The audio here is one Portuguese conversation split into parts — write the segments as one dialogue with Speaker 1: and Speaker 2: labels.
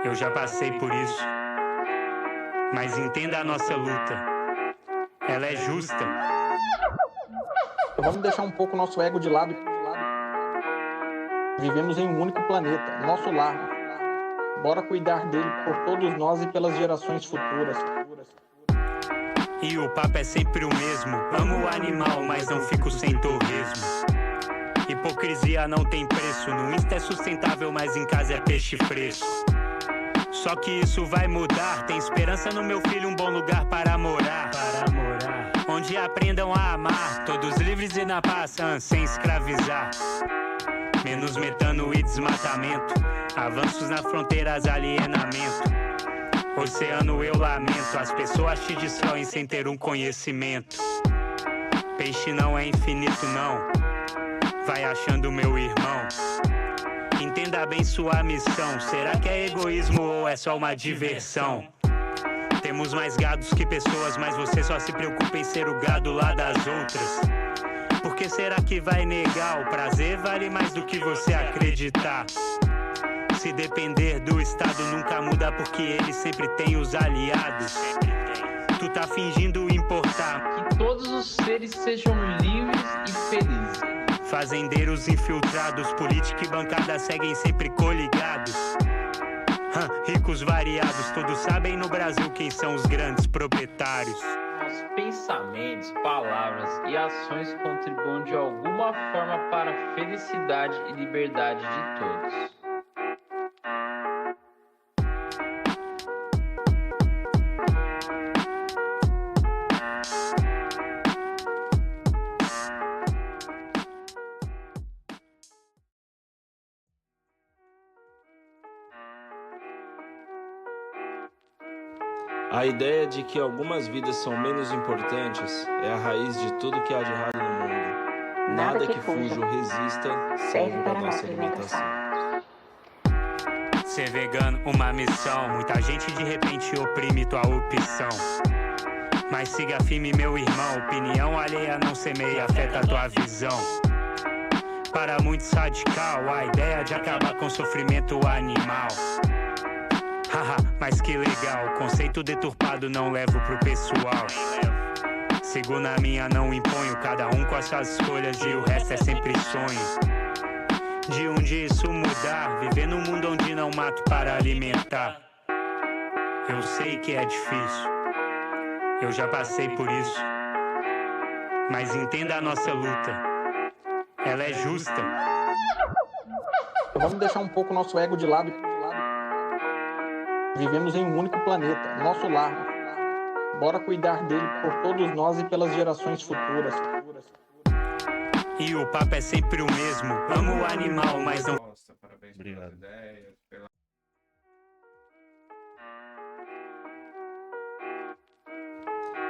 Speaker 1: Eu já passei por isso, mas entenda a nossa luta. Ela é justa.
Speaker 2: Vamos deixar um pouco nosso ego de lado. Vivemos em um único planeta, nosso lar. Bora cuidar dele por todos nós e pelas gerações futuras.
Speaker 1: E o papo é sempre o mesmo. Amo o animal, mas não fico sem torresmo. Hipocrisia não tem preço. No Insta é sustentável, mas em casa é peixe fresco. Só que isso vai mudar. Tem esperança no meu filho, um bom lugar para morar. Onde aprendam a amar, todos livres e na paz, sem escravizar. Menos metano e desmatamento, avanços nas fronteiras, alienamento. Oceano eu lamento, as pessoas te destroem sem ter um conhecimento. Peixe não é infinito não, vai achando meu irmão. Entenda bem sua missão, será que é egoísmo ou é só uma diversão? Temos mais gados que pessoas, mas você só se preocupa em ser o gado lá das outras. Por que será que vai negar? O prazer vale mais do que você acreditar. Se depender do Estado nunca muda, porque ele sempre tem os aliados. Tu tá fingindo importar.
Speaker 3: Que todos os seres sejam livres e felizes.
Speaker 1: Fazendeiros infiltrados, política e bancada seguem sempre coligados. Ricos variados, todos sabem no Brasil quem são os grandes proprietários.
Speaker 3: Nossos pensamentos, palavras e ações contribuem de alguma forma para a felicidade e liberdade de todos.
Speaker 4: A ideia de que algumas vidas são menos importantes é a raiz de tudo que há de errado no mundo. Nada que fuja ou resista serve para nossa alimentação.
Speaker 1: Ser vegano, uma missão. Muita gente de repente oprime tua opção. Mas siga firme, meu irmão. Opinião alheia não semeia, afeta tua visão. Para muitos radical, a ideia de acabar com o sofrimento animal. Haha, mas que legal, conceito deturpado não levo pro pessoal. Sigo na minha, não imponho, cada um com as suas escolhas e o resto é sempre sonho. De um dia isso mudar, viver num mundo onde não mato para alimentar. Eu sei que é difícil, eu já passei por isso. Mas entenda a nossa luta, ela é justa.
Speaker 2: Vamos deixar um pouco nosso ego de lado. Vivemos em um único planeta, nosso lar. Bora cuidar dele por todos nós e pelas gerações futuras.
Speaker 1: E o papo é sempre o mesmo. Amo o animal, mas não...
Speaker 5: Parabéns
Speaker 6: Obrigado.
Speaker 5: pelas ideias, pela...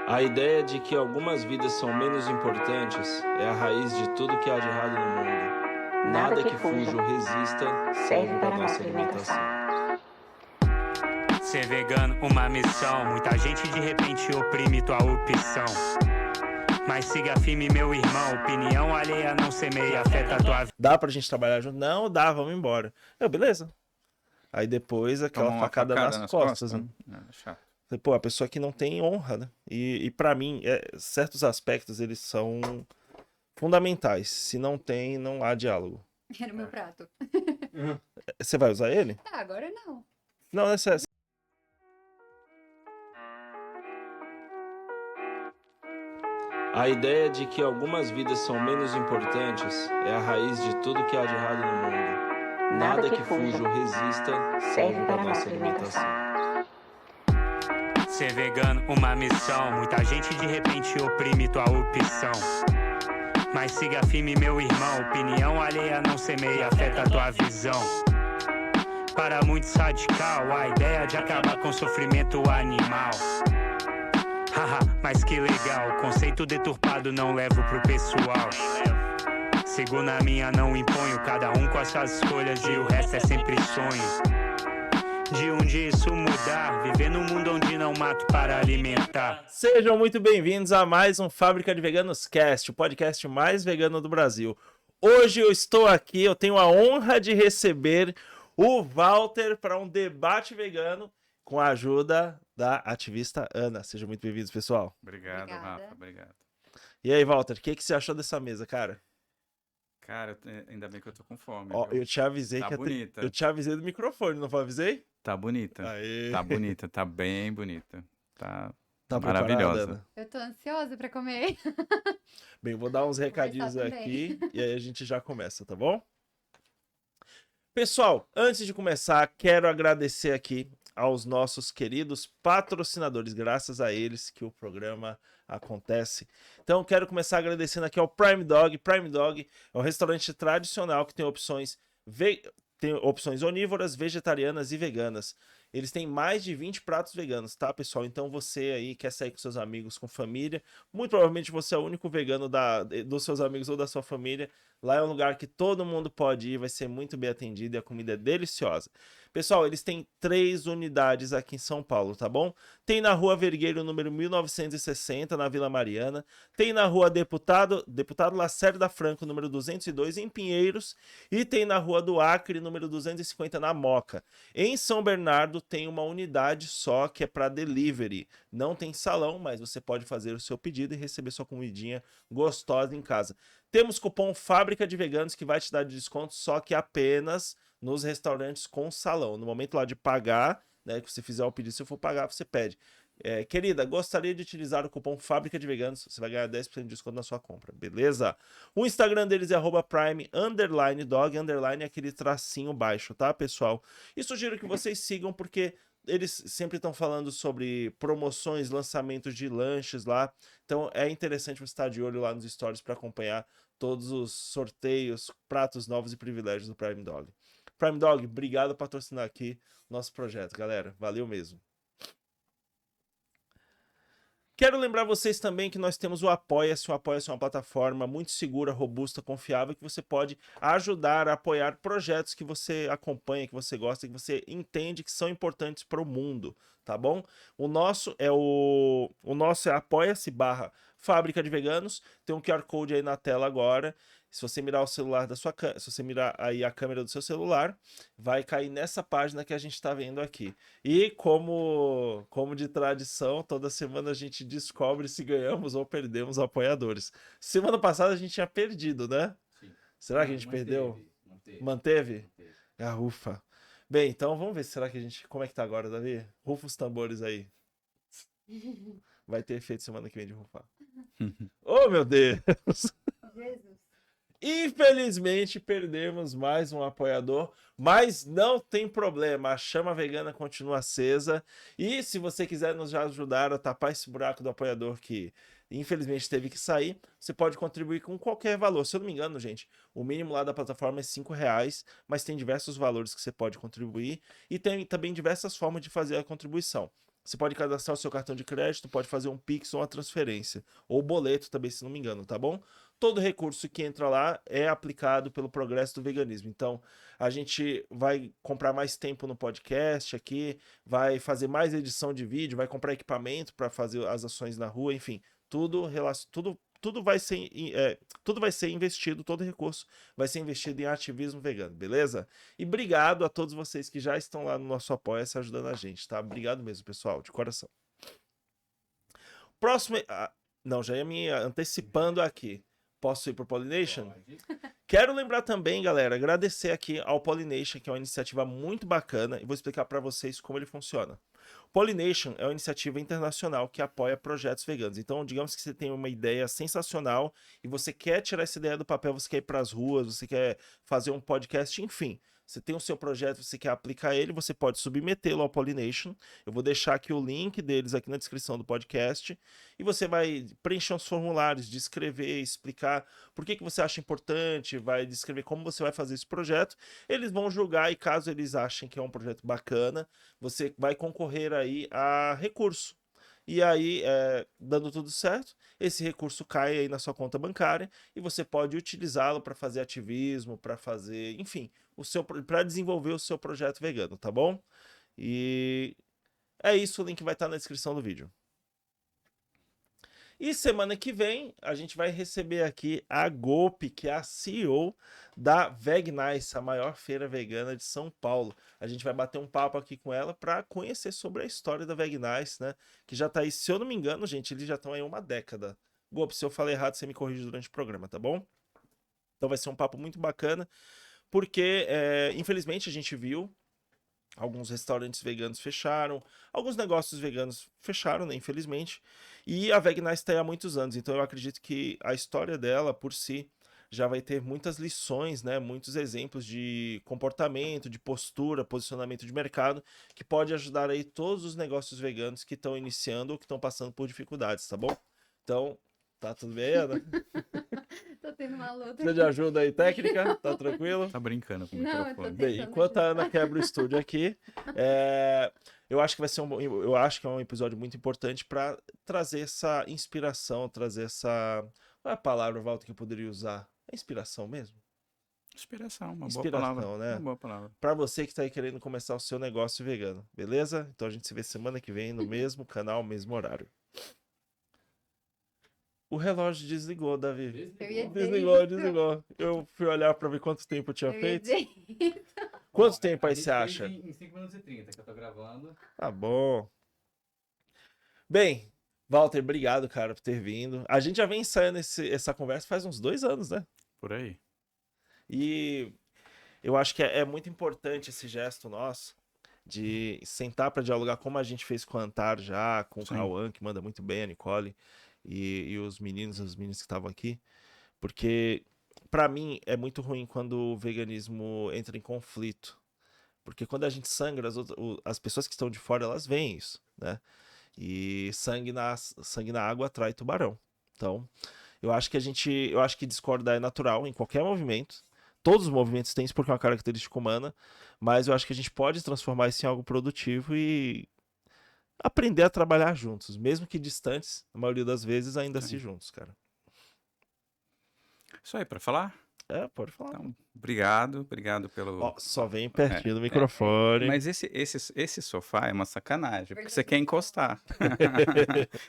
Speaker 4: A ideia de que algumas vidas são menos importantes é a raiz de tudo que há de errado no mundo. Nada que fuja ou resista serve para nossa alimentação.
Speaker 1: Ser vegano, uma missão. Muita gente de repente oprime tua opção. Mas siga firme, meu irmão. Opinião alheia não semeia, afeta tua vida.
Speaker 6: Dá pra gente trabalhar junto? Não, dá, vamos embora. Beleza. Aí depois aquela
Speaker 5: Toma uma
Speaker 6: facada nas costas, né?
Speaker 5: Chato.
Speaker 6: Pô, a pessoa que não tem honra, né? E pra mim, certos aspectos, eles são fundamentais. Se não tem, não há diálogo.
Speaker 7: Era o meu prato.
Speaker 6: Você vai usar ele?
Speaker 7: Tá, agora não.
Speaker 6: Não, é sério.
Speaker 4: A ideia de que algumas vidas são menos importantes é a raiz de tudo que há de errado no mundo. Nada que fuja ou resista serve para nossa alimentação.
Speaker 1: Ser vegano, uma missão. Muita gente de repente oprime tua opção. Mas siga firme, meu irmão. Opinião alheia não semeia, afeta tua visão. Para muitos radical, a ideia de acabar com o sofrimento animal. Haha, mas que legal, conceito deturpado não levo pro pessoal. Sigo na minha, não imponho, cada um com as suas escolhas e o resto é sempre sonho. De um dia isso mudar, viver num mundo onde não mato para alimentar.
Speaker 6: Sejam muito bem-vindos a mais um Fábrica de Veganos Cast, o podcast mais vegano do Brasil. Hoje eu estou aqui, eu tenho a honra de receber o Walter para um debate vegano com a ajuda da ativista Ana. Sejam muito bem-vindos, pessoal.
Speaker 5: Obrigado,
Speaker 7: Obrigada.
Speaker 5: Rafa. Obrigado.
Speaker 6: E aí, Walter, o que você achou dessa mesa, cara?
Speaker 5: Cara, ainda bem que eu tô com fome.
Speaker 6: Ó,
Speaker 5: viu?
Speaker 6: eu te avisei
Speaker 5: Tá bonita.
Speaker 6: eu te avisei do microfone, não avisei?
Speaker 5: Tá bonita.
Speaker 6: Aê.
Speaker 5: Tá bonita, tá bem bonita. Tá
Speaker 6: Tá preparada,
Speaker 5: maravilhosa.
Speaker 6: Ana?
Speaker 7: Eu tô ansiosa pra comer.
Speaker 6: Bem, eu vou dar uns recadinhos
Speaker 7: também.
Speaker 6: aqui e aí a gente já começa, tá bom? Pessoal, antes de começar, quero agradecer aqui aos nossos queridos patrocinadores, graças a eles que o programa acontece. Então, quero começar agradecendo aqui ao Prime Dog. Prime Dog é um restaurante tradicional que tem opções onívoras, vegetarianas e veganas. Eles têm mais de 20 pratos veganos, tá, pessoal? Então você aí quer sair com seus amigos, com família, muito provavelmente você é o único vegano dos seus amigos ou da sua família. Lá é um lugar que todo mundo pode ir, vai ser muito bem atendido e a comida é deliciosa. Pessoal, eles têm 3 unidades aqui em São Paulo, tá bom? Tem na Rua Vergueiro, número 1960, na Vila Mariana. Tem na Rua Deputado Lacerda Franco, número 202, em Pinheiros. E tem na Rua do Acre, número 250, na Moca. Em São Bernardo tem uma unidade só que é para delivery. Não tem salão, mas você pode fazer o seu pedido e receber sua comidinha gostosa em casa. Temos cupom Fábrica de Veganos que vai te dar de desconto, só que apenas nos restaurantes com salão. No momento lá de pagar, né, que você fizer o pedido, se eu for pagar, você pede. Querida, gostaria de utilizar o cupom Fábrica de Veganos, você vai ganhar 10% de desconto na sua compra, beleza? O Instagram deles é @prime_dog, underline é aquele tracinho baixo, tá, pessoal? E sugiro que vocês sigam, porque eles sempre estão falando sobre promoções, lançamentos de lanches lá, então é interessante você estar de olho lá nos stories para acompanhar todos os sorteios, pratos novos e privilégios do Prime Dog. Prime Dog, obrigado por patrocinar aqui nosso projeto, galera. Valeu mesmo. Quero lembrar vocês também que nós temos o Apoia-se. O Apoia-se é uma plataforma muito segura, robusta, confiável, que você pode ajudar a apoiar projetos que você acompanha, que você gosta, que você entende que são importantes para o mundo, tá bom? O nosso é Apoia-se/Fábrica de Veganos. Tem um QR Code aí na tela agora. Se você mirar o celular se você mirar aí a câmera do seu celular, vai cair nessa página que a gente está vendo aqui. E como de tradição, toda semana a gente descobre se ganhamos ou perdemos apoiadores. Semana passada a gente tinha perdido, né?
Speaker 5: Sim.
Speaker 6: Será que a gente perdeu? Manteve? Ah, ufa. Bem, então vamos ver como é que tá agora, Davi? Rufa os tambores aí. Vai ter efeito semana que vem de rufar. Oh, meu Deus!
Speaker 7: Jesus.
Speaker 6: Infelizmente perdemos mais um apoiador, mas não tem problema, a chama vegana continua acesa. E se você quiser nos ajudar a tapar esse buraco do apoiador que infelizmente teve que sair, você pode contribuir com qualquer valor. Se eu não me engano, gente, o mínimo lá da plataforma é R$5, mas tem diversos valores que você pode contribuir e tem também diversas formas de fazer a contribuição. Você pode cadastrar o seu cartão de crédito, pode fazer um Pix ou uma transferência, ou boleto também, se não me engano, tá bom? Todo recurso que entra lá é aplicado pelo progresso do veganismo. Então, a gente vai comprar mais tempo no podcast aqui, vai fazer mais edição de vídeo, vai comprar equipamento para fazer as ações na rua, enfim, tudo vai ser investido, todo recurso vai ser investido em ativismo vegano, beleza? E obrigado a todos vocês que já estão lá no nosso Apoia-se ajudando a gente, tá? Obrigado mesmo, pessoal, de coração. Próximo... não, já ia me antecipando aqui. Posso ir pro Pollination? Quero lembrar também, galera, agradecer aqui ao Pollination, que é uma iniciativa muito bacana, e vou explicar para vocês como ele funciona. O Pollination é uma iniciativa internacional que apoia projetos veganos. Então, digamos que você tem uma ideia sensacional e você quer tirar essa ideia do papel, você quer ir para as ruas, você quer fazer um podcast, enfim. Você tem o seu projeto, você quer aplicar ele, você pode submetê-lo ao Pollination. Eu vou deixar aqui o link deles aqui na descrição do podcast. E você vai preencher os formulários, descrever, explicar por que você acha importante, vai descrever como você vai fazer esse projeto. Eles vão julgar e caso eles achem que é um projeto bacana, você vai concorrer aí a recurso. E aí, dando tudo certo, esse recurso cai aí na sua conta bancária e você pode utilizá-lo para fazer ativismo, para fazer, enfim, para desenvolver o seu projeto vegano, tá bom? E é isso, o link vai estar na descrição do vídeo. E semana que vem a gente vai receber aqui a Gopi, que é a CEO da Vegnice, a maior feira vegana de São Paulo. A gente vai bater um papo aqui com ela para conhecer sobre a história da Vegnice, né? Que já tá aí, se eu não me engano, gente, eles já estão aí 1 década. Gopi, se eu falei errado, você me corrige durante o programa, tá bom? Então vai ser um papo muito bacana, porque infelizmente a gente viu alguns restaurantes veganos fecharam, alguns negócios veganos fecharam, né, infelizmente, e a Vegnice está aí há muitos anos, então eu acredito que a história dela, por si, já vai ter muitas lições, né, muitos exemplos de comportamento, de postura, posicionamento de mercado, que pode ajudar aí todos os negócios veganos que estão iniciando ou que estão passando por dificuldades, tá bom? Então, tá tudo bem, Ana?
Speaker 7: Tô tendo uma luta.
Speaker 6: Precisa de ajuda aí técnica? Tá tranquilo?
Speaker 5: Tá brincando com o
Speaker 7: Não, eu tô
Speaker 5: microfone.
Speaker 6: Bem,
Speaker 7: tentando
Speaker 6: enquanto a
Speaker 7: ajudar.
Speaker 6: Ana quebra o estúdio aqui, eu acho que vai ser eu acho que é um episódio muito importante para trazer essa inspiração, trazer essa, qual é a palavra, Walter, que eu poderia usar? É inspiração mesmo?
Speaker 5: Inspiração, uma boa
Speaker 6: Inspiração,
Speaker 5: palavra.
Speaker 6: né?
Speaker 5: Uma boa palavra.
Speaker 6: Para você que está aí querendo começar o seu negócio vegano, beleza? Então a gente se vê semana que vem no mesmo canal, mesmo horário. O relógio desligou, Davi.
Speaker 7: Eu ia dizer
Speaker 6: Desligou,
Speaker 7: isso.
Speaker 6: desligou. Eu fui olhar para ver quanto tempo eu tinha
Speaker 7: Eu ia
Speaker 6: feito.
Speaker 7: dizer isso.
Speaker 6: Quanto tempo aí você acha?
Speaker 5: Em 5 minutos e 30 que eu tô gravando.
Speaker 6: Tá bom. Bem, Walter, obrigado, cara, por ter vindo. A gente já vem ensaiando essa conversa faz uns 2 anos, né?
Speaker 5: Por aí.
Speaker 6: E eu acho que é muito importante esse gesto nosso de sentar para dialogar como a gente fez com o Antar já, com o
Speaker 5: Sim.
Speaker 6: Cauã, que manda muito bem, a Nicole e os meninos que estavam aqui. Porque, para mim, é muito ruim quando o veganismo entra em conflito. Porque quando a gente sangra, as pessoas que estão de fora, elas veem isso, né? E sangue na água atrai tubarão. Então, eu acho que discordar é natural em qualquer movimento. Todos os movimentos têm isso porque é uma característica humana, mas eu acho que a gente pode transformar isso em algo produtivo e aprender a trabalhar juntos, mesmo que distantes, a maioria das vezes ainda assim juntos, cara.
Speaker 5: Isso aí, pra falar?
Speaker 6: Pode falar.
Speaker 5: Então, obrigado pelo...
Speaker 6: Ó, só vem pertinho do microfone.
Speaker 5: Mas esse sofá é uma sacanagem, porque você quer encostar.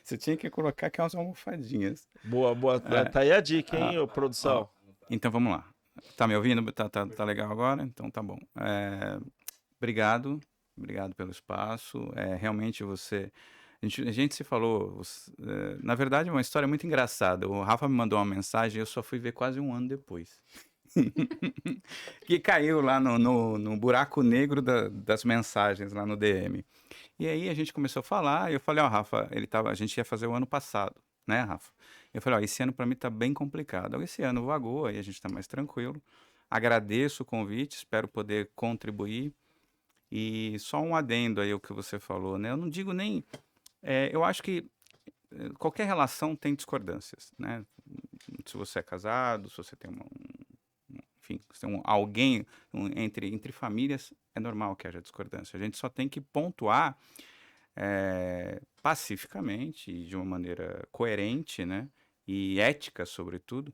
Speaker 5: Você tinha que colocar aqui umas almofadinhas.
Speaker 6: Boa. Tá aí a dica, hein, ô, produção?
Speaker 5: Então vamos lá. Tá me ouvindo? Tá legal agora? Então tá bom. Obrigado pelo espaço. Realmente você... A gente se falou... na verdade, é uma história muito engraçada. O Rafa me mandou uma mensagem e eu só fui ver quase 1 ano depois. Que caiu lá no buraco negro das mensagens lá no DM. E aí a gente começou a falar e eu falei, Rafa, a gente ia fazer o ano passado, né, Rafa? Eu falei, esse ano para mim tá bem complicado. Esse ano vagou, aí a gente tá mais tranquilo. Agradeço o convite, espero poder contribuir. E só um adendo aí ao que você falou, né? Eu não digo nem... eu acho que qualquer relação tem discordâncias, né? Se você é casado, se você tem enfim, se tem alguém entre famílias, é normal que haja discordância. A gente só tem que pontuar pacificamente e de uma maneira coerente, né? E ética, sobretudo,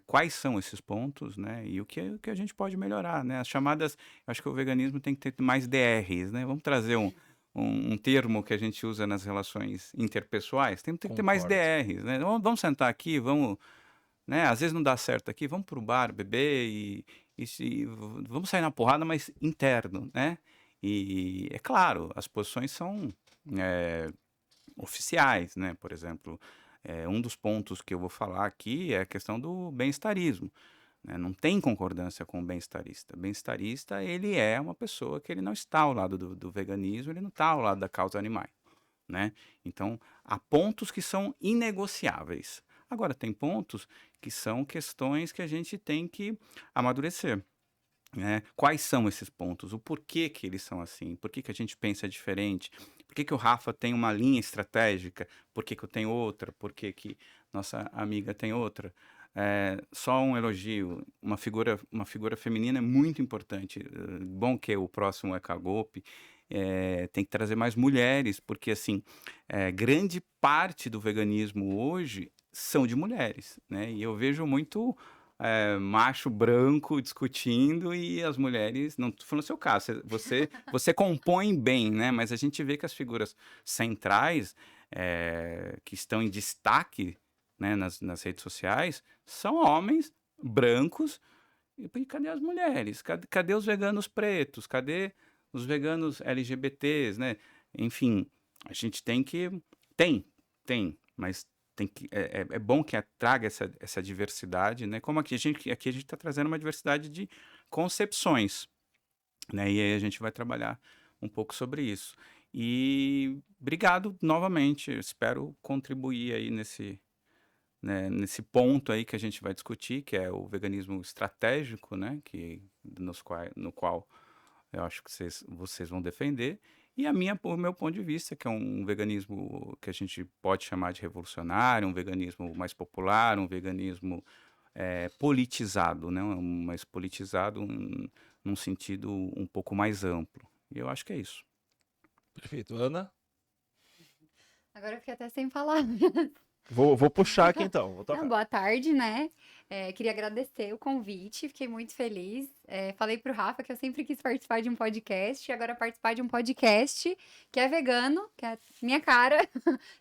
Speaker 5: quais são esses pontos, né? E o que a gente pode melhorar, né? As chamadas... Eu acho que o veganismo tem que ter mais DRs, né? Vamos trazer um termo que a gente usa nas relações interpessoais. Tem que ter mais DRs, né? Vamos sentar aqui, vamos... Né? Às vezes não dá certo aqui, vamos pro bar beber e vamos sair na porrada, mas interno, né? E é claro, as posições são oficiais, né? Por exemplo, um dos pontos que eu vou falar aqui é a questão do bem-estarismo, né? Não tem concordância com o bem-estarista. Bem-estarista, ele é uma pessoa que ele não está ao lado do veganismo, ele não está ao lado da causa animal, né? Então, há pontos que são inegociáveis. Agora, tem pontos que são questões que a gente tem que amadurecer, né? Quais são esses pontos? O porquê que eles são assim? Por que a gente pensa diferente? Por que o Rafa tem uma linha estratégica? Por que eu tenho outra? Por que nossa amiga tem outra? Só um elogio, uma figura feminina é muito importante. Bom que o próximo é Cagope. Tem que trazer mais mulheres, porque assim, grande parte do veganismo hoje são de mulheres, né? E eu vejo muito macho branco discutindo e as mulheres, não tô falando o seu caso, você compõe bem, né? Mas a gente vê que as figuras centrais, que estão em destaque, né, nas redes sociais são homens brancos. E cadê as mulheres? Cadê os veganos pretos? Cadê os veganos LGBTs, né? Enfim, a gente tem que... Tem, mas é bom que traga essa diversidade, né? Como aqui a gente está trazendo uma diversidade de concepções, né? E aí a gente vai trabalhar um pouco sobre isso. E obrigado novamente, eu espero contribuir aí nesse ponto aí que a gente vai discutir, que é o veganismo estratégico, né? No qual eu acho que vocês vão defender. E o meu ponto de vista, que é um veganismo que a gente pode chamar de revolucionário, um veganismo mais popular, um veganismo politizado, né? Mais politizado num sentido um pouco mais amplo. E eu acho que é isso.
Speaker 6: Perfeito. Ana?
Speaker 7: Agora eu fiquei até sem falar.
Speaker 6: Vou puxar aqui então. Vou tocar.
Speaker 7: Não, boa tarde, né? Queria agradecer o convite, fiquei muito feliz. Falei pro Rafa que eu sempre quis participar de um podcast, e agora participar de um podcast que é vegano, que é minha cara,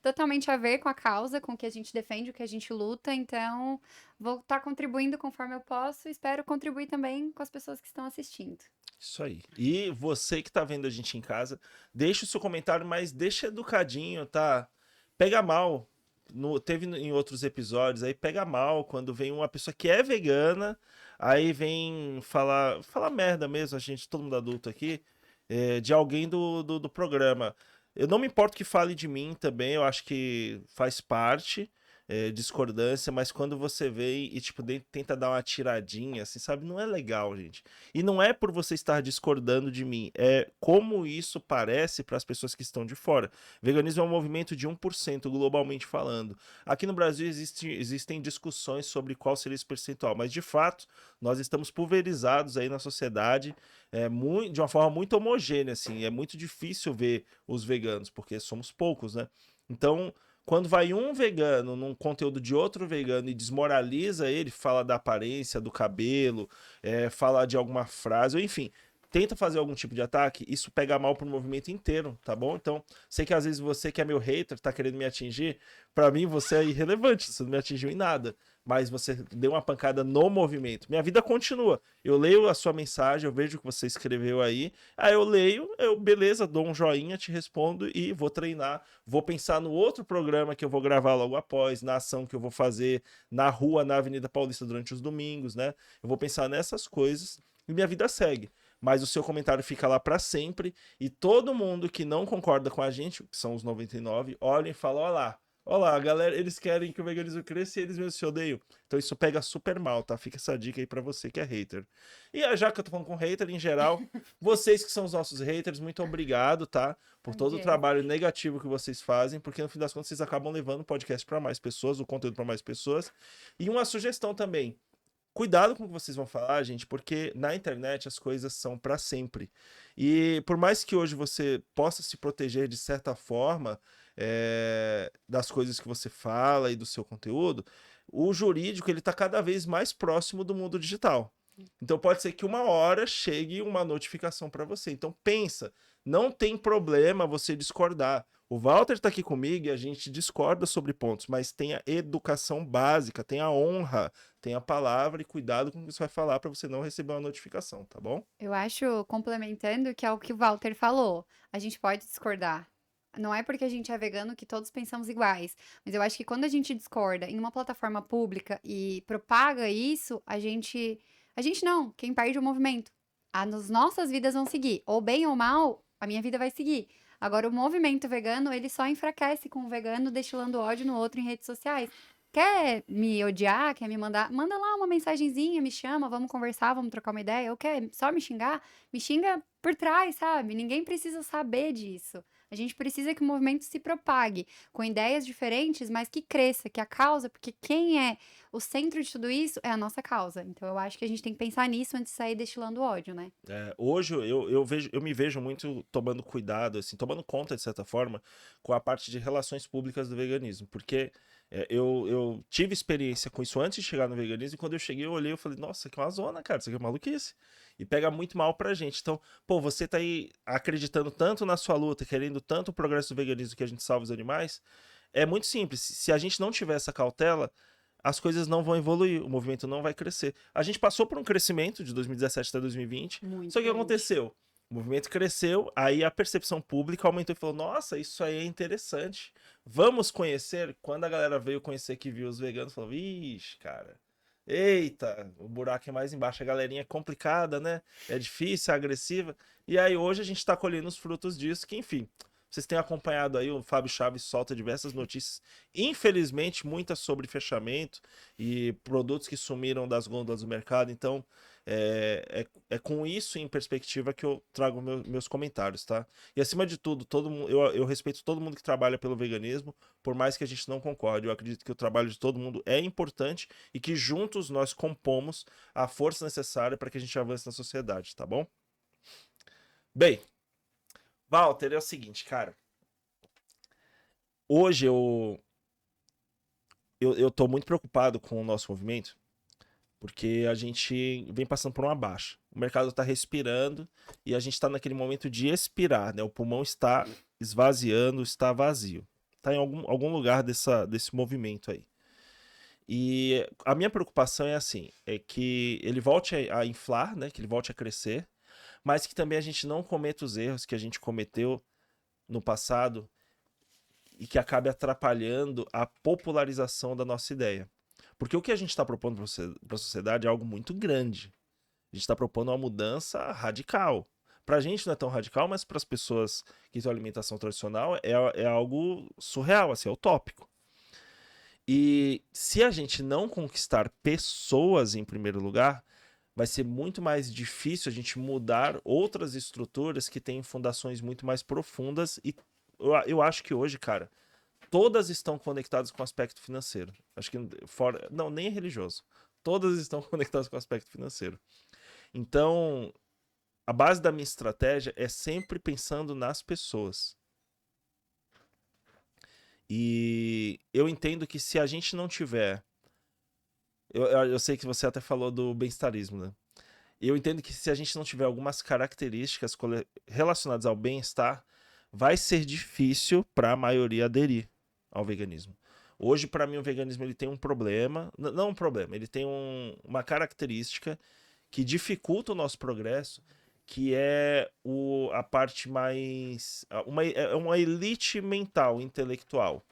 Speaker 7: totalmente a ver com a causa, com o que a gente defende, o que a gente luta. Então, vou estar contribuindo conforme eu posso, espero contribuir também com as pessoas que estão assistindo.
Speaker 6: Isso aí. E você que tá vendo a gente em casa, deixa o seu comentário, mas deixa educadinho, tá? Pega mal. Teve em outros episódios aí, pega mal quando vem uma pessoa que é vegana, aí vem falar merda mesmo, a gente, todo mundo adulto aqui, de alguém do programa. Eu não me importo que fale de mim também, eu acho que faz parte, discordância, mas quando você vem e, tipo, tenta dar uma tiradinha, assim, sabe? Não é legal, gente. E não é por você estar discordando de mim, é como isso parece para as pessoas que estão de fora. Veganismo é um movimento de 1%, globalmente falando. Aqui no Brasil existem discussões sobre qual seria esse percentual, mas, de fato, nós estamos pulverizados aí na sociedade de uma forma muito homogênea, assim. É muito difícil ver os veganos, porque somos poucos, né? Então, quando vai um vegano num conteúdo de outro vegano e desmoraliza ele, fala da aparência, do cabelo, fala de alguma frase, ou enfim, tenta fazer algum tipo de ataque, isso pega mal pro movimento inteiro, tá bom? Então, sei que às vezes você que é meu hater, tá querendo me atingir, pra mim você é irrelevante, você não me atingiu em nada, mas você deu uma pancada no movimento. Minha vida continua. Eu leio a sua mensagem, eu vejo o que você escreveu aí, aí eu leio, beleza, dou um joinha, te respondo e vou treinar, vou pensar no outro programa que eu vou gravar logo após, na ação que eu vou fazer na rua, na Avenida Paulista durante os domingos, né? Eu vou pensar nessas coisas e minha vida segue. Mas o seu comentário fica lá para sempre e todo mundo que não concorda com a gente, que são os 99, olha e fala, olha lá, galera, eles querem que o veganismo cresça e eles mesmos se odeiam. Então isso pega super mal, tá? Fica essa dica aí pra você que é hater. E já que eu tô falando com hater, em geral, vocês que são os nossos haters, muito obrigado, tá? Por todo o trabalho negativo que vocês fazem, porque no fim das contas vocês acabam levando o podcast pra mais pessoas, o conteúdo pra mais pessoas. E uma sugestão também. Cuidado com o que vocês vão falar, gente, porque na internet as coisas são para sempre. E por mais que hoje você possa se proteger de certa forma das coisas que você fala e do seu conteúdo, o jurídico ele está cada vez mais próximo do mundo digital. Então pode ser que uma hora chegue uma notificação para você. Então pensa, não tem problema você discordar. O Walter está aqui comigo e a gente discorda sobre pontos, mas tem a educação básica, tem a honra, tem a palavra e cuidado com o que você vai falar para você não receber uma notificação, tá bom?
Speaker 7: Eu acho, complementando, que é o que o Walter falou. A gente pode discordar. Não é porque a gente é vegano que todos pensamos iguais. Mas eu acho que quando a gente discorda em uma plataforma pública e propaga isso, a gente não, quem perde o movimento. As nossas vidas vão seguir. Ou bem ou mal, a minha vida vai seguir. Agora, o movimento vegano, ele só enfraquece com o vegano destilando ódio no outro em redes sociais. Quer me odiar, quer me mandar, manda lá uma mensagenzinha, me chama, vamos conversar, vamos trocar uma ideia. Ou quer só me xingar? Me xinga por trás, sabe? Ninguém precisa saber disso. A gente precisa que o movimento se propague com ideias diferentes, mas que cresça, que a causa, porque quem é o centro de tudo isso é a nossa causa. Então eu acho que a gente tem que pensar nisso antes de sair destilando ódio, né?
Speaker 6: Hoje eu me vejo muito tomando cuidado, assim, tomando conta, de certa forma, com a parte de relações públicas do veganismo, porque eu tive experiência com isso antes de chegar no veganismo, e quando eu cheguei eu olhei e falei, nossa, que é uma zona, cara, isso aqui é maluquice. E pega muito mal pra gente. Então, pô, você tá aí acreditando tanto na sua luta, querendo tanto o progresso do veganismo que a gente salva os animais, é muito simples. Se a gente não tiver essa cautela, as coisas não vão evoluir, o movimento não vai crescer. A gente passou por um crescimento de 2017 até 2020,
Speaker 7: Muito
Speaker 6: só que o que
Speaker 7: grande.
Speaker 6: aconteceu? O movimento cresceu, aí a percepção pública aumentou e falou, nossa, isso aí é interessante. Vamos conhecer. Quando a galera veio conhecer que viu os veganos, falou, vixe, cara, eita, o buraco é mais embaixo, a galerinha é complicada, né? É difícil, é agressiva. E aí hoje a gente tá colhendo os frutos disso, que enfim, vocês têm acompanhado aí, o Fábio Chaves solta diversas notícias, infelizmente muitas sobre fechamento e produtos que sumiram das gôndolas do mercado, então é com isso em perspectiva que eu trago meus comentários, tá? E acima de tudo, eu respeito todo mundo que trabalha pelo veganismo, por mais que a gente não concorde, eu acredito que o trabalho de todo mundo é importante e que juntos nós compomos a força necessária para que a gente avance na sociedade, tá bom? Bem, Walter, é o seguinte, cara. Hoje eu tô muito preocupado com o nosso movimento, porque a gente vem passando por uma baixa. O mercado tá respirando e a gente tá naquele momento de expirar, né? O pulmão está esvaziando, está vazio. Tá em algum lugar desse movimento aí. E a minha preocupação é assim, é que ele volte a inflar, né? Que ele volte a crescer, mas que também a gente não cometa os erros que a gente cometeu no passado e que acabe atrapalhando a popularização da nossa ideia. Porque o que a gente está propondo para a sociedade é algo muito grande. A gente está propondo uma mudança radical. Para a gente não é tão radical, mas para as pessoas que têm alimentação tradicional é algo surreal, assim, é utópico. E se a gente não conquistar pessoas em primeiro lugar, vai ser muito mais difícil a gente mudar outras estruturas que têm fundações muito mais profundas e eu acho que hoje, cara, todas estão conectadas com o aspecto financeiro. Acho que fora, não, nem é religioso. Todas estão conectadas com o aspecto financeiro. Então, a base da minha estratégia é sempre pensando nas pessoas. E eu entendo que se a gente não tiver... Eu sei que você até falou do bem-estarismo, né? Eu entendo que se a gente não tiver algumas características relacionadas ao bem-estar, vai ser difícil para a maioria aderir ao veganismo. Hoje, para mim, o veganismo ele tem um problema, não um problema, ele tem uma característica que dificulta o nosso progresso, que é a parte mais... uma elite mental, intelectual.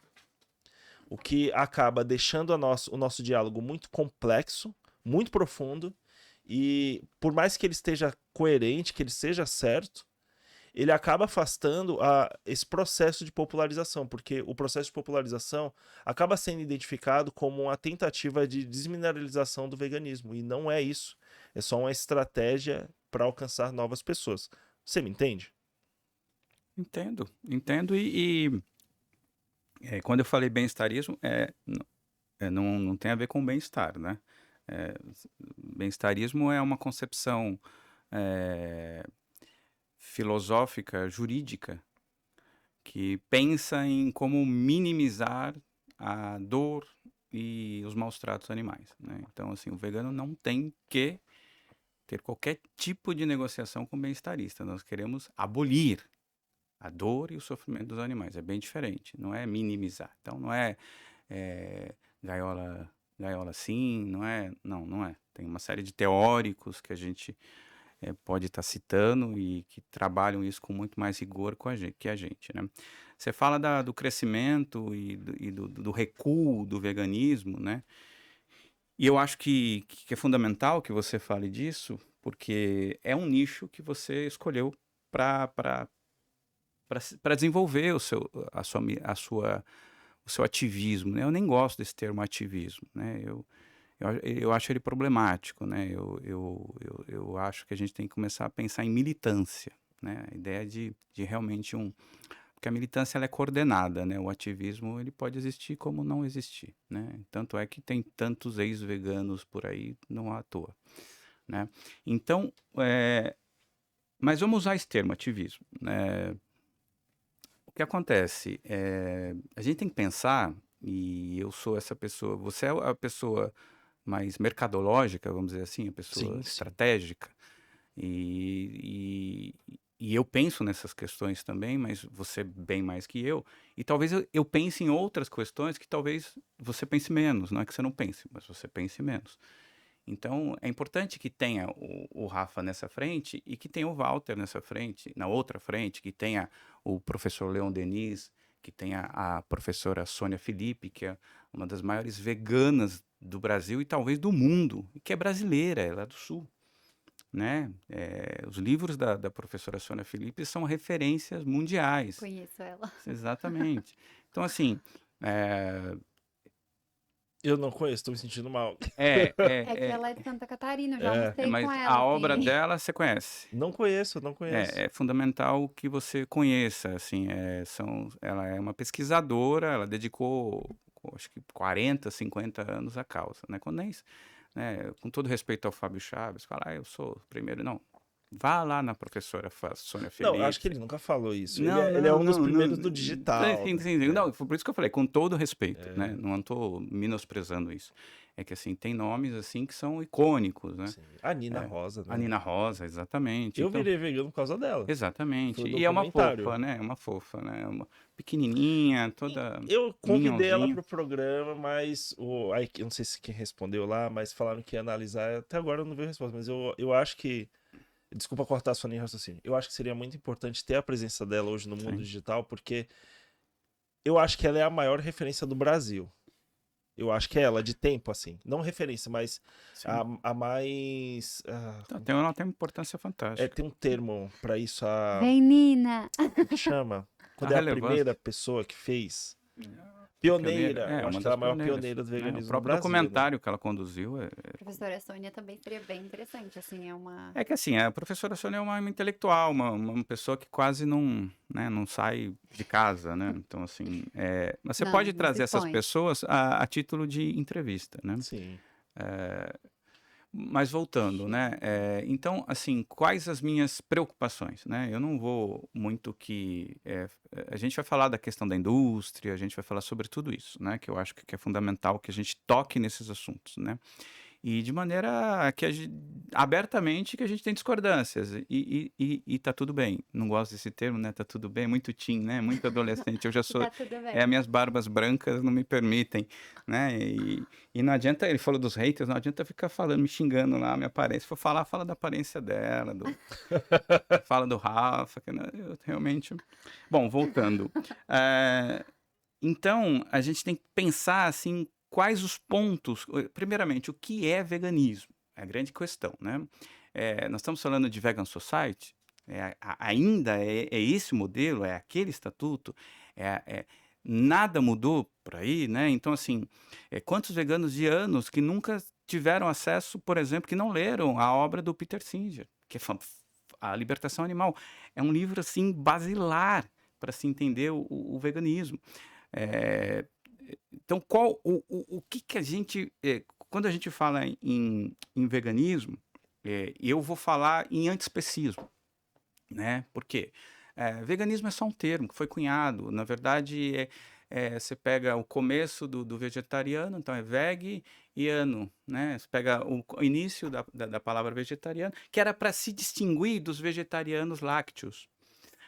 Speaker 6: O que acaba deixando o nosso diálogo muito complexo, muito profundo, e por mais que ele esteja coerente, que ele seja certo, ele acaba afastando esse processo de popularização, porque o processo de popularização acaba sendo identificado como uma tentativa de desmineralização do veganismo, e não é isso. É só uma estratégia para alcançar novas pessoas. Você me entende?
Speaker 5: Entendo quando eu falei bem-estarismo, não tem a ver com bem-estar, né? Bem-estarismo é uma concepção filosófica, jurídica, que pensa em como minimizar a dor e os maus tratos animais, né? Então, assim, o vegano não tem que ter qualquer tipo de negociação com o bem-estarista. Nós queremos abolir a dor e o sofrimento dos animais. É bem diferente, não é minimizar. Então, não é gaiola sim, não é. Tem uma série de teóricos que a gente pode estar citando e que trabalham isso com muito mais rigor que a gente, né? Você fala do crescimento e do recuo do veganismo, né? E eu acho que é fundamental que você fale disso, porque é um nicho que você escolheu para desenvolver o seu ativismo, né? Eu nem gosto desse termo ativismo, né? Eu acho ele problemático, né? Eu acho que a gente tem que começar a pensar em militância, né? A ideia de realmente porque a militância ela é coordenada, né? O ativismo ele pode existir como não existir, né? Tanto é que tem tantos ex-veganos por aí, não à toa, né? Então, mas vamos usar esse termo, ativismo, né? O que acontece? A gente tem que pensar, e eu sou essa pessoa, você é a pessoa mais mercadológica, vamos dizer assim, a pessoa
Speaker 6: Sim.
Speaker 5: estratégica, E eu penso nessas questões também, mas você bem mais que eu. E talvez eu pense em outras questões que talvez você pense menos. Não é que você não pense, mas você pense menos. Então, é importante que tenha o Rafa nessa frente e que tenha o Walter nessa frente, na outra frente, que tenha o professor Leon Denis, que tenha a professora Sônia Felipe, que é uma das maiores veganas do Brasil e talvez do mundo, e que é brasileira, ela é do Sul. Né? Os livros da professora Sônia Felipe são referências mundiais.
Speaker 7: Conheço ela.
Speaker 5: Exatamente. Então, assim,
Speaker 6: Eu não conheço, tô me sentindo mal.
Speaker 7: É que ela é de Santa Catarina, eu já almocei
Speaker 5: mas
Speaker 7: com
Speaker 5: a
Speaker 7: ela,
Speaker 5: obra
Speaker 7: assim.
Speaker 5: dela você conhece.
Speaker 6: Não conheço, não conheço.
Speaker 5: É fundamental que você conheça, assim, ela é uma pesquisadora, ela dedicou, acho que 40, 50 anos à causa, né? Quando nem, né, com todo respeito ao Fábio Chaves, falar, eu sou o primeiro, não. Vá lá na professora Sônia Felipe.
Speaker 6: Não, acho que ele nunca falou isso.
Speaker 5: Não,
Speaker 6: ele é um dos
Speaker 5: não,
Speaker 6: primeiros
Speaker 5: não.
Speaker 6: do digital.
Speaker 5: Sim. Não, foi por isso que eu falei, com todo respeito, né? Não estou menosprezando isso. É que, assim, tem nomes, assim, que são icônicos, né?
Speaker 6: Sim. A Nina Rosa, né?
Speaker 5: A Nina Rosa, exatamente.
Speaker 6: Eu
Speaker 5: Então,
Speaker 6: virei vegano por causa dela.
Speaker 5: exatamente.
Speaker 6: Foi o
Speaker 5: E é uma
Speaker 6: documentário.
Speaker 5: fofa, né? É uma fofa, né? Uma pequenininha, toda
Speaker 6: Eu convidei ela
Speaker 5: minhonzinha.
Speaker 6: pro programa, mas aí, eu não sei se quem respondeu lá, mas falaram que ia analisar. Até agora eu não vi a resposta, mas eu acho que. Desculpa cortar a sua linha de raciocínio. Eu acho que seria muito importante ter a presença dela hoje no mundo digital, porque eu acho que ela é a maior referência do Brasil. Eu acho que é ela, de tempo, assim. Não referência, mas a mais.
Speaker 5: Ela tem uma importância fantástica.
Speaker 6: Tem um termo pra isso.
Speaker 7: Vem, Nina!
Speaker 6: Como que chama? Quando é a primeira pessoa que fez. Pioneira. Eu acho que ela é a maior pioneira do veganismo.
Speaker 5: O próprio
Speaker 6: Brasil,
Speaker 5: documentário,
Speaker 6: né?
Speaker 5: que ela conduziu.
Speaker 7: A professora Sônia também seria bem interessante, assim, é uma...
Speaker 5: É que assim, a professora Sônia é uma intelectual, uma pessoa que quase não, né, não sai de casa, né? Então, assim, mas você pode trazer essas pessoas a título de entrevista, né?
Speaker 6: Sim.
Speaker 5: Mas voltando, né? Então, assim, quais as minhas preocupações, né? Eu não vou muito a gente vai falar da questão da indústria, a gente vai falar sobre tudo isso, né? Que eu acho que é fundamental que a gente toque nesses assuntos, né? E de maneira que abertamente que a gente tem discordâncias e tá tudo bem. Não gosto desse termo, né? Tá tudo bem, muito teen, né? Muito adolescente. Eu já sou...
Speaker 7: Tá tudo bem.
Speaker 5: Minhas barbas brancas não me permitem, né? E não adianta, ele falou dos haters, não adianta ficar falando, me xingando lá a minha aparência. Se for falar, fala da aparência dela, fala do Rafa, que eu realmente... Bom, voltando. Então, a gente tem que pensar, assim, quais os pontos... Primeiramente, o que é veganismo? É a grande questão, né? Nós estamos falando de Vegan Society, ainda é esse modelo, é aquele estatuto, nada mudou por aí, né? Então, assim, quantos veganos de anos que nunca tiveram acesso, por exemplo, que não leram a obra do Peter Singer, que é A Libertação Animal. É um livro, assim, basilar para se entender o veganismo. Então, o que a gente... quando a gente fala em veganismo, eu vou falar em antiespecismo, né? Por quê? Veganismo é só um termo que foi cunhado. Na verdade, você pega o começo do vegetariano, então é veg e ano, né? Você pega o início da palavra vegetariano, que era para se distinguir dos vegetarianos lácteos.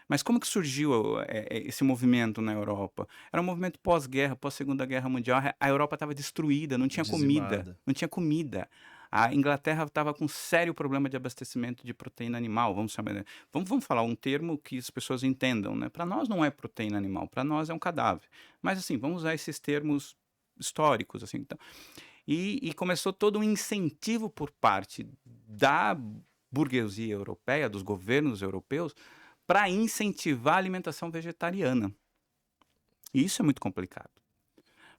Speaker 5: Mas como que surgiu esse movimento na Europa? Era um movimento pós-guerra, pós-Segunda Guerra Mundial. A Europa estava destruída, não tinha comida. Não tinha comida. A Inglaterra estava com sério problema de abastecimento de proteína animal. Vamos falar um termo que as pessoas entendam, né? Para nós não é proteína animal, para nós é um cadáver. Mas assim, vamos usar esses termos históricos, assim. Então. E começou todo um incentivo por parte da burguesia europeia, dos governos europeus, para incentivar a alimentação vegetariana. E isso é muito complicado.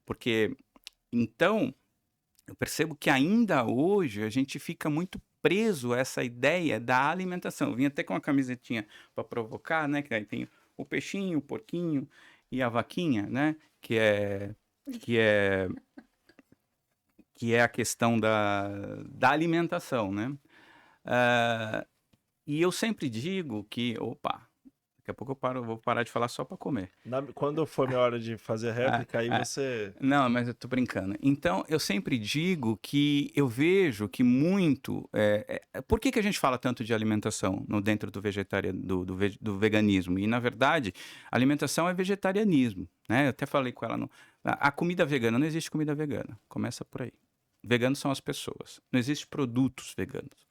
Speaker 5: Porque, então, eu percebo que ainda hoje a gente fica muito preso a essa ideia da alimentação. Eu vim até com uma camisetinha para provocar, né? Que aí tem o peixinho, o porquinho e a vaquinha, né? Que é a questão da alimentação, né? E eu sempre digo que, Daqui a pouco vou parar de falar só para comer.
Speaker 6: Quando for minha hora de fazer a réplica, aí você...
Speaker 5: Não, mas eu tô brincando. Então, eu sempre digo que eu vejo que muito... por que a gente fala tanto de alimentação dentro do veganismo? E, na verdade, alimentação é vegetarianismo, né? Eu até falei com ela... A comida vegana, não existe comida vegana. Começa por aí. Veganos são as pessoas. Não existe produtos veganos.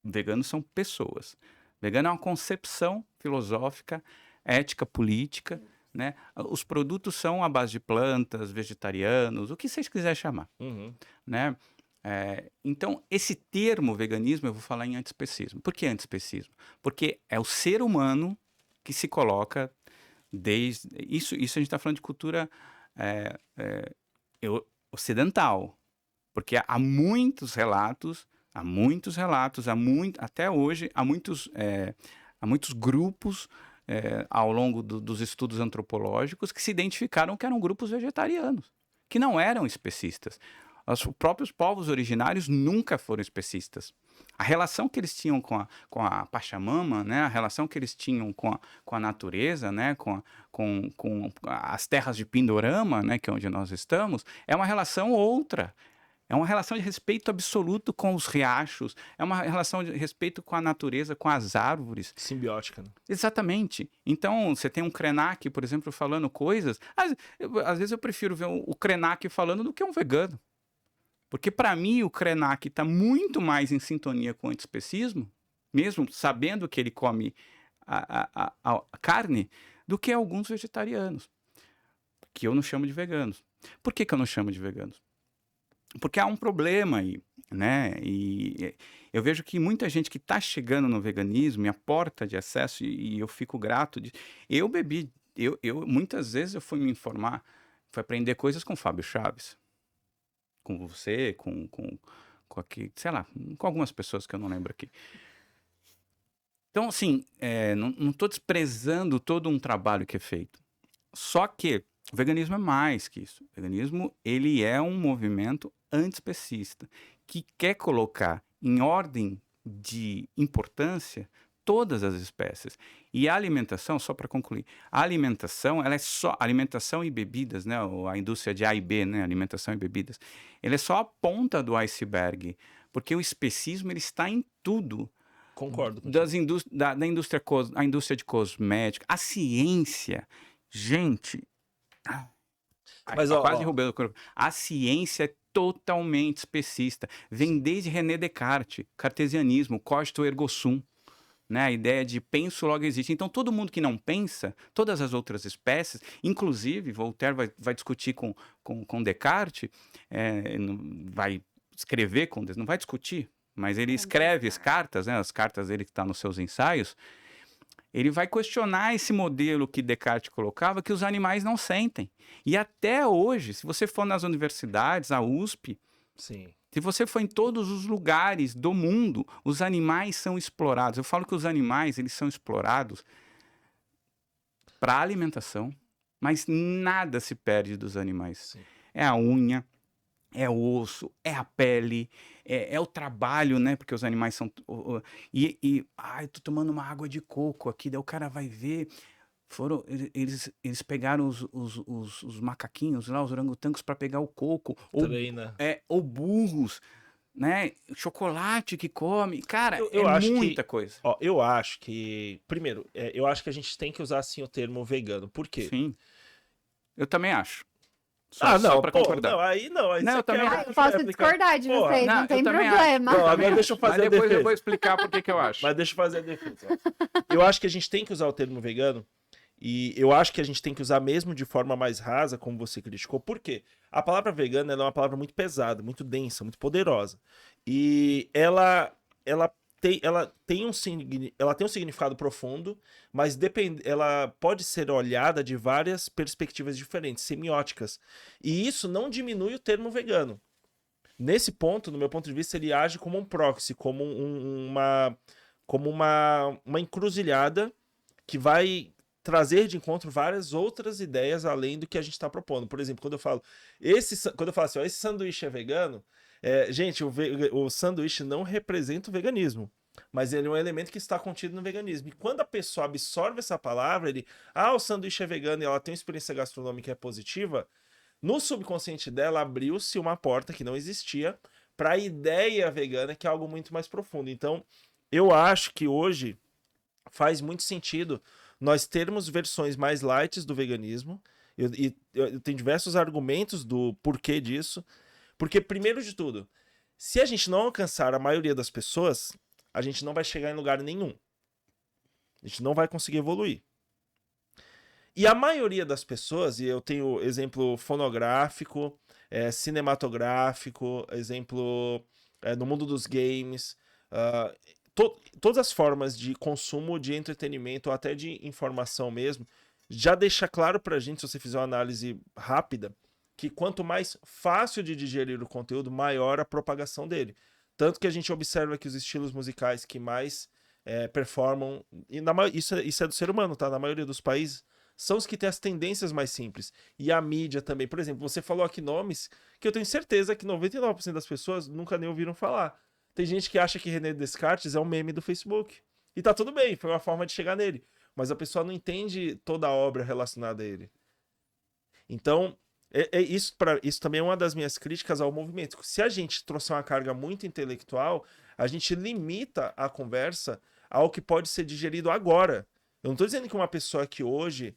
Speaker 5: Veganos são pessoas. Vegano é uma concepção filosófica, ética, política, né? Os produtos são à base de plantas, vegetarianos, o que vocês quiserem chamar, né? Então, esse termo veganismo eu vou falar em antiespecismo. Por que antiespecismo? Porque é o ser humano que se coloca desde... Isso a gente está falando de cultura ocidental, porque há muitos relatos, até hoje, há muitos grupos ao longo dos estudos antropológicos que se identificaram que eram grupos vegetarianos, que não eram especistas. Os próprios povos originários nunca foram especistas. A relação que eles tinham com a Pachamama, né? A relação que eles tinham com a natureza, né? com as terras de Pindorama, né? Que é onde nós estamos, é uma relação outra. É uma relação de respeito absoluto com os riachos, é uma relação de respeito com a natureza, com as árvores.
Speaker 6: Simbiótica, né?
Speaker 5: Exatamente. Então, você tem um Krenak, por exemplo, falando coisas... Às vezes eu prefiro ver o Krenak falando do que um vegano. Porque, para mim, o Krenak está muito mais em sintonia com o antiespecismo, mesmo sabendo que ele come a carne, do que alguns vegetarianos, que eu não chamo de veganos. Por que eu não chamo de veganos? Porque há um problema aí, né? E eu vejo que muita gente que está chegando no veganismo e a porta de acesso, e eu fico grato de... Eu muitas vezes eu fui me informar, fui aprender coisas com o Fábio Chaves, com você, com aqui, sei lá, com algumas pessoas que eu não lembro aqui. Então, assim, não estou desprezando todo um trabalho que é feito. Só que o veganismo é mais que isso. O veganismo, ele é um movimento antiespecista que quer colocar em ordem de importância todas as espécies. E a alimentação, só para concluir, a alimentação, ela é só alimentação e bebidas, né? A indústria de A e B, né? Alimentação e bebidas, ela é só a ponta do iceberg, porque o especismo ele está em tudo.
Speaker 6: Concordo.
Speaker 5: Da indústria de cosméticos, a ciência, gente.
Speaker 6: Mas,
Speaker 5: quase derrubei o corpo. A ciência é totalmente especista. Vem desde René Descartes, cartesianismo, cogito ergo sum, né? A ideia de penso, logo existe. Então, todo mundo que não pensa, todas as outras espécies, inclusive, Voltaire vai discutir com Descartes, vai escrever com Descartes, não vai discutir, mas ele escreve as cartas, né? As cartas dele que estão nos seus ensaios. Ele vai questionar esse modelo que Descartes colocava, que os animais não sentem. E até hoje, se você for nas universidades, a USP,
Speaker 6: sim,
Speaker 5: se você for em todos os lugares do mundo, os animais são explorados. Eu falo que os animais eles são explorados para alimentação, mas nada se perde dos animais.
Speaker 6: sim.
Speaker 5: É a unha, é o osso, é a pele, é o trabalho, né? Porque os animais são... eu tô tomando uma água de coco aqui, daí o cara vai ver... Eles pegaram os macaquinhos lá, os orangotangos, para pegar o coco. Ou burros, né? Chocolate que come. Cara,
Speaker 6: eu acho
Speaker 5: muita coisa.
Speaker 6: Ó, eu acho que... Primeiro, eu acho que a gente tem que usar, assim, o termo vegano. Por quê?
Speaker 5: Sim. Eu também acho.
Speaker 6: Só pra
Speaker 5: concordar.
Speaker 6: Aí
Speaker 5: eu também
Speaker 7: eu posso discordar de vocês, não tem problema.
Speaker 6: Não, agora deixa eu fazer a defesa.
Speaker 5: Depois eu vou explicar por que eu acho.
Speaker 6: Mas deixa eu fazer a defesa. Eu acho que a gente tem que usar o termo vegano, e eu acho que a gente tem que usar mesmo de forma mais rasa, como você criticou. Por quê? A palavra vegana ela é uma palavra muito pesada, muito densa, muito poderosa. E ela tem um significado profundo, mas ela pode ser olhada de várias perspectivas diferentes, semióticas. E isso não diminui o termo vegano. Nesse ponto, no meu ponto de vista, ele age como um proxy, como uma encruzilhada que vai trazer de encontro várias outras ideias além do que a gente está propondo. Por exemplo, quando eu falo assim, esse sanduíche é vegano, gente, o sanduíche não representa o veganismo. mas ele é um elemento que está contido no veganismo. E quando a pessoa absorve essa palavra, o sanduíche é vegano e ela tem uma experiência gastronômica que é positiva, no subconsciente dela abriu-se uma porta que não existia para a ideia vegana, que é algo muito mais profundo. Então, eu acho que hoje faz muito sentido nós termos versões mais light do veganismo. Eu tenho diversos argumentos do porquê disso. Porque, primeiro de tudo, se a gente não alcançar a maioria das pessoas, a gente não vai chegar em lugar nenhum. A gente não vai conseguir evoluir. E a maioria das pessoas, e eu tenho exemplo fonográfico, cinematográfico, exemplo no mundo dos games, todas as formas de consumo de entretenimento, ou até de informação mesmo, já deixa claro pra gente, se você fizer uma análise rápida, que quanto mais fácil de digerir o conteúdo, maior a propagação dele. Tanto que a gente observa que os estilos musicais que mais performam, e isso é do ser humano, tá? Na maioria dos países, são os que têm as tendências mais simples. E a mídia também. Por exemplo, você falou aqui nomes que eu tenho certeza que 99% das pessoas nunca nem ouviram falar. Tem gente que acha que René Descartes é um meme do Facebook. E tá tudo bem, foi uma forma de chegar nele. Mas a pessoa não entende toda a obra relacionada a ele. Então, isso também é uma das minhas críticas ao movimento. Se a gente trouxer uma carga muito intelectual, a gente limita a conversa ao que pode ser digerido agora. Eu não estou dizendo que uma pessoa que hoje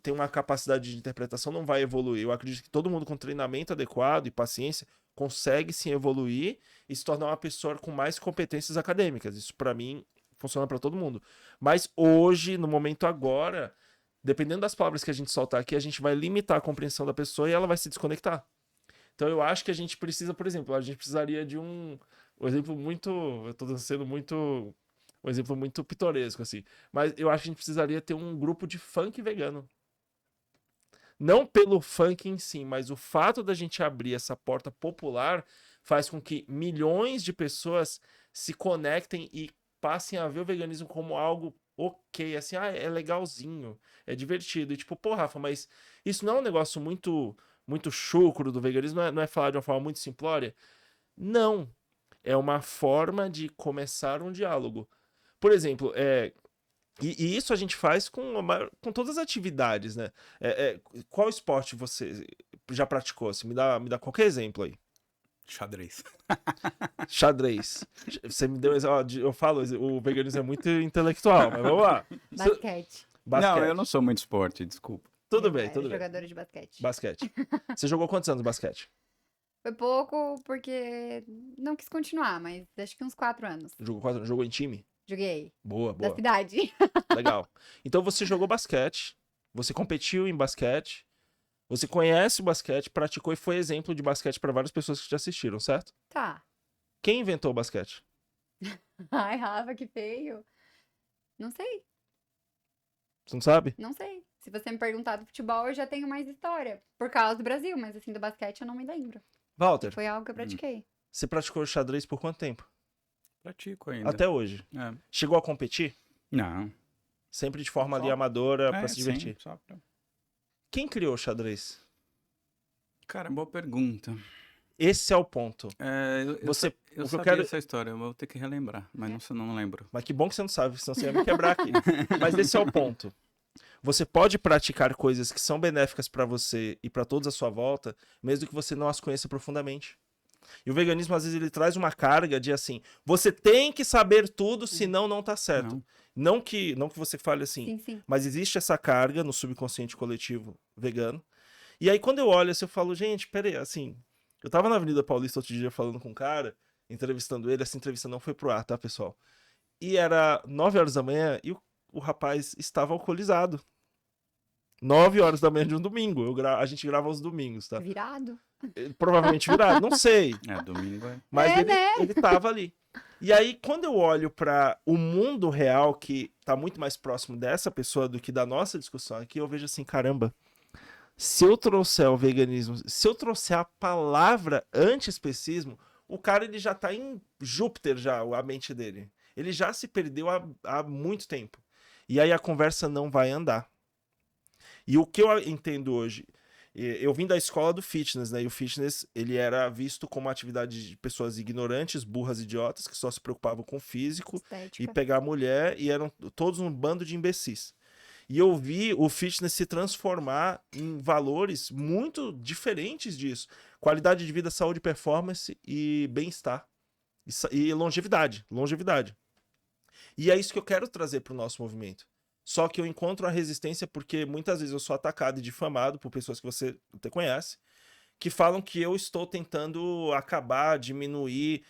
Speaker 6: tem uma capacidade de interpretação não vai evoluir. Eu acredito que todo mundo com treinamento adequado e paciência consegue sim evoluir e se tornar uma pessoa com mais competências acadêmicas. Isso, para mim, funciona para todo mundo. Mas hoje, no momento agora, dependendo das palavras que a gente soltar aqui, a gente vai limitar a compreensão da pessoa e ela vai se desconectar. Então eu acho que a gente precisa, por exemplo, a gente precisaria de um exemplo muito... Eu estou sendo muito... Um exemplo muito pitoresco, assim. Mas eu acho que a gente precisaria ter um grupo de funk vegano. Não pelo funk em si, mas o fato da gente abrir essa porta popular faz com que milhões de pessoas se conectem e passem a ver o veganismo como algo ok, assim, é legalzinho, é divertido. E tipo, pô, Rafa, mas isso não é um negócio muito, muito chucro do veganismo? Não é falar de uma forma muito simplória? Não. É uma forma de começar um diálogo. Por exemplo, e isso a gente faz com todas as atividades, né? Qual esporte você já praticou? Assim, me dá qualquer exemplo aí.
Speaker 5: Xadrez.
Speaker 6: Xadrez. Você me deu... Eu falo, o veganismo é muito intelectual, mas vamos lá.
Speaker 7: Basquete.
Speaker 6: Basquete.
Speaker 5: Não, eu não sou muito esporte, desculpa.
Speaker 6: Tudo bem, tudo bem.
Speaker 7: Jogadora de basquete.
Speaker 6: Basquete. Você jogou quantos anos basquete?
Speaker 7: Foi pouco, porque não quis continuar, mas acho que uns 4 anos.
Speaker 6: Jogou em time?
Speaker 7: Joguei.
Speaker 6: Boa.
Speaker 7: Da cidade.
Speaker 6: Legal. Então você jogou basquete, você competiu em basquete, você conhece o basquete, praticou e foi exemplo de basquete para várias pessoas que te assistiram, certo?
Speaker 7: Tá.
Speaker 6: Quem inventou o basquete?
Speaker 7: Ai, Rafa, que feio. Não sei,
Speaker 6: Você não sabe?
Speaker 7: não sei. Se você me perguntar do futebol, eu já tenho mais história. Por causa do Brasil, mas assim, do basquete eu não me lembro.
Speaker 6: Walter,
Speaker 7: Foi algo que eu pratiquei.
Speaker 6: você praticou xadrez por quanto tempo?
Speaker 5: Pratico ainda.
Speaker 6: Até hoje.
Speaker 5: É.
Speaker 6: Chegou a competir?
Speaker 5: Não.
Speaker 6: Sempre de forma ali
Speaker 5: Só-
Speaker 6: amadora pra se
Speaker 5: sim,
Speaker 6: divertir.
Speaker 5: só pra...
Speaker 6: Quem criou o xadrez?
Speaker 5: Cara, boa pergunta.
Speaker 6: Esse é o ponto.
Speaker 5: Eu
Speaker 6: Você-
Speaker 5: sa- eu
Speaker 6: o que eu
Speaker 5: sabia
Speaker 6: quero-
Speaker 5: essa história, eu vou ter que relembrar, mas não lembro.
Speaker 6: Mas que bom que você não sabe, senão você ia me quebrar aqui. Mas esse é o ponto. Você pode praticar coisas que são benéficas pra você e pra todos à sua volta, mesmo que você não as conheça profundamente. E o veganismo, às vezes, ele traz uma carga de assim, você tem que saber tudo, senão não tá certo. Não que você fale assim,
Speaker 7: Sim, sim.
Speaker 6: mas existe essa carga no subconsciente coletivo vegano. E aí, quando eu olho assim, eu falo, gente, peraí, assim, eu tava na Avenida Paulista outro dia falando com um cara, entrevistando ele, essa entrevista não foi pro ar, tá, pessoal? E era 9 horas da manhã e o rapaz estava alcoolizado. 9 horas da manhã de um domingo. A gente grava aos domingos, tá?
Speaker 7: Virado.
Speaker 6: Provavelmente virado, não sei.
Speaker 5: Domingo é...
Speaker 6: Mas
Speaker 7: É, né?
Speaker 6: ele tava ali. E aí, quando eu olho para o mundo real, que tá muito mais próximo dessa pessoa do que da nossa discussão aqui, eu vejo assim, caramba, se eu trouxer o veganismo, se eu trouxer a palavra antiespecismo, o cara ele já tá em Júpiter já, a mente dele. Ele já se perdeu há muito tempo. E aí a conversa não vai andar. E o que eu entendo hoje, Eu vim da escola do fitness, né? E o fitness, ele era visto como uma atividade de pessoas ignorantes, burras, idiotas, que só se preocupavam com o físico e
Speaker 7: Estética.
Speaker 6: pegar a mulher, e eram todos um bando de imbecis. E eu vi o fitness se transformar em valores muito diferentes disso. Qualidade de vida, saúde, performance e bem-estar. E longevidade. E é isso que eu quero trazer para o nosso movimento. Só que eu encontro a resistência porque muitas vezes eu sou atacado e difamado por pessoas que você até conhece, que falam que eu estou tentando acabar, diminuir,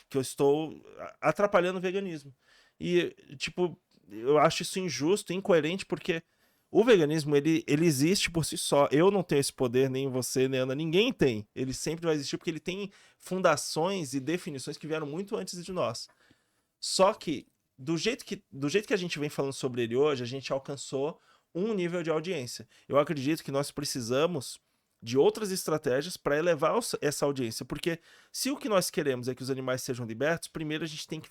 Speaker 6: que eu estou atrapalhando o veganismo. E, tipo, eu acho isso injusto, incoerente, porque o veganismo, ele existe por si só. Eu não tenho esse poder, nem você, nem Ana, ninguém tem. Ele sempre vai existir porque ele tem fundações e definições que vieram muito antes de nós. Só que do jeito que a gente vem falando sobre ele hoje, a gente alcançou um nível de audiência. Eu acredito que nós precisamos de outras estratégias para elevar essa audiência, porque se o que nós queremos é que os animais sejam libertos, primeiro a gente tem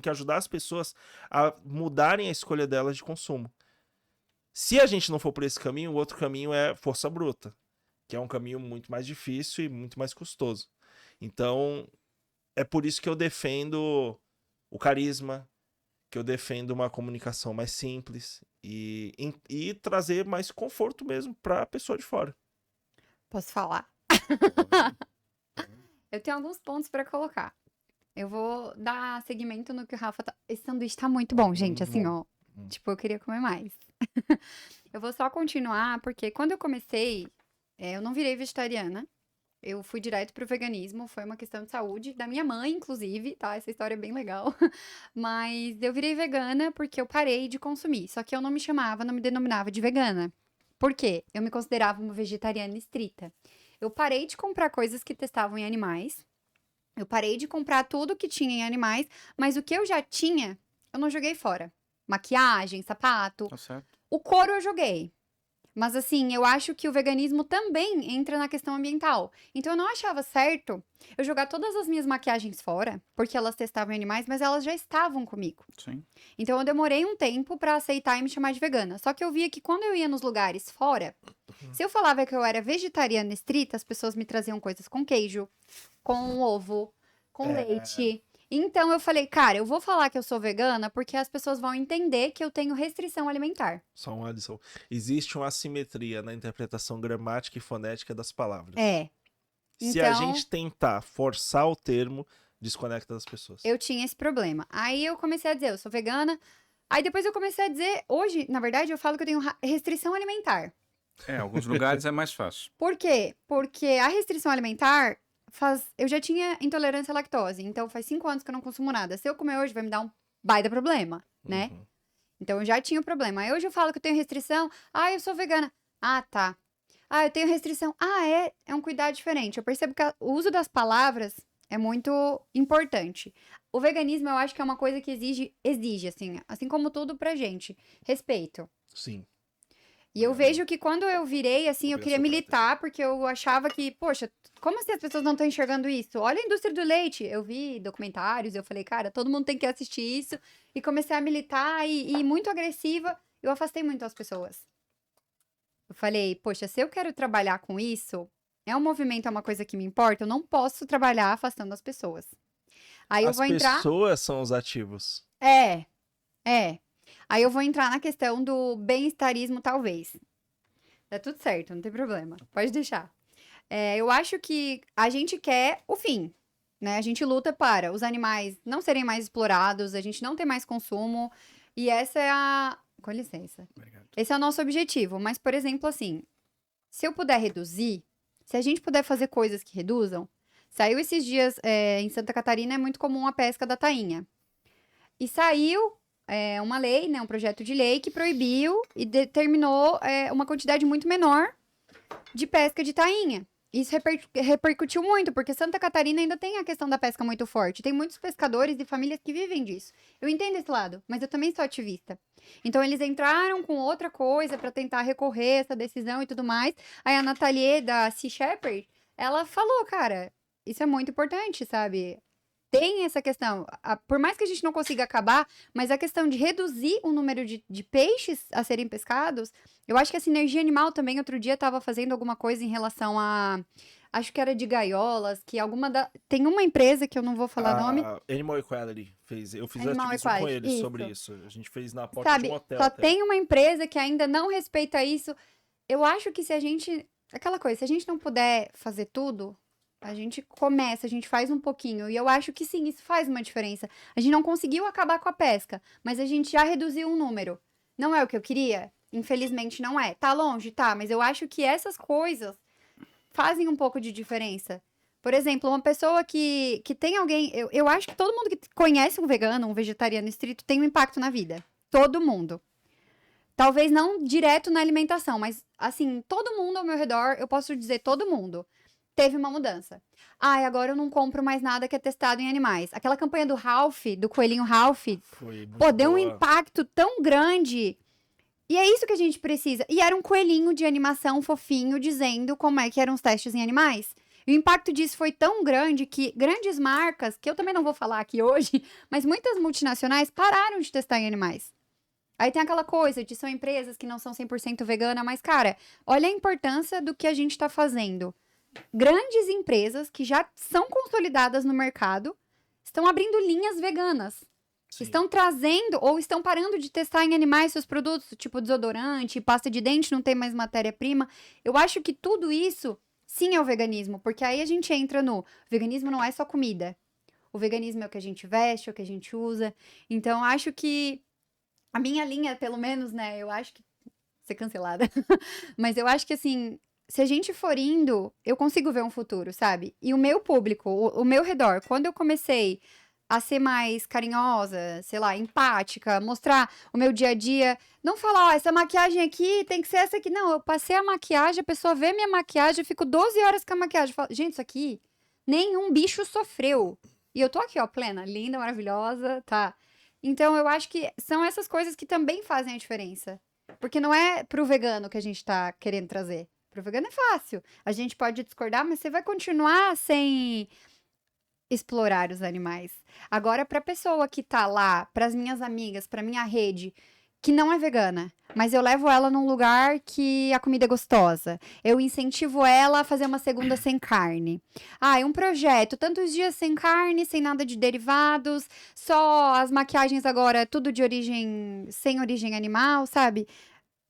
Speaker 6: que ajudar as pessoas a mudarem a escolha delas de consumo. Se a gente não for por esse caminho, o outro caminho é força bruta, que é um caminho muito mais difícil e muito mais custoso. Então, é por isso que eu defendo o carisma, que eu defendo uma comunicação mais simples e trazer mais conforto mesmo para a pessoa de fora.
Speaker 7: Posso falar? Eu tenho alguns pontos pra colocar. Eu vou dar seguimento no que o Rafa tá... Esse sanduíche tá muito bom, gente, assim, ó. Tipo, eu queria comer mais. Eu vou só continuar, porque quando eu comecei, eu não virei vegetariana. Eu fui direto pro veganismo, foi uma questão de saúde, da minha mãe, inclusive, tá? Essa história é bem legal. Mas eu virei vegana porque eu parei de consumir. Só que eu não me denominava de vegana. Por quê? Eu me considerava uma vegetariana estrita. Eu parei de comprar coisas que testavam em animais. Eu parei de comprar tudo que tinha em animais, mas o que eu já tinha, eu não joguei fora. Maquiagem, sapato.
Speaker 5: Tá certo.
Speaker 7: O couro eu joguei. Mas assim, eu acho que o veganismo também entra na questão ambiental. Então eu não achava certo eu jogar todas as minhas maquiagens fora, porque elas testavam em animais, mas elas já estavam comigo.
Speaker 5: Sim.
Speaker 7: Então eu demorei um tempo pra aceitar e me chamar de vegana. Só que eu via que quando eu ia nos lugares fora, se eu falava que eu era vegetariana estrita, as pessoas me traziam coisas com queijo, com ovo, com leite. Então eu falei, cara, eu vou falar que eu sou vegana porque as pessoas vão entender que eu tenho restrição alimentar.
Speaker 6: Só uma adição. Existe uma assimetria na interpretação gramática e fonética das palavras. Se a gente tentar forçar o termo, desconecta das pessoas.
Speaker 7: Eu tinha esse problema. Aí eu comecei a dizer, eu sou vegana. Aí depois eu comecei a dizer, hoje, na verdade, eu falo que eu tenho restrição alimentar.
Speaker 5: Alguns lugares é mais fácil.
Speaker 7: Por quê? Porque a restrição alimentar eu já tinha intolerância à lactose, então faz 5 anos que eu não consumo nada. Se eu comer hoje, vai me dar um baita problema, né? Então eu já tinha o problema. Aí hoje eu falo que eu tenho restrição. Ah, eu sou vegana. Ah, tá. Ah, eu tenho restrição. Ah, é um cuidado diferente. Eu percebo que o uso das palavras é muito importante. O veganismo, eu acho que é uma coisa que exige assim como tudo pra gente, respeito.
Speaker 6: Sim.
Speaker 7: E eu vejo que quando eu virei, assim, eu queria militar, porque eu achava que, poxa, como assim as pessoas não estão enxergando isso? Olha a indústria do leite. Eu vi documentários, eu falei, cara, todo mundo tem que assistir isso. E comecei a militar e muito agressiva, eu afastei muito as pessoas. Eu falei, poxa, se eu quero trabalhar com isso, é um movimento, é uma coisa que me importa, eu não posso trabalhar afastando as pessoas. Aí eu vou entrar...
Speaker 6: As pessoas são os ativos.
Speaker 7: É. Aí eu vou entrar na questão do bem-estarismo, talvez. Tá tudo certo, não tem problema. Pode deixar. Eu acho que a gente quer o fim, né? A gente luta para os animais não serem mais explorados, a gente não ter mais consumo. E essa é a... Com licença.
Speaker 5: Obrigado.
Speaker 7: Esse é o nosso objetivo. Mas, por exemplo, assim, se eu puder reduzir, se a gente puder fazer coisas que reduzam... Saiu esses dias, em Santa Catarina, é muito comum a pesca da tainha. E saiu... uma lei, né, um projeto de lei que proibiu e determinou uma quantidade muito menor de pesca de tainha. Isso repercutiu muito, porque Santa Catarina ainda tem a questão da pesca muito forte. Tem muitos pescadores e famílias que vivem disso. Eu entendo esse lado, mas eu também sou ativista. Então, eles entraram com outra coisa para tentar recorrer essa decisão e tudo mais. Aí a Nathalie, da Sea Shepherd, ela falou, cara, isso é muito importante, sabe? tem essa questão, por mais que a gente não consiga acabar, mas a questão de reduzir o número de peixes a serem pescados, eu acho que a sinergia animal também, outro dia estava fazendo alguma coisa em relação a, acho que era de gaiolas, que tem uma empresa que eu não vou falar nome,
Speaker 6: Animal Equality fez. Eu fiz
Speaker 7: Animal
Speaker 6: ativismo com
Speaker 7: Equality,
Speaker 6: eles
Speaker 7: isso.
Speaker 6: sobre isso. A gente fez na porta
Speaker 7: Sabe,
Speaker 6: de um hotel.
Speaker 7: só
Speaker 6: até.
Speaker 7: tem uma empresa que ainda não respeita isso. Eu acho que se a gente, aquela coisa, se a gente não puder fazer tudo, a gente começa, a gente faz um pouquinho. E eu acho que sim, isso faz uma diferença. A gente não conseguiu acabar com a pesca, mas a gente já reduziu um número. Não é o que eu queria? Infelizmente não é. Tá longe? Tá, mas eu acho que essas coisas fazem um pouco de diferença. Por exemplo, uma pessoa que tem alguém... Eu acho que todo mundo que conhece um vegano, um vegetariano estrito, tem um impacto na vida. Todo mundo. Talvez não direto na alimentação, mas, assim, todo mundo ao meu redor, eu posso dizer todo mundo, teve uma mudança. Ai, agora eu não compro mais nada que é testado em animais. Aquela campanha do Ralph, do coelhinho Ralph,
Speaker 6: Foi muito
Speaker 7: pô, deu um
Speaker 6: boa.
Speaker 7: impacto tão grande. E é isso que a gente precisa. E era um coelhinho de animação fofinho dizendo como é que eram os testes em animais. E o impacto disso foi tão grande que grandes marcas, que eu também não vou falar aqui hoje, mas muitas multinacionais pararam de testar em animais. Aí tem aquela coisa de são empresas que não são 100% vegana, mas, cara, olha a importância do que a gente tá fazendo. Grandes empresas que já são consolidadas no mercado estão abrindo linhas veganas.
Speaker 6: Sim.
Speaker 7: Estão trazendo ou estão parando de testar em animais seus produtos, tipo desodorante, pasta de dente, não tem mais matéria-prima. Eu acho que tudo isso, sim, é o veganismo, porque aí a gente entra no veganismo não é só comida. O veganismo é o que a gente veste, é o que a gente usa. Então, acho que a minha linha, pelo menos, né, eu acho que ser cancelada. Mas eu acho que, assim, se a gente for indo, eu consigo ver um futuro, sabe? E o meu público, o meu redor, quando eu comecei a ser mais carinhosa, sei lá, empática, mostrar o meu dia a dia, não falar, ó, essa maquiagem aqui tem que ser essa aqui. Não, eu passei a maquiagem, a pessoa vê minha maquiagem, eu fico 12 horas com a maquiagem. Eu falo, gente, isso aqui, nenhum bicho sofreu. E eu tô aqui, ó, plena, linda, maravilhosa, tá? Então, eu acho que são essas coisas que também fazem a diferença. Porque não é pro vegano que a gente tá querendo trazer. Pro vegano é fácil. A gente pode discordar, mas você vai continuar sem explorar os animais. Agora, pra pessoa que tá lá, pras minhas amigas, pra minha rede, que não é vegana, mas eu levo ela num lugar que a comida é gostosa. Eu incentivo ela a fazer uma segunda sem carne. Ah, é um projeto, tantos dias sem carne, sem nada de derivados, só as maquiagens agora, tudo de origem, sem origem animal, sabe?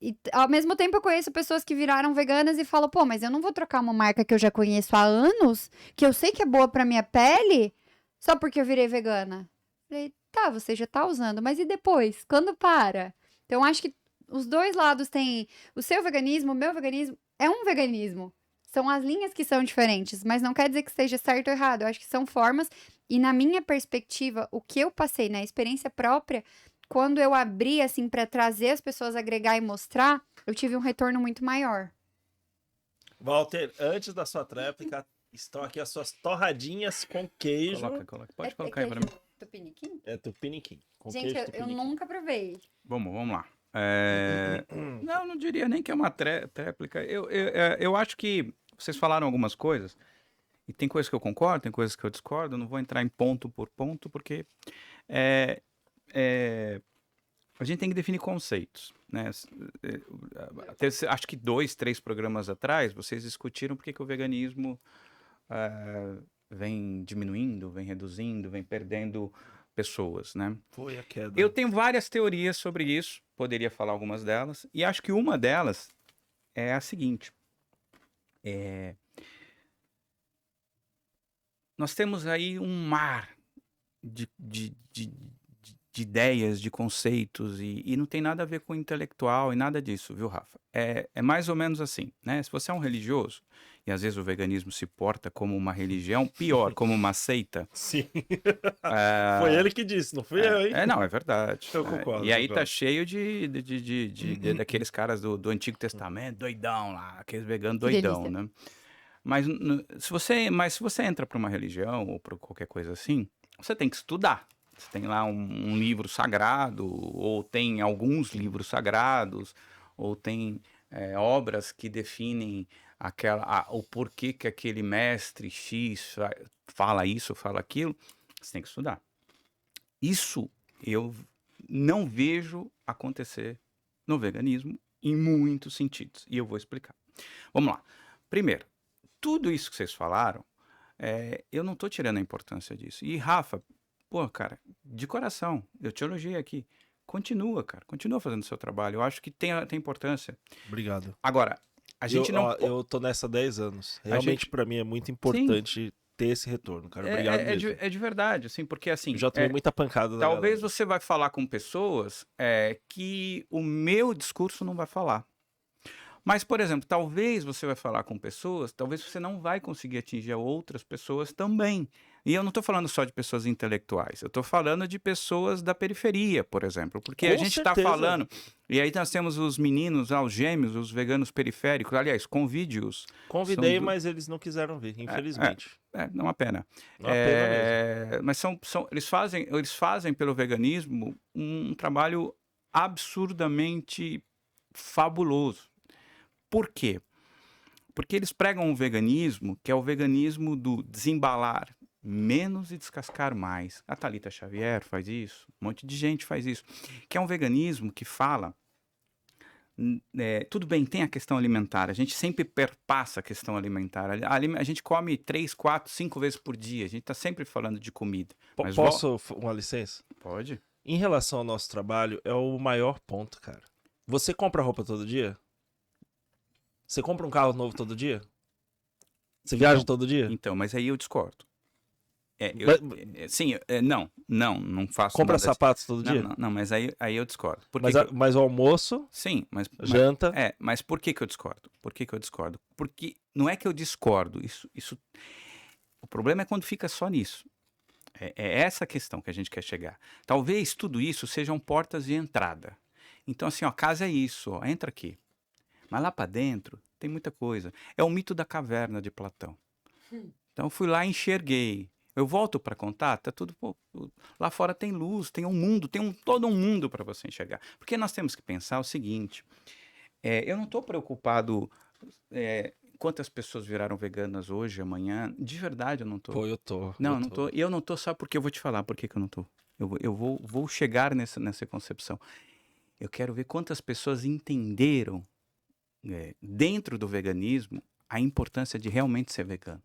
Speaker 7: E ao mesmo tempo eu conheço pessoas que viraram veganas e falam, pô, mas eu não vou trocar uma marca que eu já conheço há anos, que eu sei que é boa pra minha pele, só porque eu virei vegana. Falei, tá, você já tá usando, mas e depois? Quando para? Então, acho que os dois lados têm. O seu veganismo, o meu veganismo, é um veganismo. São as linhas que são diferentes, mas não quer dizer que seja certo ou errado. Eu acho que são formas. E na minha perspectiva, o que eu passei na experiência própria, quando eu abri, assim, pra trazer as pessoas, agregar e mostrar, eu tive um retorno muito maior.
Speaker 6: Walter, antes da sua tréplica, estão aqui as suas torradinhas com queijo.
Speaker 5: Coloca. Pode colocar aí pra mim.
Speaker 7: Tupiniquim?
Speaker 6: É tupiniquim. Com
Speaker 7: Gente,
Speaker 6: queijo
Speaker 7: eu
Speaker 6: tupiniquim.
Speaker 7: nunca provei.
Speaker 5: Vamos lá. Não diria nem que é uma tréplica. Eu acho que vocês falaram algumas coisas, e tem coisas que eu concordo, tem coisas que eu discordo, eu não vou entrar em ponto por ponto, porque a gente tem que definir conceitos, né? Acho que 2, 3 programas atrás, vocês discutiram por que o veganismo vem diminuindo, vem reduzindo, vem perdendo pessoas, né?
Speaker 6: Foi a queda.
Speaker 5: Eu tenho várias teorias sobre isso, poderia falar algumas delas, e acho que uma delas é a seguinte. Nós temos aí um mar de ideias, de conceitos, e não tem nada a ver com intelectual e nada disso, viu, Rafa? É mais ou menos assim, né? Se você é um religioso, e às vezes o veganismo se porta como uma religião, pior, como uma seita.
Speaker 6: Sim. Foi ele que disse, não fui eu, hein?
Speaker 5: Não, é verdade.
Speaker 6: Eu concordo.
Speaker 5: E aí tá cheio daqueles caras do Antigo Testamento, doidão lá, aqueles veganos doidão,
Speaker 7: delícia.
Speaker 5: né? Mas se você entra para uma religião ou para qualquer coisa assim, você tem que estudar. Você tem lá um livro sagrado, ou tem alguns livros sagrados, ou tem obras que definem o porquê que aquele mestre X fala isso, fala aquilo. Você tem que estudar. Isso eu não vejo acontecer no veganismo em muitos sentidos. E eu vou explicar. Vamos lá. Primeiro, tudo isso que vocês falaram, eu não estou tirando a importância disso. E Rafa, pô, cara, de coração, eu te elogiei aqui. Continua, cara. Continua fazendo o seu trabalho. Eu acho que tem importância.
Speaker 6: Obrigado.
Speaker 5: Agora, a gente não...
Speaker 6: Eu tô nessa há 10 anos.
Speaker 5: A
Speaker 6: Realmente,
Speaker 5: gente-
Speaker 6: pra mim, é muito importante ter esse retorno, cara. Obrigado mesmo.
Speaker 5: É de verdade, assim, porque assim...
Speaker 6: Eu já tomei muita pancada da
Speaker 5: Talvez
Speaker 6: galera.
Speaker 5: você vai falar com pessoas que o meu discurso não vai falar. Mas, por exemplo, talvez você vai falar com pessoas, talvez você não vai conseguir atingir outras pessoas também. E eu não estou falando só de pessoas intelectuais, eu estou falando de pessoas da periferia, por exemplo. Porque a
Speaker 6: Com
Speaker 5: gente está
Speaker 6: certeza.
Speaker 5: falando... E aí nós temos os meninos, os gêmeos, os veganos periféricos. Aliás, convide-os.
Speaker 6: Convidei,
Speaker 5: São du-
Speaker 6: mas eles não quiseram vir, infelizmente.
Speaker 5: Não é uma pena.
Speaker 6: Uma pena mesmo.
Speaker 5: Mas eles fazem pelo veganismo um trabalho absurdamente fabuloso. Por quê? Porque eles pregam um veganismo que é o veganismo do desembalar menos e descascar mais. A Thalita Xavier faz isso, um monte de gente faz isso. Que é um veganismo que fala... tudo bem, tem a questão alimentar, a gente sempre perpassa a questão alimentar. A gente come 3, 4, 5 vezes por dia, a gente está sempre falando de comida. Mas
Speaker 6: Posso uma licença?
Speaker 5: Pode.
Speaker 6: Em relação ao nosso trabalho, é o maior ponto, cara. Você compra roupa todo dia? Você compra um carro novo todo dia? Você viaja todo dia?
Speaker 5: Então, mas aí eu discordo.
Speaker 6: Mas-
Speaker 5: Não faço
Speaker 6: Compra
Speaker 5: nada
Speaker 6: sapatos todo dia?
Speaker 5: Não, mas aí eu discordo. Por
Speaker 6: Mas,
Speaker 5: que que eu-
Speaker 6: mas o almoço,
Speaker 5: Sim, mas
Speaker 6: janta...
Speaker 5: mas por que que eu discordo? Por que que eu discordo? Porque não é que eu discordo, o problema é quando fica só nisso. É essa a questão que a gente quer chegar. Talvez tudo isso sejam portas de entrada. Então, assim, ó, casa é isso, ó, entra aqui. Mas lá para dentro tem muita coisa. É o mito da caverna de Platão. Então eu fui lá e enxerguei. Eu volto para contar, tá tudo... lá fora tem luz, tem um mundo, todo um mundo para você enxergar. Porque nós temos que pensar o seguinte, eu não estou preocupado quantas pessoas viraram veganas hoje, amanhã, de verdade eu não estou.
Speaker 6: Pô, eu tô.
Speaker 5: Não,
Speaker 6: eu
Speaker 5: não tô. Eu não tô só porque eu vou te falar por que que eu não tô. Eu vou chegar nessa concepção. Eu quero ver quantas pessoas entenderam dentro do veganismo a importância de realmente ser vegano.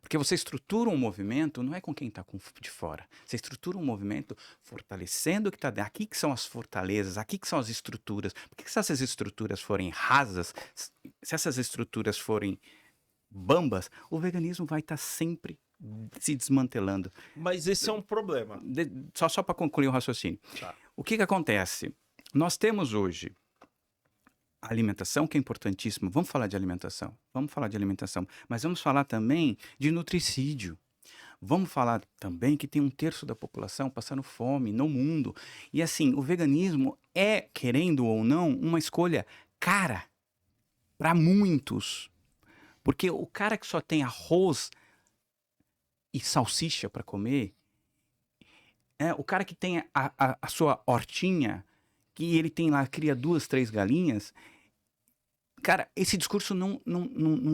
Speaker 5: Porque você estrutura um movimento, não é com quem está de fora. Você estrutura um movimento fortalecendo o que está dentro. Aqui que são as fortalezas, aqui que são as estruturas. Porque se essas estruturas forem rasas, se essas estruturas forem bambas, o veganismo vai estar sempre se desmantelando.
Speaker 6: Mas esse é um problema.
Speaker 5: Só para concluir o raciocínio.
Speaker 6: Tá.
Speaker 5: O que acontece? Nós temos hoje a alimentação, que é importantíssima. Vamos falar de alimentação. Mas vamos falar também de nutricídio. Vamos falar também que tem 1/3 da população passando fome no mundo. E assim, o veganismo é, querendo ou não, uma escolha cara para muitos. Porque o cara que só tem arroz e salsicha para comer, o cara que tem a sua hortinha, que ele tem lá, cria 2, 3 galinhas, cara, esse discurso não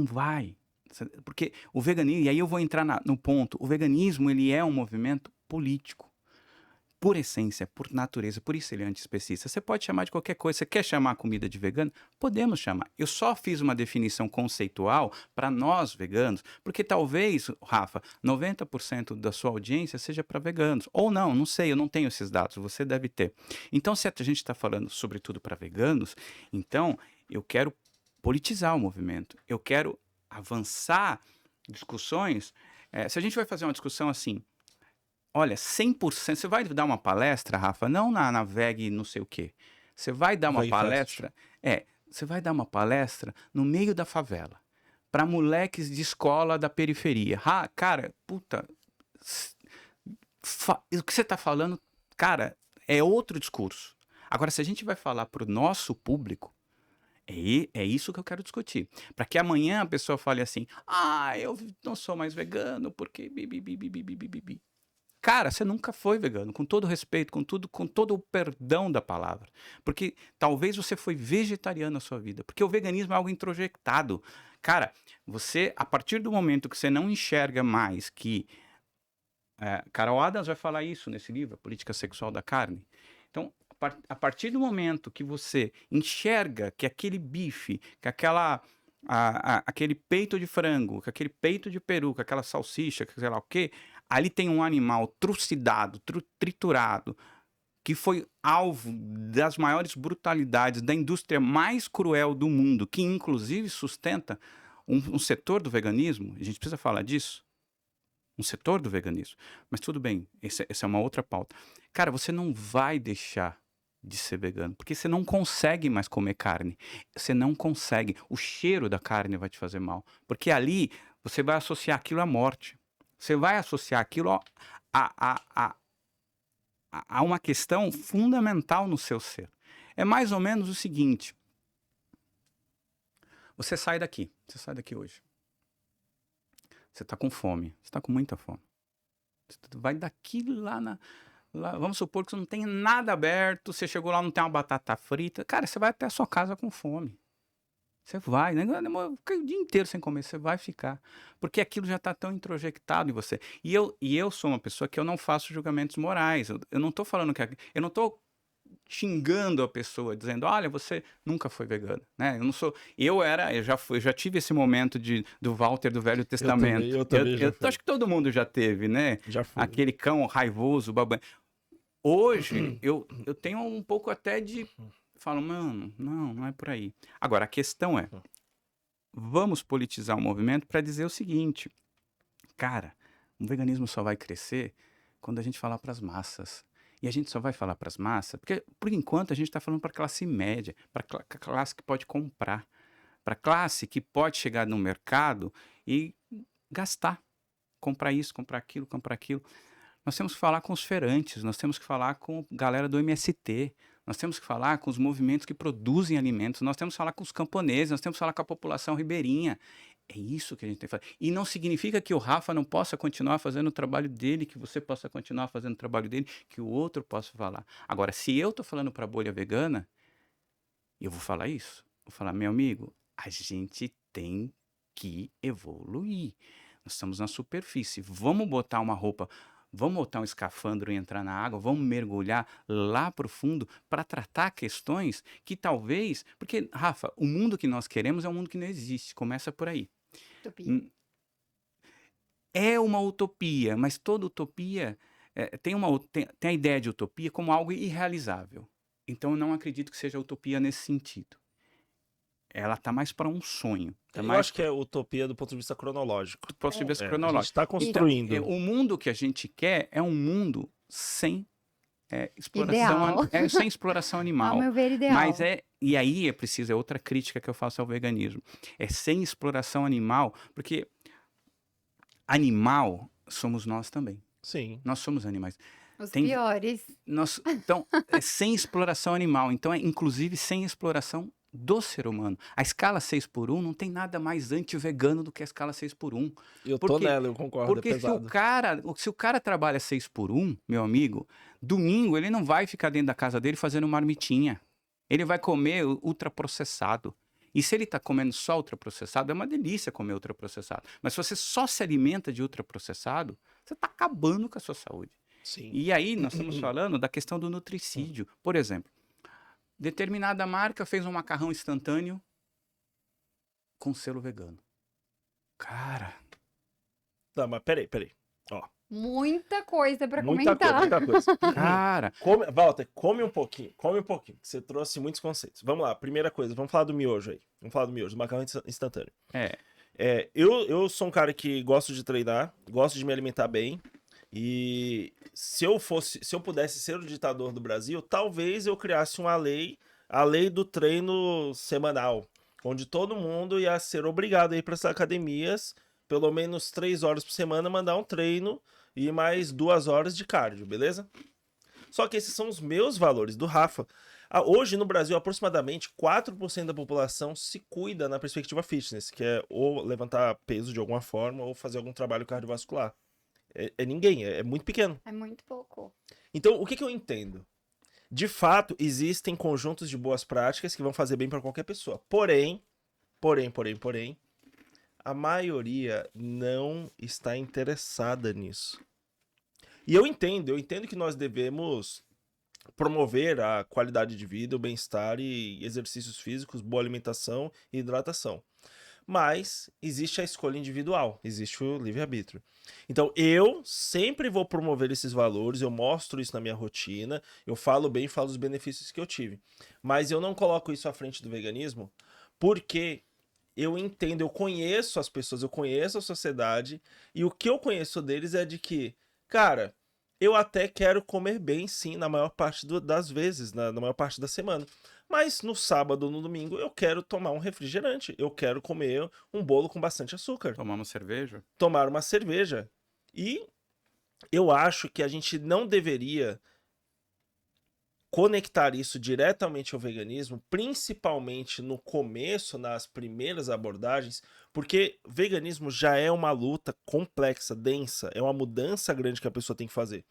Speaker 5: vai. Porque o veganismo, e aí eu vou entrar no ponto, o veganismo ele é um movimento político. Por essência, por natureza, por isso ele é antiespecista. Você pode chamar de qualquer coisa. Você quer chamar a comida de vegano? Podemos chamar. Eu só fiz uma definição conceitual para nós veganos, porque talvez, Rafa, 90% da sua audiência seja para veganos. Ou não sei, eu não tenho esses dados, você deve ter. Então, se a gente está falando sobretudo para veganos, então eu quero politizar o movimento. Eu quero avançar discussões. Se a gente vai fazer uma discussão assim, olha, 100%, você vai dar uma palestra, Rafa, não na VEG não sei o quê. Você vai dar uma
Speaker 6: Veg
Speaker 5: palestra, você vai dar uma palestra no meio da favela, para moleques de escola da periferia. Cara, puta, o que você está falando, cara, é outro discurso. Agora, se a gente vai falar para o nosso público, é isso que eu quero discutir. Para que amanhã a pessoa fale assim, eu não sou mais vegano porque bibi. Cara, você nunca foi vegano, com todo respeito, com todo o perdão da palavra. Porque talvez você foi vegetariano na sua vida. Porque o veganismo é algo introjetado. Cara, você, a partir do momento que você não enxerga mais que Carol Adams vai falar isso nesse livro, A Política Sexual da Carne. Então, a partir do momento que você enxerga que aquele bife, que aquele peito de frango, que aquele peito de peru, que aquela salsicha, que sei lá o quê, ali tem um animal trucidado, triturado, que foi alvo das maiores brutalidades da indústria mais cruel do mundo, que inclusive sustenta um setor do veganismo. A gente precisa falar disso. Um setor do veganismo. Mas tudo bem, essa é uma outra pauta. Cara, você não vai deixar de ser vegano, porque você não consegue mais comer carne. Você não consegue. O cheiro da carne vai te fazer mal. Porque ali você vai associar aquilo à morte. Você vai associar aquilo a uma questão fundamental no seu ser. É mais ou menos o seguinte. Você sai daqui hoje. Você está com fome, você está com muita fome. Você vai daqui lá, vamos supor que você não tem nada aberto, você chegou lá, não tem uma batata frita. Cara, você vai até a sua casa com fome. Você vai, né? Fica o dia inteiro sem comer, você vai ficar. Porque aquilo já está tão introjectado em você. E eu sou uma pessoa que eu não faço julgamentos morais. Eu não estou falando que... Eu não estou xingando a pessoa, dizendo, olha, você nunca foi vegano, né? Eu não sou... Eu já tive esse momento do Walter do Velho Testamento.
Speaker 6: Eu também já fui.
Speaker 5: Acho que todo mundo já teve, né?
Speaker 6: Já fui.
Speaker 5: Aquele cão raivoso, babão. Hoje, eu tenho um pouco até de... Falo, mano, não é por aí. Agora, a questão é, vamos politizar o movimento para dizer o seguinte, cara, o veganismo só vai crescer quando a gente falar para as massas. E a gente só vai falar para as massas, porque por enquanto a gente está falando para a classe média, para a classe que pode comprar, para a classe que pode chegar no mercado e gastar, comprar isso, comprar aquilo, comprar aquilo. Nós temos que falar com os feirantes, nós temos que falar com a galera do MST, nós temos que falar com os movimentos que produzem alimentos, nós temos que falar com os camponeses, nós temos que falar com a população ribeirinha. É isso que a gente tem que fazer. E não significa que o Rafa não possa continuar fazendo o trabalho dele, que você possa continuar fazendo o trabalho dele, que o outro possa falar. Agora, se eu estou falando para a bolha vegana, eu vou falar isso. Vou falar, meu amigo, a gente tem que evoluir. Nós estamos na superfície. Vamos botar uma roupa... Vamos botar um escafandro e entrar na água, vamos mergulhar lá para o fundo para tratar questões que talvez... Porque, Rafa, o mundo que nós queremos é um mundo que não existe, começa por aí.
Speaker 7: Utopia.
Speaker 5: É uma utopia, mas toda utopia tem a ideia de utopia como algo irrealizável. Então eu não acredito que seja utopia nesse sentido. Ela está mais para um sonho.
Speaker 6: Eu acho que é utopia do ponto de vista cronológico.
Speaker 5: Do ponto de vista
Speaker 6: A gente
Speaker 5: cronológico.
Speaker 6: está construindo.
Speaker 5: Então, o mundo que a gente quer é um mundo sem exploração, sem exploração animal.
Speaker 7: Ao meu ver, ideal.
Speaker 5: Mas e aí é outra crítica que eu faço ao veganismo. É sem exploração animal, porque animal somos nós também.
Speaker 6: Sim.
Speaker 5: Nós somos animais.
Speaker 7: Os piores.
Speaker 5: Então, é sem exploração animal. Então, é inclusive sem exploração do ser humano. A escala 6x1 não tem nada mais anti-vegano do que a escala 6x1.
Speaker 6: Eu tô nela, eu concordo,
Speaker 5: porque
Speaker 6: é pesado.
Speaker 5: se o cara trabalha 6x1, meu amigo, domingo ele não vai ficar dentro da casa dele fazendo marmitinha. Ele vai comer ultraprocessado. E se ele está comendo só ultraprocessado, é uma delícia comer ultraprocessado. Mas se você só se alimenta de ultraprocessado, você está acabando com a sua saúde.
Speaker 6: Sim.
Speaker 5: E aí nós estamos falando da questão do nutricídio. Por exemplo, determinada marca fez um macarrão instantâneo com selo vegano. Cara...
Speaker 6: Não, mas peraí. Ó.
Speaker 7: Muita coisa pra comentar.
Speaker 6: Muita coisa.
Speaker 5: Cara...
Speaker 6: Walter, come um pouquinho. Você trouxe muitos conceitos. Vamos lá, primeira coisa, vamos falar do miojo aí. Vamos falar do miojo, do macarrão instantâneo. Eu sou um cara que gosto de treinar, gosto de me alimentar bem. E se eu pudesse ser o ditador do Brasil, talvez eu criasse a lei do treino semanal, onde todo mundo ia ser obrigado a ir para as academias, pelo menos 3 horas por semana, mandar um treino e mais 2 horas de cardio, beleza? Só que esses são os meus valores, do Rafa. Hoje no Brasil, aproximadamente 4% da população se cuida na perspectiva fitness, que é ou levantar peso de alguma forma ou fazer algum trabalho cardiovascular. É ninguém, é muito pequeno.
Speaker 7: É muito pouco.
Speaker 6: Então, o que eu entendo? De fato, existem conjuntos de boas práticas que vão fazer bem para qualquer pessoa. Porém, a maioria não está interessada nisso. E eu entendo que nós devemos promover a qualidade de vida, o bem-estar e exercícios físicos, boa alimentação e hidratação. Mas existe a escolha individual, existe o livre-arbítrio. Então, eu sempre vou promover esses valores, eu mostro isso na minha rotina, eu falo bem, falo os benefícios que eu tive. Mas eu não coloco isso à frente do veganismo, porque eu entendo, eu conheço as pessoas, eu conheço a sociedade, e o que eu conheço deles é de que, cara, eu até quero comer bem, sim, na maior parte das vezes, na maior parte da semana. Mas no sábado ou no domingo eu quero tomar um refrigerante, eu quero comer um bolo com bastante açúcar,
Speaker 5: Tomar uma cerveja?
Speaker 6: tomar uma cerveja. E eu acho que a gente não deveria conectar isso diretamente ao veganismo, principalmente no começo, nas primeiras abordagens, porque veganismo já é uma luta complexa, densa, é uma mudança grande que a pessoa tem que fazer.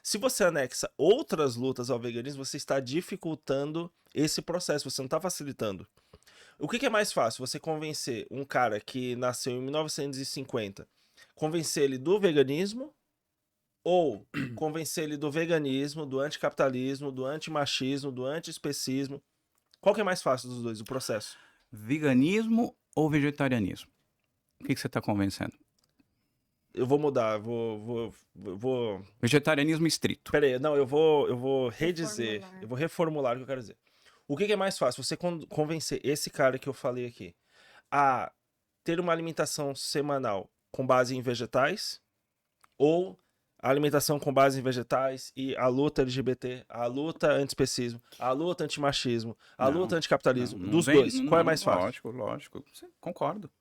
Speaker 6: Se você anexa outras lutas ao veganismo, você está dificultando esse processo, você não está facilitando. O que é mais fácil? Você convencer um cara que nasceu em 1950, convencer ele do veganismo, ou convencer ele do veganismo, do anticapitalismo, do antimachismo, do antiespecismo? Qual que é mais fácil dos dois, o processo?
Speaker 5: Veganismo ou vegetarianismo? O que você está convencendo?
Speaker 6: Eu vou mudar, vou...
Speaker 5: Vegetarianismo estrito.
Speaker 6: Pera aí, não, eu vou redizer,
Speaker 7: Reformular.
Speaker 6: eu vou reformular o que eu quero dizer. O que é mais fácil? Você convencer esse cara que eu falei aqui a ter uma alimentação semanal com base em vegetais, ou a alimentação com base em vegetais e a luta LGBT, a luta antiespecismo, a luta antimachismo, a
Speaker 5: Não,
Speaker 6: luta anticapitalismo,
Speaker 5: Não
Speaker 6: dos
Speaker 5: vem-
Speaker 6: dois,
Speaker 5: não-
Speaker 6: qual é
Speaker 5: não,
Speaker 6: mais fácil?
Speaker 5: Lógico. Concordo.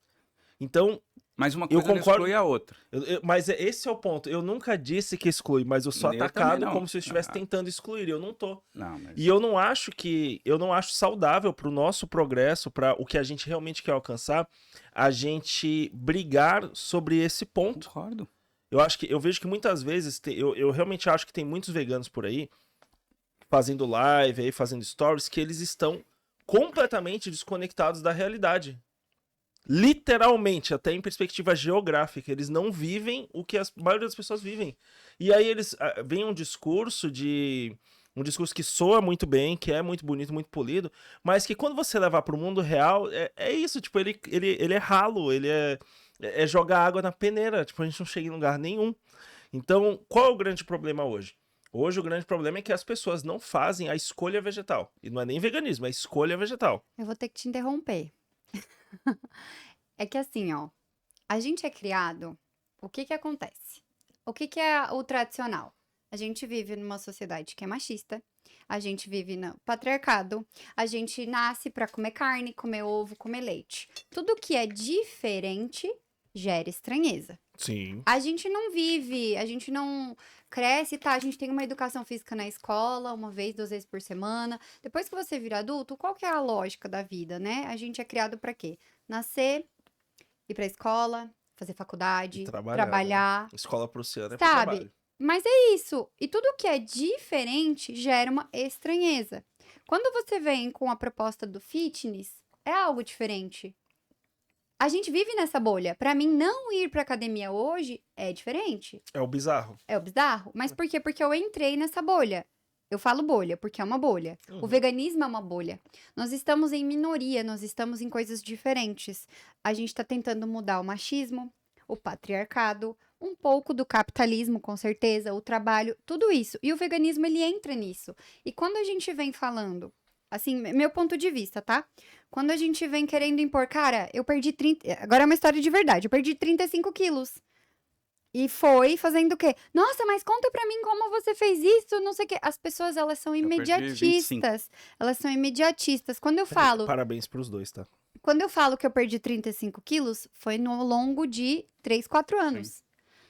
Speaker 6: Então,
Speaker 5: Mas uma
Speaker 6: Eu
Speaker 5: coisa não
Speaker 6: concordo-
Speaker 5: exclui a outra.
Speaker 6: mas esse é o ponto. Eu nunca disse que exclui, mas eu sou
Speaker 5: Eu também
Speaker 6: atacado
Speaker 5: não.
Speaker 6: como se eu estivesse
Speaker 5: Ah.
Speaker 6: tentando excluir. Eu não tô.
Speaker 5: Não, mas...
Speaker 6: E eu não acho saudável para o nosso progresso, para o que a gente realmente quer alcançar, a gente brigar sobre esse ponto.
Speaker 5: Concordo.
Speaker 6: Eu vejo que muitas vezes, eu realmente acho que tem muitos veganos por aí, fazendo live, aí, fazendo stories, que eles estão completamente desconectados da realidade. Literalmente, até em perspectiva geográfica, eles não vivem o que a maioria das pessoas vivem. E aí eles vem um discurso que soa muito bem, que é muito bonito, muito polido, mas que quando você levar para o mundo real, é isso, tipo, ele é ralo, ele é jogar água na peneira, tipo, a gente não chega em lugar nenhum. Então, qual é o grande problema hoje? Hoje o grande problema é que as pessoas não fazem a escolha vegetal. E não é nem veganismo, é a escolha vegetal.
Speaker 7: Eu vou ter que te interromper. É que assim, ó, a gente é criado, o que que acontece? O que que é o tradicional? A gente vive numa sociedade que é machista, a gente vive no patriarcado, a gente nasce pra comer carne, comer ovo, comer leite. Tudo que é diferente gera estranheza.
Speaker 6: Sim.
Speaker 7: A gente não vive, a gente não cresce, tá? A gente tem uma educação física na escola, 1 vez, 2 vezes por semana. Depois que você vira adulto, qual que é a lógica da vida, né? A gente é criado pra quê? Nascer, ir pra escola, fazer faculdade,
Speaker 6: E trabalhar,
Speaker 7: trabalhar.
Speaker 6: Escola prussiana é pro
Speaker 7: Sabe?
Speaker 6: trabalho.
Speaker 7: Mas é isso. E tudo que é diferente gera uma estranheza. Quando você vem com a proposta do fitness, é algo diferente. A gente vive nessa bolha. Pra mim, não ir pra academia hoje é diferente.
Speaker 6: É o bizarro.
Speaker 7: É o bizarro. Mas por quê? Porque eu entrei nessa bolha. Eu falo bolha, porque é uma bolha. O veganismo é uma bolha. Nós estamos em minoria, nós estamos em coisas diferentes. A gente tá tentando mudar o machismo, o patriarcado, um pouco do capitalismo, com certeza, o trabalho, tudo isso. E o veganismo, ele entra nisso. E quando a gente vem falando, assim, meu ponto de vista, tá? Quando a gente vem querendo impor, cara, eu perdi 30... Agora é uma história de verdade. Eu perdi 35 quilos. E foi fazendo o quê? Nossa, mas conta pra mim como você fez isso, não sei o quê. As pessoas, elas são
Speaker 5: perdi 25.
Speaker 7: imediatistas. Elas são imediatistas. Quando eu falo...
Speaker 6: Parabéns pros dois, tá?
Speaker 7: Quando eu falo que eu perdi 35 quilos, foi no longo de 3, 4 anos.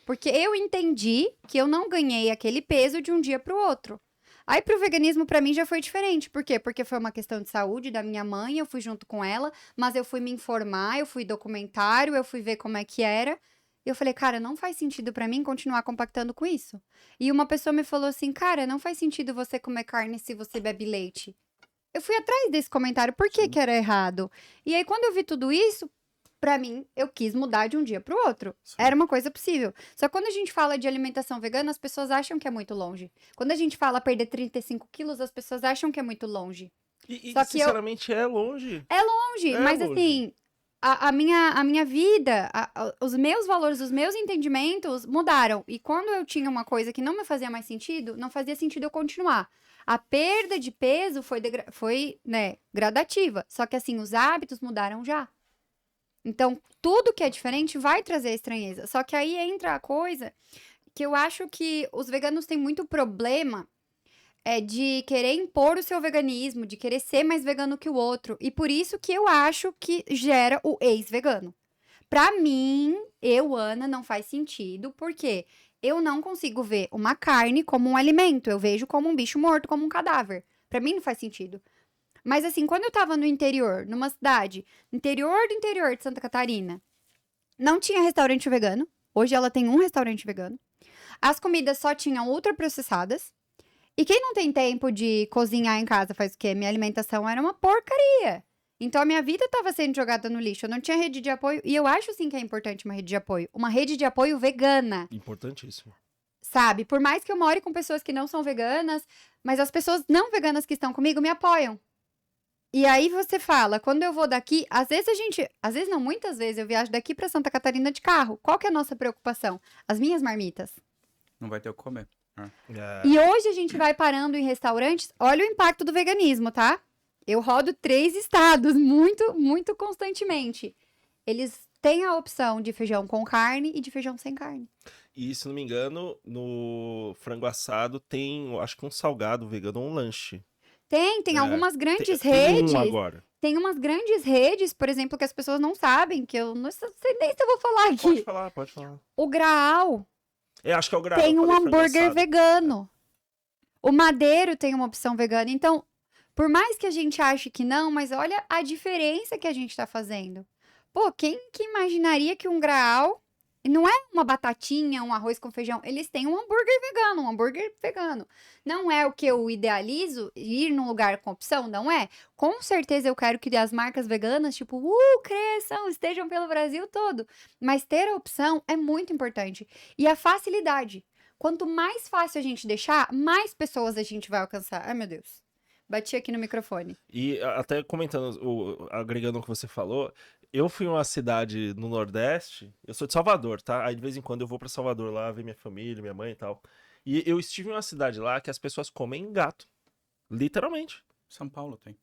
Speaker 7: Porque eu entendi que eu não ganhei aquele peso de um dia pro outro. Aí pro veganismo, pra mim, já foi diferente. Por quê? Porque foi uma questão de saúde da minha mãe, eu fui junto com ela, mas eu fui me informar, eu fui documentário, eu fui ver como é que era. E eu falei, cara, não faz sentido pra mim continuar compactando com isso. E uma pessoa me falou assim, cara, não faz sentido você comer carne se você bebe leite. Eu fui atrás desse comentário, por que que era errado? E aí, quando eu vi tudo isso, pra mim, eu quis mudar de um dia pro outro.
Speaker 6: Sim.
Speaker 7: Era uma coisa possível. Só que quando a gente fala de alimentação vegana, as pessoas acham que é muito longe. Quando a gente fala perder 35 quilos, as pessoas acham que é muito longe.
Speaker 6: E
Speaker 7: Só que
Speaker 6: sinceramente, é longe.
Speaker 7: Longe,
Speaker 6: É
Speaker 7: mas
Speaker 6: longe.
Speaker 7: assim, a minha vida, os meus valores, os meus entendimentos mudaram. E quando eu tinha uma coisa que não me fazia mais sentido, não fazia sentido eu continuar. A perda de peso foi, né, gradativa. Só que assim, os hábitos mudaram já. Então, tudo que é diferente vai trazer estranheza. Só que aí entra a coisa que eu acho que os veganos têm muito problema de querer impor o seu veganismo, de querer ser mais vegano que o outro. E por isso que eu acho que gera o ex-vegano. Pra mim, Ana, não faz sentido, porque eu não consigo ver uma carne como um alimento. Eu vejo como um bicho morto, como um cadáver. Pra mim não faz sentido. Mas assim, quando eu tava no interior, numa cidade, interior do interior de Santa Catarina, não tinha restaurante vegano. Hoje ela tem um restaurante vegano. As comidas só tinham ultraprocessadas. E quem não tem tempo de cozinhar em casa faz o quê? Minha alimentação era uma porcaria. Então a minha vida tava sendo jogada no lixo. Eu não tinha rede de apoio. E eu acho sim que é importante uma rede de apoio. Uma rede de apoio vegana.
Speaker 6: Importantíssimo.
Speaker 7: Sabe? Por mais que eu more com pessoas que não são veganas, mas as pessoas não veganas que estão comigo me apoiam. E aí você fala, quando eu vou daqui, às vezes não, muitas vezes eu viajo daqui pra Santa Catarina de carro. Qual que é a nossa preocupação? As minhas marmitas.
Speaker 5: Não vai ter o que comer.
Speaker 7: E hoje a gente vai parando em restaurantes, olha o impacto do veganismo, tá? Eu rodo 3 estados muito, muito constantemente. Eles têm a opção de feijão com carne e de feijão sem carne.
Speaker 6: E, se não me engano, no frango assado tem, acho que um salgado vegano ou um lanche.
Speaker 7: Tem algumas grandes
Speaker 6: Tem
Speaker 7: redes.
Speaker 6: agora.
Speaker 7: Tem umas grandes redes, por exemplo, que as pessoas não sabem, que eu não sei nem se eu vou falar aqui.
Speaker 6: Pode falar.
Speaker 7: O Graal
Speaker 6: Acho que é o Graal.
Speaker 7: tem
Speaker 6: eu
Speaker 7: um
Speaker 6: falei frango
Speaker 7: hambúrguer
Speaker 6: assado.
Speaker 7: vegano. O Madeiro tem uma opção vegana. Então, por mais que a gente ache que não, mas olha a diferença que a gente tá fazendo. Pô, quem que imaginaria que um Graal não é uma batatinha, um arroz com feijão? Eles têm um hambúrguer vegano. Não é o que eu idealizo, ir num lugar com opção, não é? Com certeza eu quero que as marcas veganas, tipo, cresçam, estejam pelo Brasil todo. Mas ter a opção é muito importante. E a facilidade. Quanto mais fácil a gente deixar, mais pessoas a gente vai alcançar. Ai, meu Deus. Bati aqui no microfone.
Speaker 6: E até comentando, agregando o que você falou, eu fui em uma cidade no Nordeste, eu sou de Salvador, tá? Aí de vez em quando eu vou pra Salvador lá ver minha família, minha mãe e tal. E eu estive em uma cidade lá que as pessoas comem gato. Literalmente.
Speaker 5: São Paulo tem.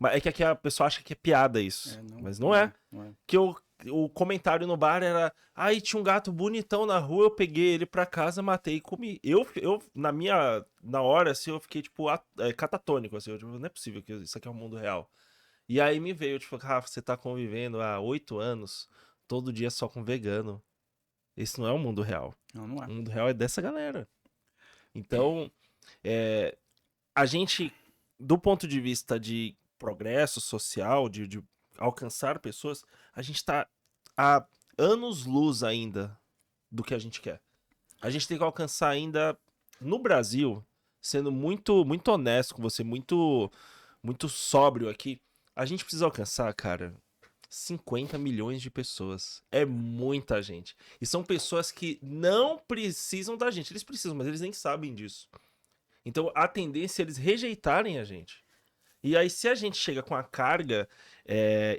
Speaker 6: Mas é que aqui a pessoa acha que é piada isso. Mas não é.
Speaker 5: Não é.
Speaker 6: Que o comentário no bar era: ai, tinha um gato bonitão na rua, eu peguei ele pra casa, matei e comi. Eu na hora, assim, eu fiquei, tipo, catatônico, assim, tipo, não é possível que isso aqui é um mundo real. E aí me veio, tipo, Rafa, você tá convivendo há 8 anos, todo dia só com vegano. Esse não é o mundo real.
Speaker 5: Não é.
Speaker 6: O mundo real é dessa galera. Então, a gente, do ponto de vista de progresso social, de alcançar pessoas, a gente tá a anos-luz ainda do que a gente quer. A gente tem que alcançar ainda, no Brasil, sendo muito, muito honesto com você, muito, muito sóbrio aqui, a gente precisa alcançar, cara, 50 milhões de pessoas. É muita gente. E são pessoas que não precisam da gente. Eles precisam, mas eles nem sabem disso. Então, a tendência é eles rejeitarem a gente. E aí, se a gente chega com a carga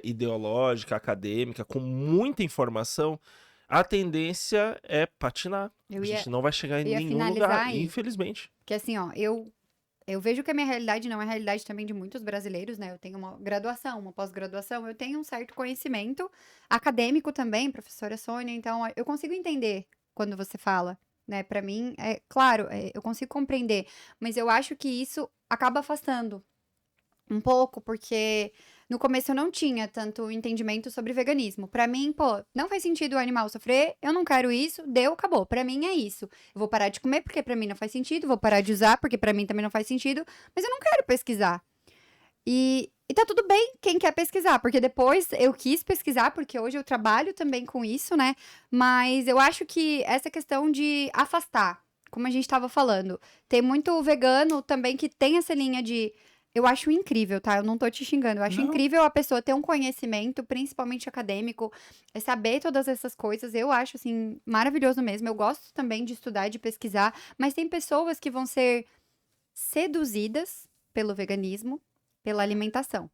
Speaker 6: ideológica, acadêmica, com muita informação, a tendência é patinar. A gente não vai chegar em nenhum lugar,
Speaker 7: aí,
Speaker 6: infelizmente.
Speaker 7: Porque assim, ó, eu vejo que a minha realidade não é a realidade também de muitos brasileiros, né? Eu tenho uma graduação, uma pós-graduação, eu tenho um certo conhecimento acadêmico também, professora Sônia, então eu consigo entender quando você fala, né? Pra mim, claro, eu consigo compreender, mas eu acho que isso acaba afastando um pouco, porque no começo eu não tinha tanto entendimento sobre veganismo. Pra mim, pô, não faz sentido o animal sofrer, eu não quero isso, acabou. Pra mim é isso. Eu vou parar de comer porque pra mim não faz sentido, vou parar de usar porque pra mim também não faz sentido, mas eu não quero pesquisar. E tá tudo bem quem quer pesquisar, porque depois eu quis pesquisar, porque hoje eu trabalho também com isso, né? Mas eu acho que essa questão de afastar, como a gente tava falando, tem muito vegano também que tem essa linha de Eu acho incrível, tá? Eu não tô te xingando. Eu acho incrível a pessoa ter um conhecimento, principalmente acadêmico, saber todas essas coisas. Eu acho, assim, maravilhoso mesmo. Eu gosto também de estudar, de pesquisar, mas tem pessoas que vão ser seduzidas pelo veganismo, pela alimentação.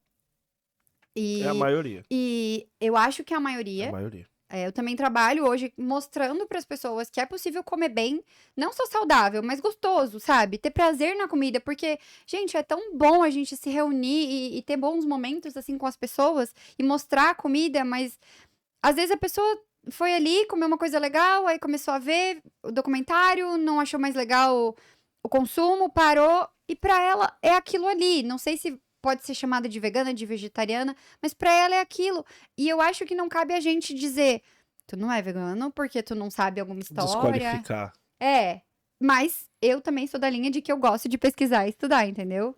Speaker 6: É a maioria.
Speaker 7: E eu acho que é a
Speaker 6: É
Speaker 7: maioria.
Speaker 6: a maioria.
Speaker 7: Eu também trabalho hoje mostrando para as pessoas que é possível comer bem, não só saudável, mas gostoso, sabe? Ter prazer na comida, porque, gente, é tão bom a gente se reunir e ter bons momentos, assim, com as pessoas e mostrar a comida, mas às vezes a pessoa foi ali, comeu uma coisa legal, aí começou a ver o documentário, não achou mais legal o consumo, parou, e para ela é aquilo ali. Não sei se pode ser chamada de vegana, de vegetariana, mas pra ela é aquilo. E eu acho que não cabe a gente dizer, tu não é vegano porque tu não sabe alguma história.
Speaker 6: Desqualificar.
Speaker 7: Mas eu também sou da linha de que eu gosto de pesquisar e estudar, entendeu?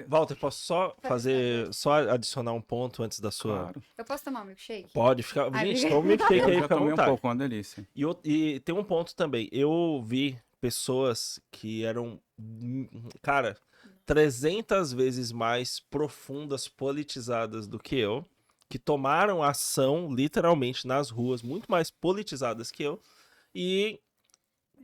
Speaker 6: Walter, posso só adicionar um ponto antes da sua...
Speaker 5: Claro.
Speaker 7: Eu posso tomar um milkshake?
Speaker 6: Pode ficar...
Speaker 7: Ai,
Speaker 6: Gente, toma um milkshake aí,
Speaker 5: Eu já
Speaker 6: fica à
Speaker 5: tomei um
Speaker 6: vontade.
Speaker 5: pouco, uma delícia.
Speaker 6: E tem um ponto também. Eu vi pessoas que eram, cara, 300 vezes mais profundas, politizadas do que eu, que tomaram ação, literalmente, nas ruas, muito mais politizadas que eu, e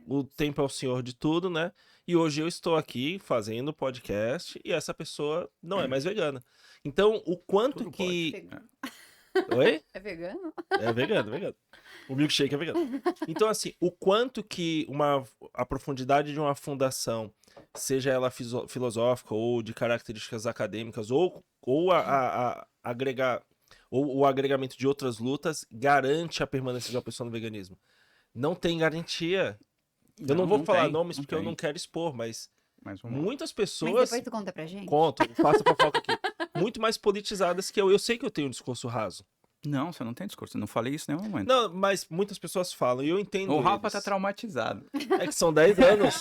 Speaker 6: o tempo é o senhor de tudo, né? E hoje eu estou aqui fazendo podcast e essa pessoa não é mais vegana. Então, o quanto
Speaker 5: Tudo
Speaker 6: que...
Speaker 7: Vegano.
Speaker 6: Oi?
Speaker 7: É vegano?
Speaker 6: É vegano, vegano. O milkshake é vegano. Então, assim, o quanto que a profundidade de uma fundação, seja ela filosófica ou de características acadêmicas, ou agregar, ou o agregamento de outras lutas, garante a permanência de uma pessoa no veganismo. Não tem garantia. Eu não vou falar nomes porque eu não quero expor, mas muitas pessoas...
Speaker 7: Mas depois tu conta pra gente?
Speaker 6: Conto, passa pra foca aqui. Muito mais politizadas que eu. Eu sei que eu tenho um discurso raso.
Speaker 5: Não, você não tem discurso. Eu não falei isso em nenhum momento.
Speaker 6: Não, mas muitas pessoas falam e eu entendo
Speaker 5: O Rafa
Speaker 6: eles.
Speaker 5: tá traumatizado.
Speaker 6: É que são 10 anos.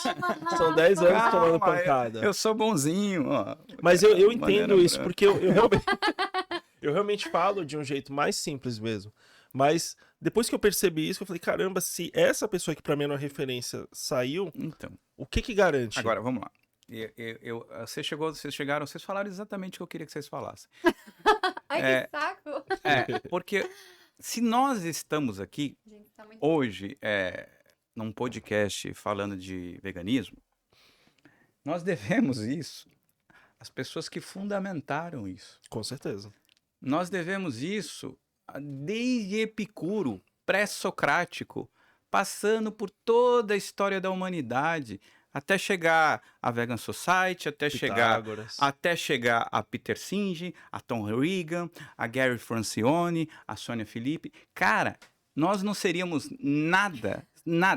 Speaker 6: São 10 anos tomando pancada.
Speaker 5: Eu sou bonzinho, ó.
Speaker 6: Mas eu entendo
Speaker 5: Bandeira
Speaker 6: isso,
Speaker 5: branca.
Speaker 6: porque eu realmente falo de um jeito mais simples mesmo. Mas depois que eu percebi isso, eu falei, caramba, se essa pessoa que pra mim era uma referência saiu,
Speaker 5: Então,
Speaker 6: o que garante?
Speaker 5: agora, vamos lá. Vocês chegaram, vocês falaram exatamente o que eu queria que vocês falassem.
Speaker 7: Ai, que saco!
Speaker 5: Porque se nós estamos aqui
Speaker 7: Gente, tá muito...
Speaker 5: hoje num podcast falando de veganismo, nós devemos isso às pessoas que fundamentaram isso.
Speaker 6: Com certeza.
Speaker 5: Nós devemos isso desde Epicuro, pré-socrático, passando por toda a história da humanidade, até chegar a Vegan Society, até chegar a Peter Senge, a Tom Regan, a Gary Francione, a Sônia Felipe. Cara, nós não seríamos nada,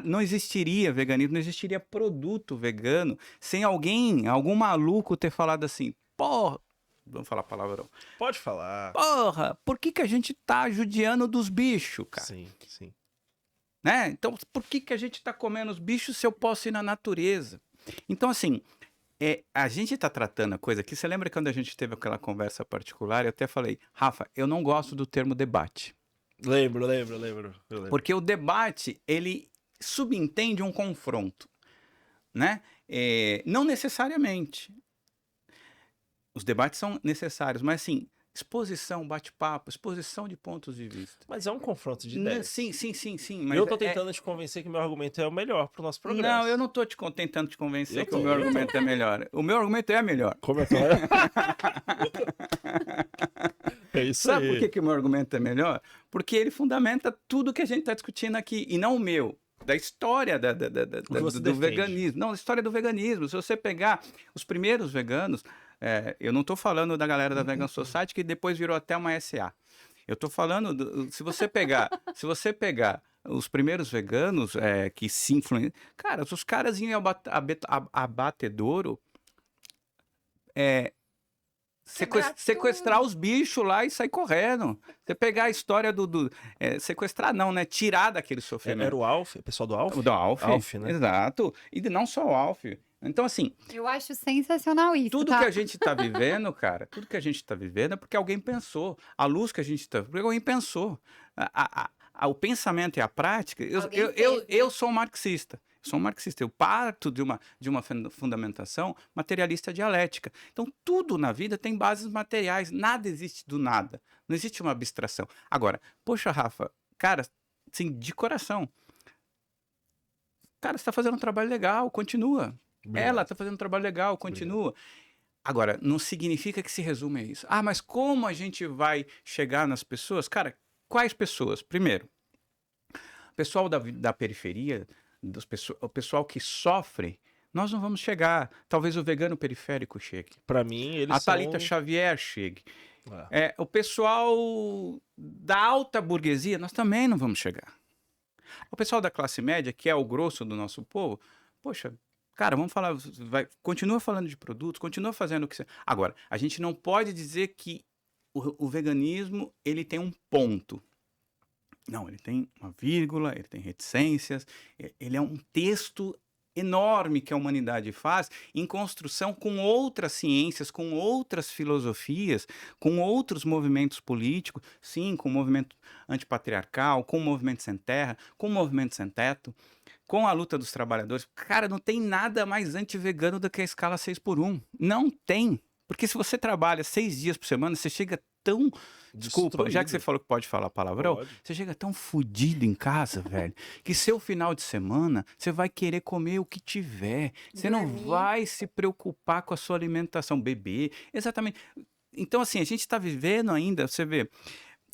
Speaker 5: não existiria veganismo, não existiria produto vegano sem algum maluco ter falado assim, porra, vamos falar palavrão.
Speaker 6: Pode falar.
Speaker 5: Porra, por que a gente tá judiando dos bichos, cara?
Speaker 6: Sim, sim.
Speaker 5: Né? Então, por que a gente tá comendo os bichos se eu posso ir na natureza? Então, assim, a gente tá tratando a coisa aqui. Você lembra quando a gente teve aquela conversa particular? Eu até falei, Rafa, eu não gosto do termo debate.
Speaker 6: Lembro.
Speaker 5: Porque o debate, ele subentende um confronto, né? Não necessariamente. Os debates são necessários, mas assim, exposição, bate-papo, exposição de pontos de vista.
Speaker 6: Mas é um confronto de ideias.
Speaker 5: Sim. Mas
Speaker 6: Eu tô tentando te convencer que meu argumento é o melhor pro nosso progresso.
Speaker 5: Não, eu não tô tentando te convencer que o meu argumento é melhor. O meu argumento é melhor.
Speaker 6: Como é que é? Isso
Speaker 5: Sabe
Speaker 6: aí.
Speaker 5: por que o meu argumento é melhor? Porque ele fundamenta tudo que a gente está discutindo aqui, e não o meu. Da história do veganismo. Não, a história do veganismo. Se você pegar os primeiros veganos, eu não estou falando da galera da Vegan Society, que depois virou até uma SA. Eu estou falando, se você pegar os primeiros veganos que se influenciam... Cara, os caras iam a batedouro... sequestrar os bichos lá e sair correndo. Você pegar a história sequestrar não, né? Tirar daquele sofrimento.
Speaker 6: Era o Alf, o pessoal do Alf?
Speaker 5: O do Alf,
Speaker 6: né?
Speaker 5: Exato. E não só o Alf. Então, assim...
Speaker 7: Eu acho sensacional isso,
Speaker 5: Tudo
Speaker 7: tá?
Speaker 5: que a gente tá vivendo, cara, tudo que a gente tá vivendo é porque alguém pensou. A luz que a gente tá... Porque alguém pensou. O pensamento e a prática... Eu sou um marxista. sou um marxista, eu parto de uma fundamentação materialista dialética. Então, tudo na vida tem bases materiais, nada existe do nada, não existe uma abstração. Agora, poxa, Rafa, cara, assim, de coração, cara, você está fazendo um trabalho legal, continua.
Speaker 6: Obrigado.
Speaker 5: Ela está fazendo um trabalho legal, continua. Agora, não significa que se resume a isso. Ah, mas como a gente vai chegar nas pessoas? Cara, quais pessoas? Primeiro, o pessoal da periferia, o pessoal que sofre, nós não vamos chegar. Talvez o vegano periférico chegue.
Speaker 6: Pra mim, eles
Speaker 5: A Thalita
Speaker 6: são...
Speaker 5: Xavier chegue. O pessoal da alta burguesia, nós também não vamos chegar. O pessoal da classe média, que é o grosso do nosso povo, poxa, cara, vamos falar, continua falando de produtos, continua fazendo o que você... Agora, a gente não pode dizer que o veganismo, ele tem um ponto. Não, ele tem uma vírgula, ele tem reticências, ele é um texto enorme que a humanidade faz em construção com outras ciências, com outras filosofias, com outros movimentos políticos, sim, com o movimento antipatriarcal, com o movimento sem terra, com o movimento sem teto, com a luta dos trabalhadores. Cara, não tem nada mais anti-vegano do que a escala 6x1. Não tem. Porque se você trabalha 6 dias por semana, você chega tão... Desculpa, já que você falou que pode falar palavrão, você chega tão fudido em casa, velho, que seu final de semana, você vai querer comer o que tiver. Você não vai se preocupar com a sua alimentação, beber. Exatamente. Então, assim, a gente está vivendo ainda, você vê...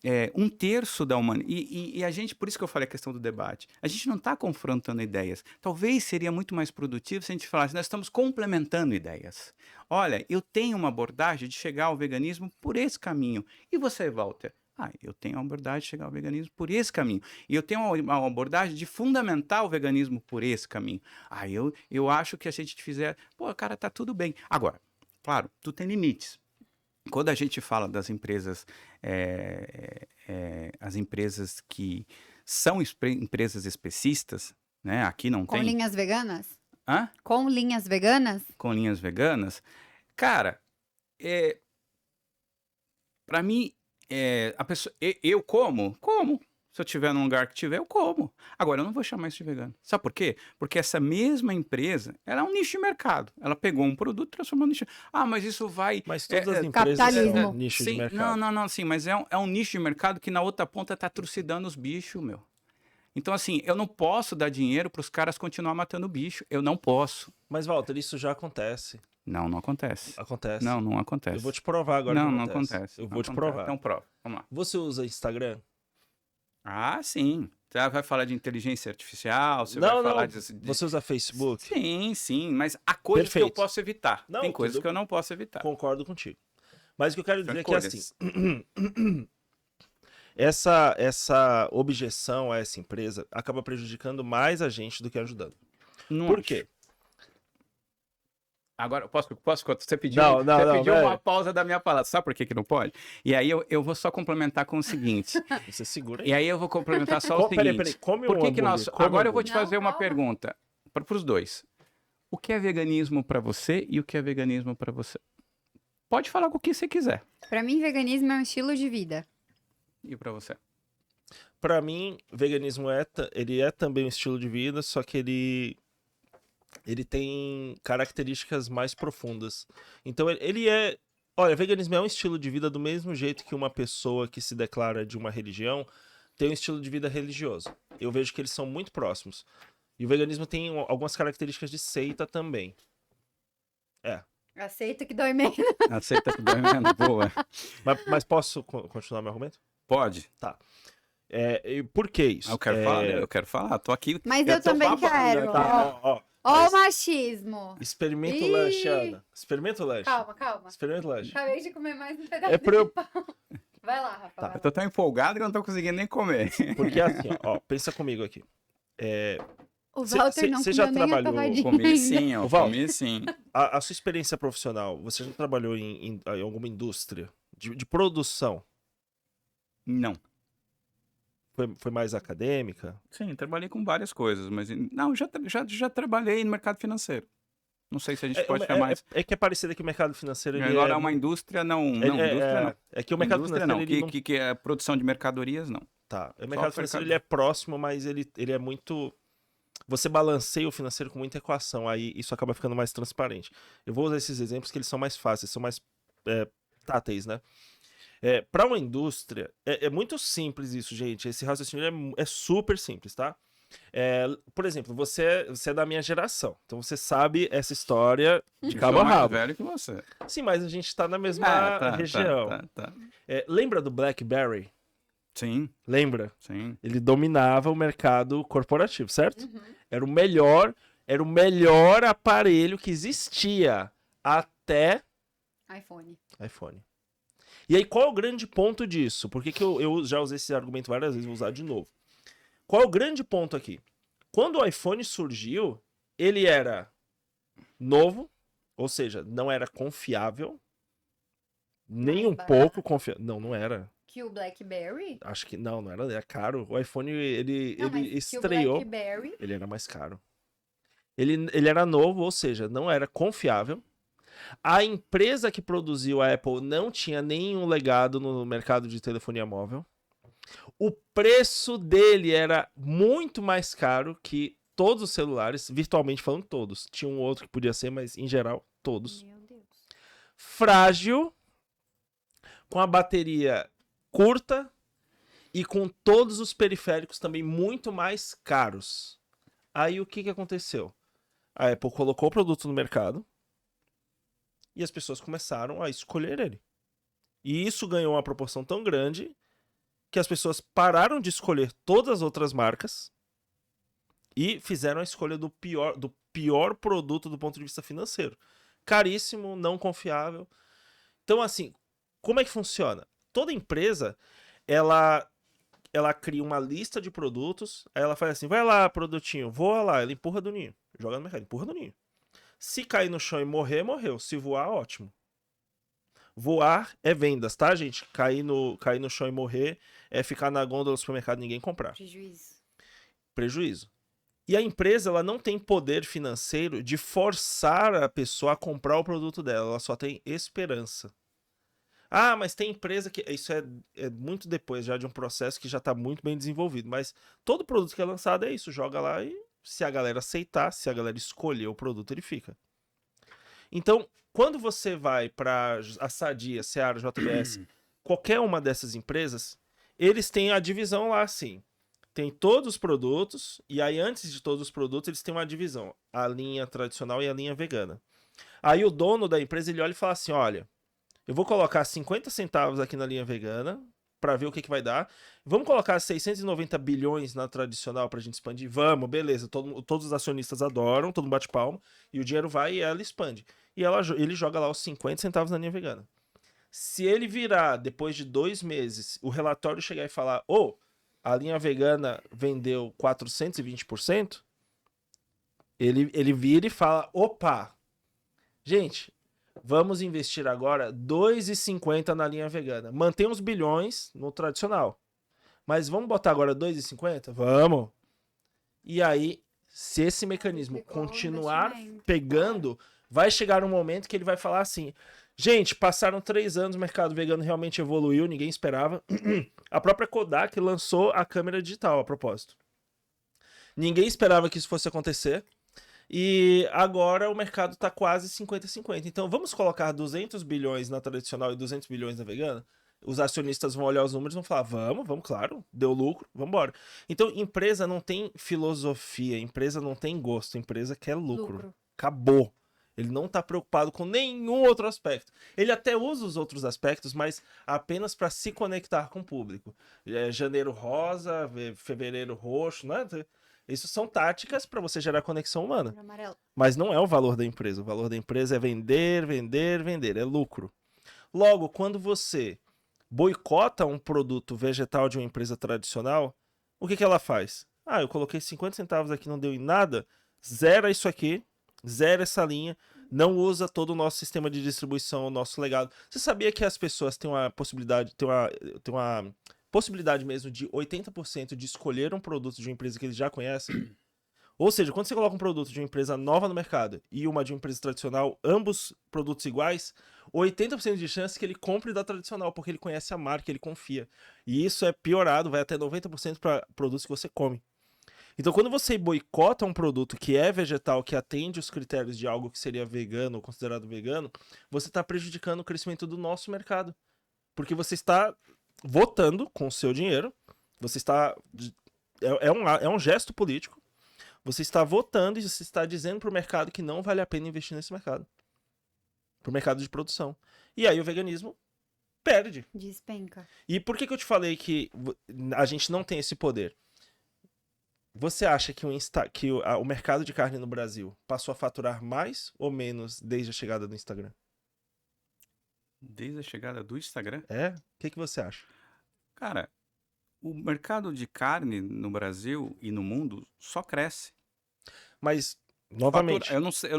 Speaker 5: 1/3 da humanidade. E a gente, por isso que eu falei a questão do debate, a gente não está confrontando ideias. Talvez seria muito mais produtivo se a gente falasse, nós estamos complementando ideias. Olha, eu tenho uma abordagem de chegar ao veganismo por esse caminho. E você, Walter? Eu tenho uma abordagem de chegar ao veganismo por esse caminho. E eu tenho uma abordagem de fundamentar o veganismo por esse caminho. Eu acho que a gente fizer... Pô, cara, tá tudo bem. Agora, claro, tudo tem limites. Quando a gente fala das empresas, as empresas que são empresas especistas, né? Aqui não tem...
Speaker 7: Com linhas veganas?
Speaker 5: Hã?
Speaker 7: Com linhas veganas?
Speaker 5: Com linhas veganas. Cara, para mim, a pessoa, eu como. Se eu estiver num lugar que tiver, eu como. Agora, eu não vou chamar isso de vegano. Sabe por quê? Porque essa mesma empresa, ela é um nicho de mercado. Ela pegou um produto e transformou em nicho. Mas isso vai...
Speaker 6: Mas todas as empresas
Speaker 7: capitalismo.
Speaker 6: são nicho
Speaker 5: sim,
Speaker 6: de mercado.
Speaker 5: Não, sim, mas é um nicho de mercado que na outra ponta tá trucidando os bichos, meu. Então, assim, eu não posso dar dinheiro para os caras continuar matando bicho. Eu não posso.
Speaker 6: Mas, Walter, isso já acontece.
Speaker 5: Não acontece.
Speaker 6: Acontece.
Speaker 5: Não acontece.
Speaker 6: Eu vou te provar agora.
Speaker 5: Não acontece.
Speaker 6: Eu vou te provar.
Speaker 5: Então prova. Vamos lá.
Speaker 6: Você usa Instagram?
Speaker 5: Sim. Você vai falar de inteligência artificial, você vai falar de...
Speaker 6: Você usa Facebook?
Speaker 5: Sim, mas há coisas que eu posso evitar.
Speaker 6: Não,
Speaker 5: tem coisas que eu não posso evitar.
Speaker 6: Concordo contigo. Mas o que eu quero dizer é que assim, essa objeção a essa empresa acaba prejudicando mais a gente do que ajudando. Por quê?
Speaker 5: Agora, posso você pediu, uma pausa da minha palavra. Sabe por que não pode? E aí eu vou só complementar com o seguinte.
Speaker 6: Você segura aí.
Speaker 5: E aí eu vou complementar só o seguinte.
Speaker 6: Peraí, come
Speaker 5: por
Speaker 6: um
Speaker 5: que nós...
Speaker 6: hambúrguer,
Speaker 5: Agora eu vou te fazer uma pergunta para os dois. O que é veganismo para você e o que é veganismo para você? Pode falar com o que você quiser.
Speaker 7: Para mim, veganismo é um estilo de vida.
Speaker 5: E para você?
Speaker 6: Para mim, veganismo ele é também um estilo de vida, só que ele tem características mais profundas. Então, ele é... Olha, veganismo é um estilo de vida do mesmo jeito que uma pessoa que se declara de uma religião tem um estilo de vida religioso. Eu vejo que eles são muito próximos. E o veganismo tem algumas características de seita também.
Speaker 7: Aceita que dói menos.
Speaker 5: Aceita que dói menos, boa.
Speaker 6: Mas posso continuar meu argumento?
Speaker 5: Pode.
Speaker 6: Tá. Por que isso?
Speaker 5: Eu quero falar, tô aqui.
Speaker 7: Mas eu também quero.
Speaker 6: Tá,
Speaker 7: Ó o machismo.
Speaker 6: Experimenta o lanche, Ana. Experimenta o lanche.
Speaker 7: Calma.
Speaker 6: Experimenta o lanche.
Speaker 7: Acabei de comer mais um pedaço de pão. Vai lá, Rafa.
Speaker 6: Tá.
Speaker 5: Eu tô tão empolgado que eu não tô conseguindo nem comer.
Speaker 6: Porque assim, pensa comigo aqui.
Speaker 7: O Walter não
Speaker 6: já
Speaker 7: comeu nem a
Speaker 6: trabalhou-
Speaker 7: torradinha
Speaker 5: Comi
Speaker 7: ainda.
Speaker 5: sim,
Speaker 6: Ô, Val.
Speaker 5: comi sim.
Speaker 6: A sua experiência profissional, você já trabalhou em alguma indústria de produção?
Speaker 5: Não.
Speaker 6: Foi mais acadêmica?
Speaker 5: Sim, trabalhei com várias coisas, mas não, já trabalhei no mercado financeiro. Não sei se a gente pode chamar isso.
Speaker 6: É que é parecido que o mercado financeiro... ele
Speaker 5: Agora é uma indústria, não. Indústria não.
Speaker 6: É que o mercado
Speaker 5: Indústria
Speaker 6: financeiro...
Speaker 5: não.
Speaker 6: ele
Speaker 5: Que é produção de mercadorias, não.
Speaker 6: Tá, o
Speaker 5: Só
Speaker 6: mercado
Speaker 5: o
Speaker 6: financeiro
Speaker 5: mercado.
Speaker 6: ele é próximo, mas ele é muito... você balanceia o financeiro com muita equação, aí isso acaba ficando mais transparente. Eu vou usar esses exemplos que eles são mais fáceis, são mais táteis, né? Para uma indústria, é muito simples isso, gente. Esse raciocínio é super simples, tá? Por exemplo, você é da minha geração, então você sabe essa história de cabo a
Speaker 5: Sou mais
Speaker 6: rabo.
Speaker 5: velho que você.
Speaker 6: Sim, mas a gente tá na mesma região.
Speaker 5: Tá.
Speaker 6: Lembra do BlackBerry?
Speaker 5: Sim,
Speaker 6: Lembra?
Speaker 5: sim.
Speaker 6: Ele dominava o mercado corporativo, certo? Era o melhor aparelho que existia até iPhone. E aí, qual é o grande ponto disso? Por que eu já usei esse argumento várias vezes, vou usar de novo. Qual é o grande ponto aqui? Quando o iPhone surgiu, ele era novo, ou seja, não era confiável, nem um pouco confiável. Não era.
Speaker 7: Que o BlackBerry?
Speaker 6: Acho que não era caro. O iPhone, ele
Speaker 7: estreou.
Speaker 6: Que o BlackBerry... Ele era mais caro. Ele era novo, ou seja, não era confiável. A empresa que produziu a Apple não tinha nenhum legado no mercado de telefonia móvel. O preço dele era muito mais caro que todos os celulares, virtualmente falando todos. Tinha um outro que podia ser, mas em geral, todos.
Speaker 7: Meu Deus.
Speaker 6: Frágil, com a bateria curta e com todos os periféricos também muito mais caros. Aí o que aconteceu? A Apple colocou o produto no mercado e as pessoas começaram a escolher ele. E isso ganhou uma proporção tão grande que as pessoas pararam de escolher todas as outras marcas e fizeram a escolha do pior produto do ponto de vista financeiro. Caríssimo, não confiável. Então, assim, como é que funciona? Toda empresa, ela cria uma lista de produtos, aí ela faz assim, vai lá, produtinho, voa lá, ela empurra do ninho, joga no mercado, empurra do ninho. Se cair no chão e morrer, morreu. Se voar, ótimo. Voar é vendas, tá, gente? Cair no chão e morrer é ficar na gôndola do supermercado e ninguém comprar. Prejuízo. E a empresa, ela não tem poder financeiro de forçar a pessoa a comprar o produto dela, ela só tem esperança. Ah, mas tem empresa que... Isso é muito depois já de um processo que já está muito bem desenvolvido, mas todo produto que é lançado é isso, joga lá e se a galera aceitar, se a galera escolher o produto, ele fica. Então, quando você vai para a Sadia, Seara, JBS, qualquer uma dessas empresas, eles têm a divisão lá assim. Tem todos os produtos, e aí antes de todos os produtos, eles têm uma divisão. A linha tradicional e a linha vegana. Aí o dono da empresa, ele olha e fala assim, olha, eu vou colocar 50 centavos aqui na linha vegana, para ver o que vai dar. Vamos colocar 690 bilhões na tradicional pra gente expandir? Vamos, beleza. Todos os acionistas adoram, todo mundo bate palma, e o dinheiro vai e ela expande. E ele joga lá os 50 centavos na linha vegana. Se ele virar, depois de 2 meses, o relatório chegar e falar, a linha vegana vendeu 420%, ele vira e fala, opa, gente, vamos investir agora 2,50 na linha vegana. Mantém os bilhões no tradicional. Mas vamos botar agora 2,50? Vamos. E aí, se esse mecanismo continuar pegando, vai chegar um momento que ele vai falar assim, gente, passaram 3 anos, o mercado vegano realmente evoluiu, ninguém esperava. A própria Kodak lançou a câmera digital, a propósito. Ninguém esperava que isso fosse acontecer. E agora o mercado está quase 50-50. Então vamos colocar 200 bilhões na tradicional e 200 bilhões na vegana? Os acionistas vão olhar os números e vão falar, vamos, claro, deu lucro, vamos embora. Então empresa não tem filosofia, empresa não tem gosto, empresa quer lucro. Acabou. Ele não está preocupado com nenhum outro aspecto. Ele até usa os outros aspectos, mas apenas para se conectar com o público. Janeiro rosa, fevereiro roxo, né? Isso são táticas para você gerar conexão humana. Mas não é o valor da empresa. O valor da empresa é vender, vender, vender. É lucro. Logo, quando você boicota um produto vegetal de uma empresa tradicional, o que ela faz? Eu coloquei 50 centavos aqui, não deu em nada. Zera isso aqui. Zera essa linha. Não usa todo o nosso sistema de distribuição, o nosso legado. Você sabia que as pessoas têm uma possibilidade... Tem uma possibilidade mesmo de 80% de escolher um produto de uma empresa que eles já conhecem? Ou seja, quando você coloca um produto de uma empresa nova no mercado e uma de uma empresa tradicional, ambos produtos iguais, 80% de chance que ele compre da tradicional, porque ele conhece a marca, ele confia. E isso é piorado, vai até 90% para produtos que você come. Então, quando você boicota um produto que é vegetal, que atende os critérios de algo que seria vegano ou considerado vegano, você está prejudicando o crescimento do nosso mercado. Porque você está votando com o seu dinheiro, você está... É um gesto político. Você está votando e você está dizendo para o mercado que não vale a pena investir nesse mercado. Para o mercado de produção. E aí o veganismo perde.
Speaker 7: Despenca.
Speaker 6: E por que eu te falei que a gente não tem esse poder? Você acha que o mercado de carne no Brasil passou a faturar mais ou menos desde a chegada do Instagram?
Speaker 5: Desde a chegada do Instagram?
Speaker 6: É? O que você acha?
Speaker 5: Cara, o mercado de carne no Brasil e no mundo só cresce.
Speaker 6: Mas, novamente...
Speaker 5: Eu não sei,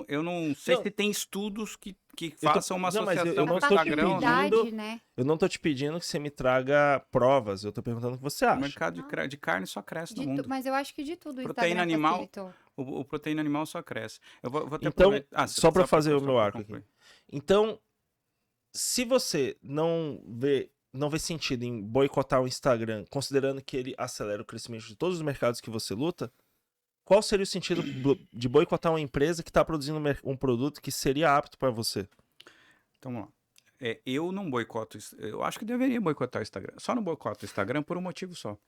Speaker 5: eu não sei se tem estudos que façam uma
Speaker 6: não, mas
Speaker 5: associação
Speaker 6: eu não
Speaker 5: com o
Speaker 6: tô te
Speaker 5: Instagram.
Speaker 6: pedindo-
Speaker 7: Né?
Speaker 6: Eu não tô te pedindo que você me traga provas, eu tô perguntando o que você
Speaker 5: O
Speaker 6: acha.
Speaker 5: mercado de carne só cresce no mundo.
Speaker 7: Mas eu acho que de tudo o
Speaker 5: Proteína
Speaker 7: Instagram
Speaker 5: animal,
Speaker 7: facilitou.
Speaker 5: O proteína animal só cresce. Eu vou até
Speaker 6: Então,
Speaker 5: aproveitar-
Speaker 6: só pra fazer o
Speaker 5: só
Speaker 6: meu
Speaker 5: pra
Speaker 6: arco aqui.
Speaker 5: concluir.
Speaker 6: Então, se você não vê sentido em boicotar o Instagram, considerando que ele acelera o crescimento de todos os mercados que você luta, qual seria o sentido de boicotar uma empresa que está produzindo um produto que seria apto para você?
Speaker 5: Então, vamos lá. Eu não boicoto, eu acho que deveria boicotar o Instagram. Só não boicoto o Instagram por um motivo só.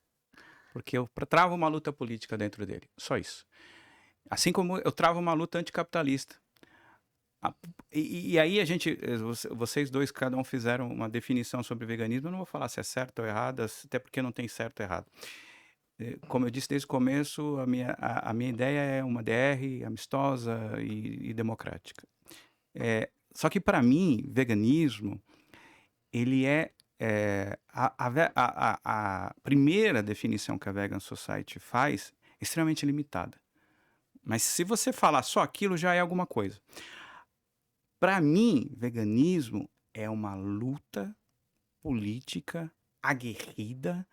Speaker 5: Porque eu travo uma luta política dentro dele. Só isso. Assim como eu travo uma luta anticapitalista. E aí vocês dois, cada um fizeram uma definição sobre veganismo. Eu não vou falar se é certo ou errado, até porque não tem certo ou errado. Como eu disse desde o começo, a minha ideia é uma DR amistosa e democrática. Só que para mim, veganismo, ele a primeira definição que a Vegan Society faz é extremamente limitada. Mas se você falar só aquilo, já é alguma coisa. Para mim, veganismo é uma luta política aguerrida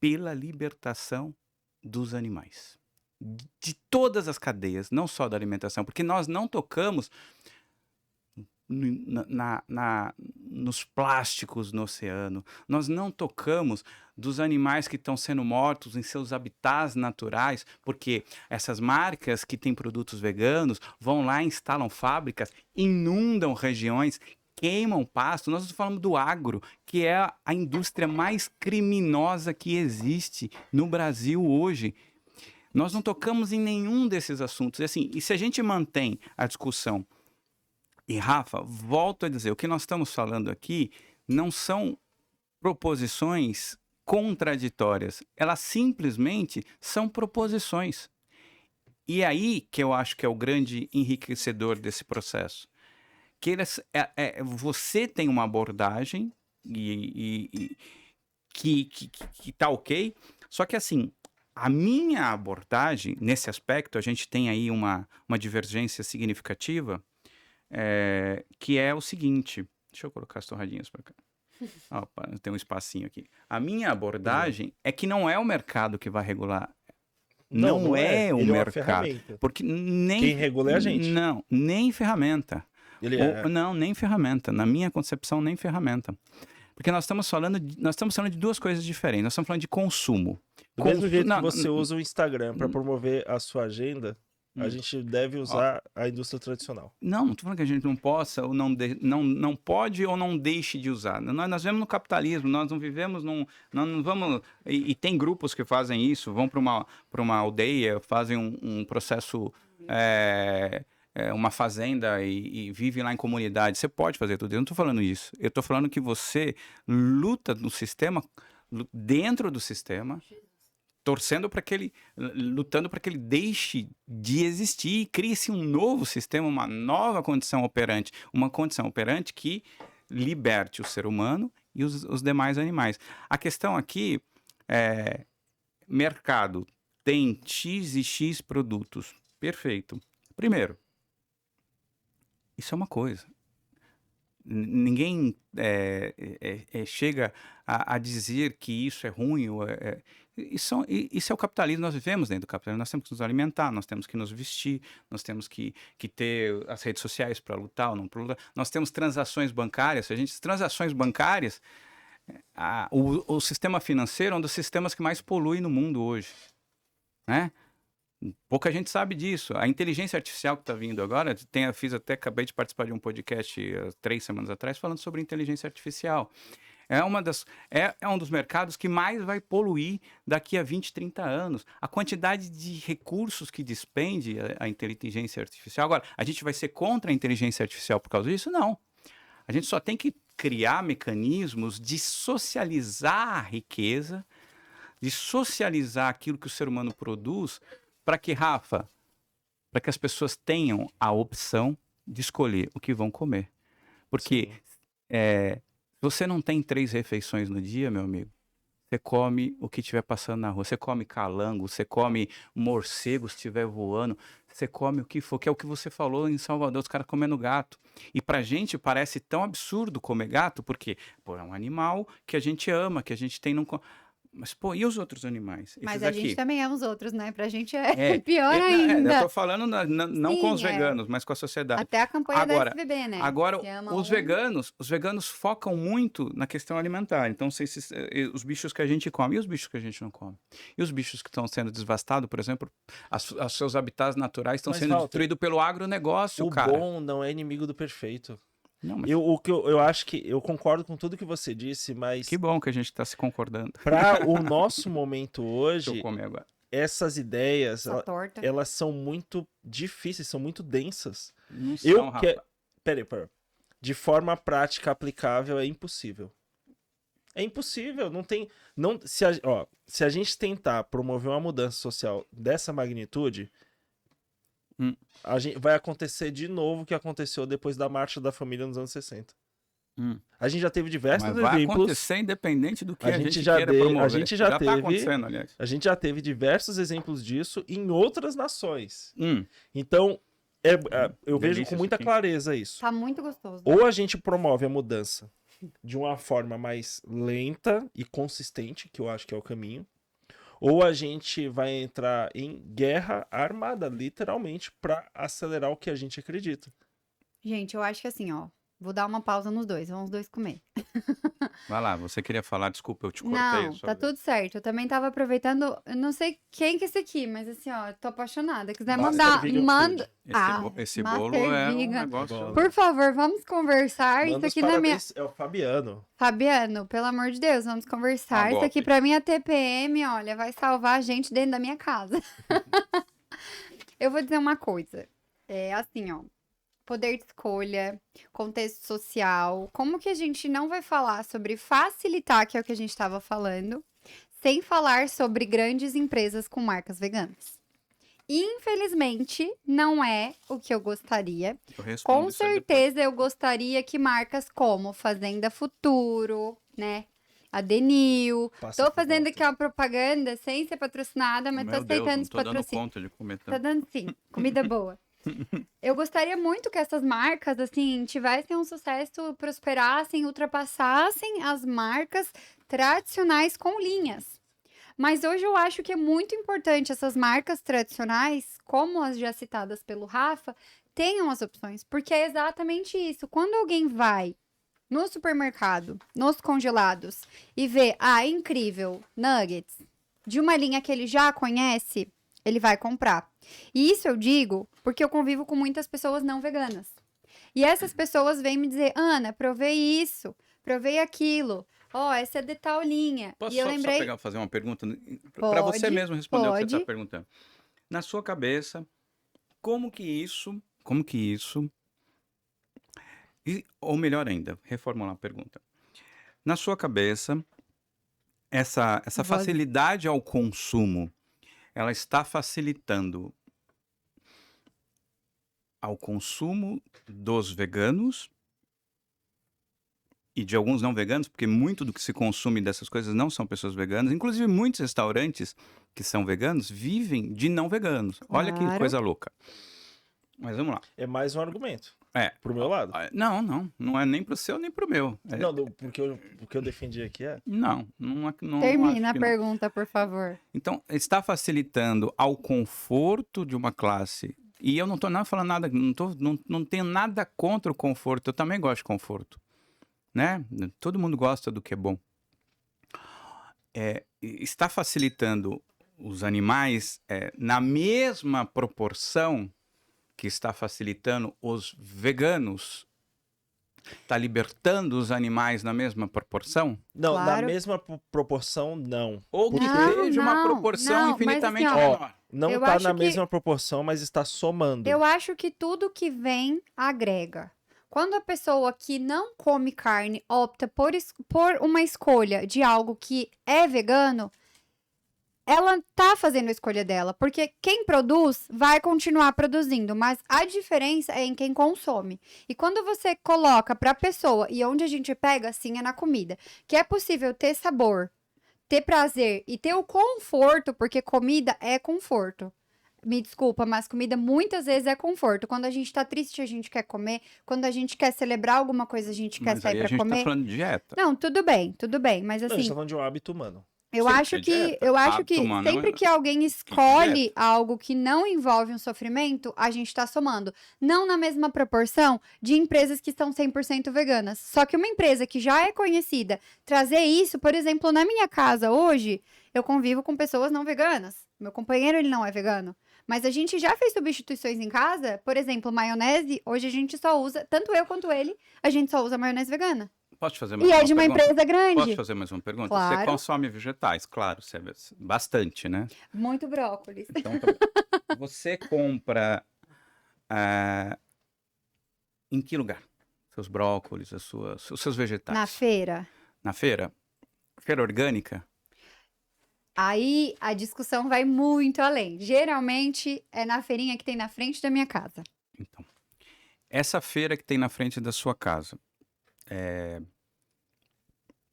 Speaker 5: pela libertação dos animais. De todas as cadeias, não só da alimentação, porque nós não tocamos nos plásticos no oceano, nós não tocamos dos animais que estão sendo mortos em seus habitats naturais, porque essas marcas que têm produtos veganos vão lá, instalam fábricas, inundam regiões, queimam pasto. Nós falamos do agro, que é a indústria mais criminosa que existe no Brasil hoje. Nós não tocamos em nenhum desses assuntos. E se a gente mantém a discussão... E, Rafa, volto a dizer, o que nós estamos falando aqui não são proposições contraditórias. Elas simplesmente são proposições. E é aí que eu acho que é o grande enriquecedor desse processo. Que você tem uma abordagem que tá ok, só que assim, a minha abordagem, nesse aspecto, a gente tem aí uma divergência significativa, que é o seguinte, deixa eu colocar as torradinhas para cá. Opa, tem um espacinho aqui. A minha abordagem é que não é o mercado que vai regular. Não é o mercado. Porque
Speaker 6: quem regula é a gente.
Speaker 5: Não, nem ferramenta. Não, nem ferramenta. Na minha concepção, nem ferramenta. Porque nós estamos falando de duas coisas diferentes. Nós estamos falando de consumo.
Speaker 6: Do mesmo jeito que você usa o Instagram para promover a sua agenda, a gente deve usar a indústria tradicional.
Speaker 5: Não estou falando que a gente não possa, ou não pode ou não deixe de usar. Nós vivemos no capitalismo, nós não vivemos nós não vamos... E tem grupos que fazem isso, vão para uma aldeia, fazem um processo, uma fazenda e vivem lá em comunidade. Você pode fazer tudo isso, eu não estou falando isso. Eu estou falando que você luta no sistema, dentro do sistema... lutando para que ele deixe de existir e crie-se um novo sistema, uma nova condição operante, uma condição operante que liberte o ser humano e os demais animais. A questão aqui é, mercado tem X e X produtos, perfeito. Primeiro, isso é uma coisa. Ninguém chega a dizer que isso é ruim. Isso é o capitalismo, nós vivemos dentro do capitalismo, nós temos que nos alimentar, nós temos que nos vestir, nós temos que ter as redes sociais para lutar ou não para lutar. Nós temos transações bancárias, transações bancárias, o sistema financeiro é um dos sistemas que mais polui no mundo hoje. né? Pouca gente sabe disso. A inteligência artificial que está vindo agora, acabei de participar de um podcast 3 semanas atrás falando sobre inteligência artificial. É um dos mercados que mais vai poluir daqui a 20, 30 anos. A quantidade de recursos que despende a inteligência artificial. Agora, a gente vai ser contra a inteligência artificial por causa disso? Não. A gente só tem que criar mecanismos de socializar a riqueza, de socializar aquilo que o ser humano produz, para que, Rafa, para que as pessoas tenham a opção de escolher o que vão comer. Porque você não tem 3 refeições no dia, meu amigo. Você come o que estiver passando na rua. Você come calango, você come morcego se estiver voando. Você come o que for, que é o que você falou em Salvador, os caras comendo gato. E pra gente parece tão absurdo comer gato, porque é um animal que a gente ama, que a gente tem num... Mas, e os outros animais?
Speaker 7: Mas
Speaker 5: Esses
Speaker 7: a gente
Speaker 5: aqui?
Speaker 7: também ama os outros, né? Pra gente é pior
Speaker 5: Eu
Speaker 7: ainda.
Speaker 5: tô falando não
Speaker 7: Sim,
Speaker 5: com os veganos, mas com a sociedade.
Speaker 7: Até a campanha
Speaker 5: Agora-
Speaker 7: da SBB, né?
Speaker 5: Agora,
Speaker 7: Se ama
Speaker 5: os
Speaker 7: um-
Speaker 5: veganos focam muito na questão alimentar. Então, os bichos que a gente come e os bichos que a gente não come. E os bichos que estão sendo devastados, por exemplo, os seus habitats naturais estão
Speaker 6: Mas,
Speaker 5: sendo
Speaker 6: Walter,
Speaker 5: destruídos pelo agronegócio,
Speaker 6: O
Speaker 5: cara.
Speaker 6: bom não é inimigo do perfeito.
Speaker 5: Não, mas
Speaker 6: Eu acho que eu concordo com tudo que você disse, mas
Speaker 5: que bom que a gente está se concordando.
Speaker 6: para o nosso momento
Speaker 5: Deixa
Speaker 6: hoje,
Speaker 5: eu comer agora.
Speaker 6: essas ideias,
Speaker 7: Essa torta.
Speaker 6: elas são muito difíceis, são muito densas.
Speaker 5: Não
Speaker 6: Eu
Speaker 5: são,
Speaker 6: que...
Speaker 5: Rafa.
Speaker 6: Peraí. De forma prática, aplicável, é impossível. É impossível, não tem... Não, se a gente tentar promover uma mudança social dessa magnitude, vai acontecer de novo o que aconteceu depois da Marcha da Família nos anos 60. A gente já teve diversos
Speaker 5: Mas vai
Speaker 6: exemplos...
Speaker 5: acontecer independente do que a gente
Speaker 6: já
Speaker 5: queira
Speaker 6: deu-
Speaker 5: promover.
Speaker 6: a gente já
Speaker 5: tá
Speaker 6: teve-
Speaker 5: acontecendo, aliás.
Speaker 6: A gente já teve diversos exemplos disso em outras nações.
Speaker 5: Hum.
Speaker 6: Então, eu vejo
Speaker 5: Delícia
Speaker 6: com muita
Speaker 5: isso aqui.
Speaker 6: clareza isso.
Speaker 7: Tá muito gostoso.
Speaker 6: Ou a gente promove a mudança de uma forma mais lenta e consistente, que eu acho que é o caminho, ou a gente vai entrar em guerra armada, literalmente, para acelerar o que a gente acredita.
Speaker 7: Gente, eu acho que assim, ó. Vou dar uma pausa nos dois. Vamos os dois comer.
Speaker 5: Vai lá, você queria falar, desculpa, eu te cortei.
Speaker 7: Não,
Speaker 5: sua
Speaker 7: tá
Speaker 5: vez.
Speaker 7: tudo certo. Eu também tava aproveitando. Eu não sei quem que é esse aqui, mas assim, ó, tô apaixonada. Quiser
Speaker 6: Master
Speaker 7: mandar,
Speaker 6: Vegan
Speaker 7: manda.
Speaker 5: Esse
Speaker 7: Master
Speaker 5: bolo é um
Speaker 7: Vegan.
Speaker 5: negócio...
Speaker 6: Bom.
Speaker 7: Por favor, vamos conversar.
Speaker 6: Manda
Speaker 7: Isso
Speaker 6: os
Speaker 7: aqui na minha.
Speaker 6: parabéns, é o Fabiano.
Speaker 7: Fabiano, pelo amor de Deus, vamos conversar.
Speaker 5: Tá
Speaker 7: Isso aqui
Speaker 5: golpe.
Speaker 7: pra mim é TPM, olha, vai salvar a gente dentro da minha casa. Eu vou dizer uma coisa. É assim, ó. Poder de escolha, contexto social. Como que a gente não vai falar sobre facilitar, que é o que a gente estava falando, sem falar sobre grandes empresas com marcas veganas? Infelizmente, não é o que eu gostaria.
Speaker 5: Eu respondo
Speaker 7: Com
Speaker 5: isso aí depois.
Speaker 7: certeza eu gostaria que marcas como Fazenda Futuro, né? A Denil.
Speaker 6: Passa
Speaker 7: Tô
Speaker 6: por
Speaker 7: fazendo
Speaker 6: volta.
Speaker 7: aqui uma propaganda sem ser patrocinada, mas tô
Speaker 5: Meu Deus,
Speaker 7: aceitando
Speaker 5: não
Speaker 7: os
Speaker 5: tô dando
Speaker 7: patrocínios.
Speaker 5: conta de comer
Speaker 7: Tá
Speaker 5: tanto.
Speaker 7: dando sim, comida boa. Eu gostaria muito que essas marcas, assim, tivessem um sucesso, prosperassem, ultrapassassem as marcas tradicionais com linhas. Mas hoje eu acho que é muito importante essas marcas tradicionais, como as já citadas pelo Rafa, tenham as opções, porque é exatamente isso. Quando alguém vai no supermercado, nos congelados, e vê, incrível, nuggets, de uma linha que ele já conhece, ele vai comprar. E isso eu digo porque eu convivo com muitas pessoas não veganas. E essas pessoas vêm me dizer, Ana, provei isso, provei aquilo. Essa é de tal linha.
Speaker 5: Posso
Speaker 7: E eu
Speaker 5: só
Speaker 7: lembrei...
Speaker 5: fazer uma pergunta? Para você
Speaker 7: Pode,
Speaker 5: mesmo responder o que você está
Speaker 7: pode.
Speaker 5: perguntando. Na sua cabeça, como que isso... Ou melhor ainda, reformular a pergunta. Na sua cabeça, essa
Speaker 7: Voz-
Speaker 5: facilidade ao consumo, ela está facilitando ao consumo dos veganos e de alguns não veganos, porque muito do que se consome dessas coisas não são pessoas veganas. Inclusive, muitos restaurantes que são veganos vivem de não veganos. Olha que
Speaker 7: Claro.
Speaker 5: coisa louca. Mas vamos lá.
Speaker 6: É mais um argumento.
Speaker 5: É.
Speaker 6: Pro meu lado.
Speaker 5: Não é nem pro seu nem pro meu.
Speaker 6: Não, porque o que eu defendi aqui é...
Speaker 5: Não
Speaker 7: Termina a
Speaker 5: acho que não.
Speaker 7: pergunta, por favor.
Speaker 5: Então, está facilitando ao conforto de uma classe. E eu não estou falando nada, não tenho nada contra o conforto. Eu também gosto de conforto, né? Todo mundo gosta do que é bom. Está facilitando os animais na mesma proporção que está facilitando os veganos, está libertando os animais na mesma proporção?
Speaker 6: Não, na
Speaker 7: Claro.
Speaker 6: mesma proporção, não.
Speaker 5: Ou que
Speaker 7: Não,
Speaker 5: seja uma
Speaker 7: não,
Speaker 5: proporção
Speaker 7: não, mas
Speaker 5: infinitamente
Speaker 7: assim, ó,
Speaker 5: menor?
Speaker 6: Não
Speaker 7: Eu
Speaker 6: tá
Speaker 7: acho
Speaker 6: na
Speaker 7: que-
Speaker 6: mesma proporção, mas está somando.
Speaker 7: Eu acho que tudo que vem agrega. Quando a pessoa que não come carne opta por uma escolha de algo que é vegano, ela tá fazendo a escolha dela, porque quem produz vai continuar produzindo, mas a diferença é em quem consome. E quando você coloca pra pessoa, e onde a gente pega, sim, é na comida, que é possível ter sabor, ter prazer e ter o conforto, porque comida é conforto. Me desculpa, mas comida muitas vezes é conforto. Quando a gente tá triste, a gente quer comer. Quando a gente quer celebrar alguma coisa, a gente quer
Speaker 5: Mas
Speaker 7: sair
Speaker 5: aí a
Speaker 7: pra
Speaker 5: gente
Speaker 7: comer.
Speaker 5: tá falando de dieta.
Speaker 7: Não, tudo bem, mas
Speaker 6: Não, a gente
Speaker 7: assim,
Speaker 6: tá falando de um hábito humano.
Speaker 7: eu
Speaker 5: Sim,
Speaker 7: acho
Speaker 5: é
Speaker 7: que,
Speaker 5: dieta.
Speaker 7: eu acho
Speaker 5: Hábito
Speaker 7: que
Speaker 5: humano
Speaker 7: sempre
Speaker 5: é-
Speaker 7: que alguém escolhe algo que não envolve um sofrimento, a gente tá somando. Não na mesma proporção de empresas que estão 100% veganas. Só que uma empresa que já é conhecida, trazer isso, por exemplo, na minha casa hoje, eu convivo com pessoas não veganas. Meu companheiro, ele não é vegano. Mas a gente já fez substituições em casa, por exemplo, maionese, hoje a gente só usa, tanto eu quanto ele, a gente só usa maionese vegana.
Speaker 5: Posso te fazer mais
Speaker 7: E é
Speaker 5: uma
Speaker 7: de uma
Speaker 5: pergunta?
Speaker 7: empresa grande.
Speaker 5: Posso fazer mais uma pergunta? Você
Speaker 7: Claro.
Speaker 5: consome vegetais, claro, você bastante, né?
Speaker 7: Muito brócolis.
Speaker 5: Então, tá bom. Você compra em que lugar? Seus brócolis, os seus vegetais?
Speaker 7: Na feira.
Speaker 5: Na feira? Feira orgânica?
Speaker 7: Aí a discussão vai muito além. Geralmente é na feirinha que tem na frente da minha casa.
Speaker 5: Então, essa feira que tem na frente da sua casa,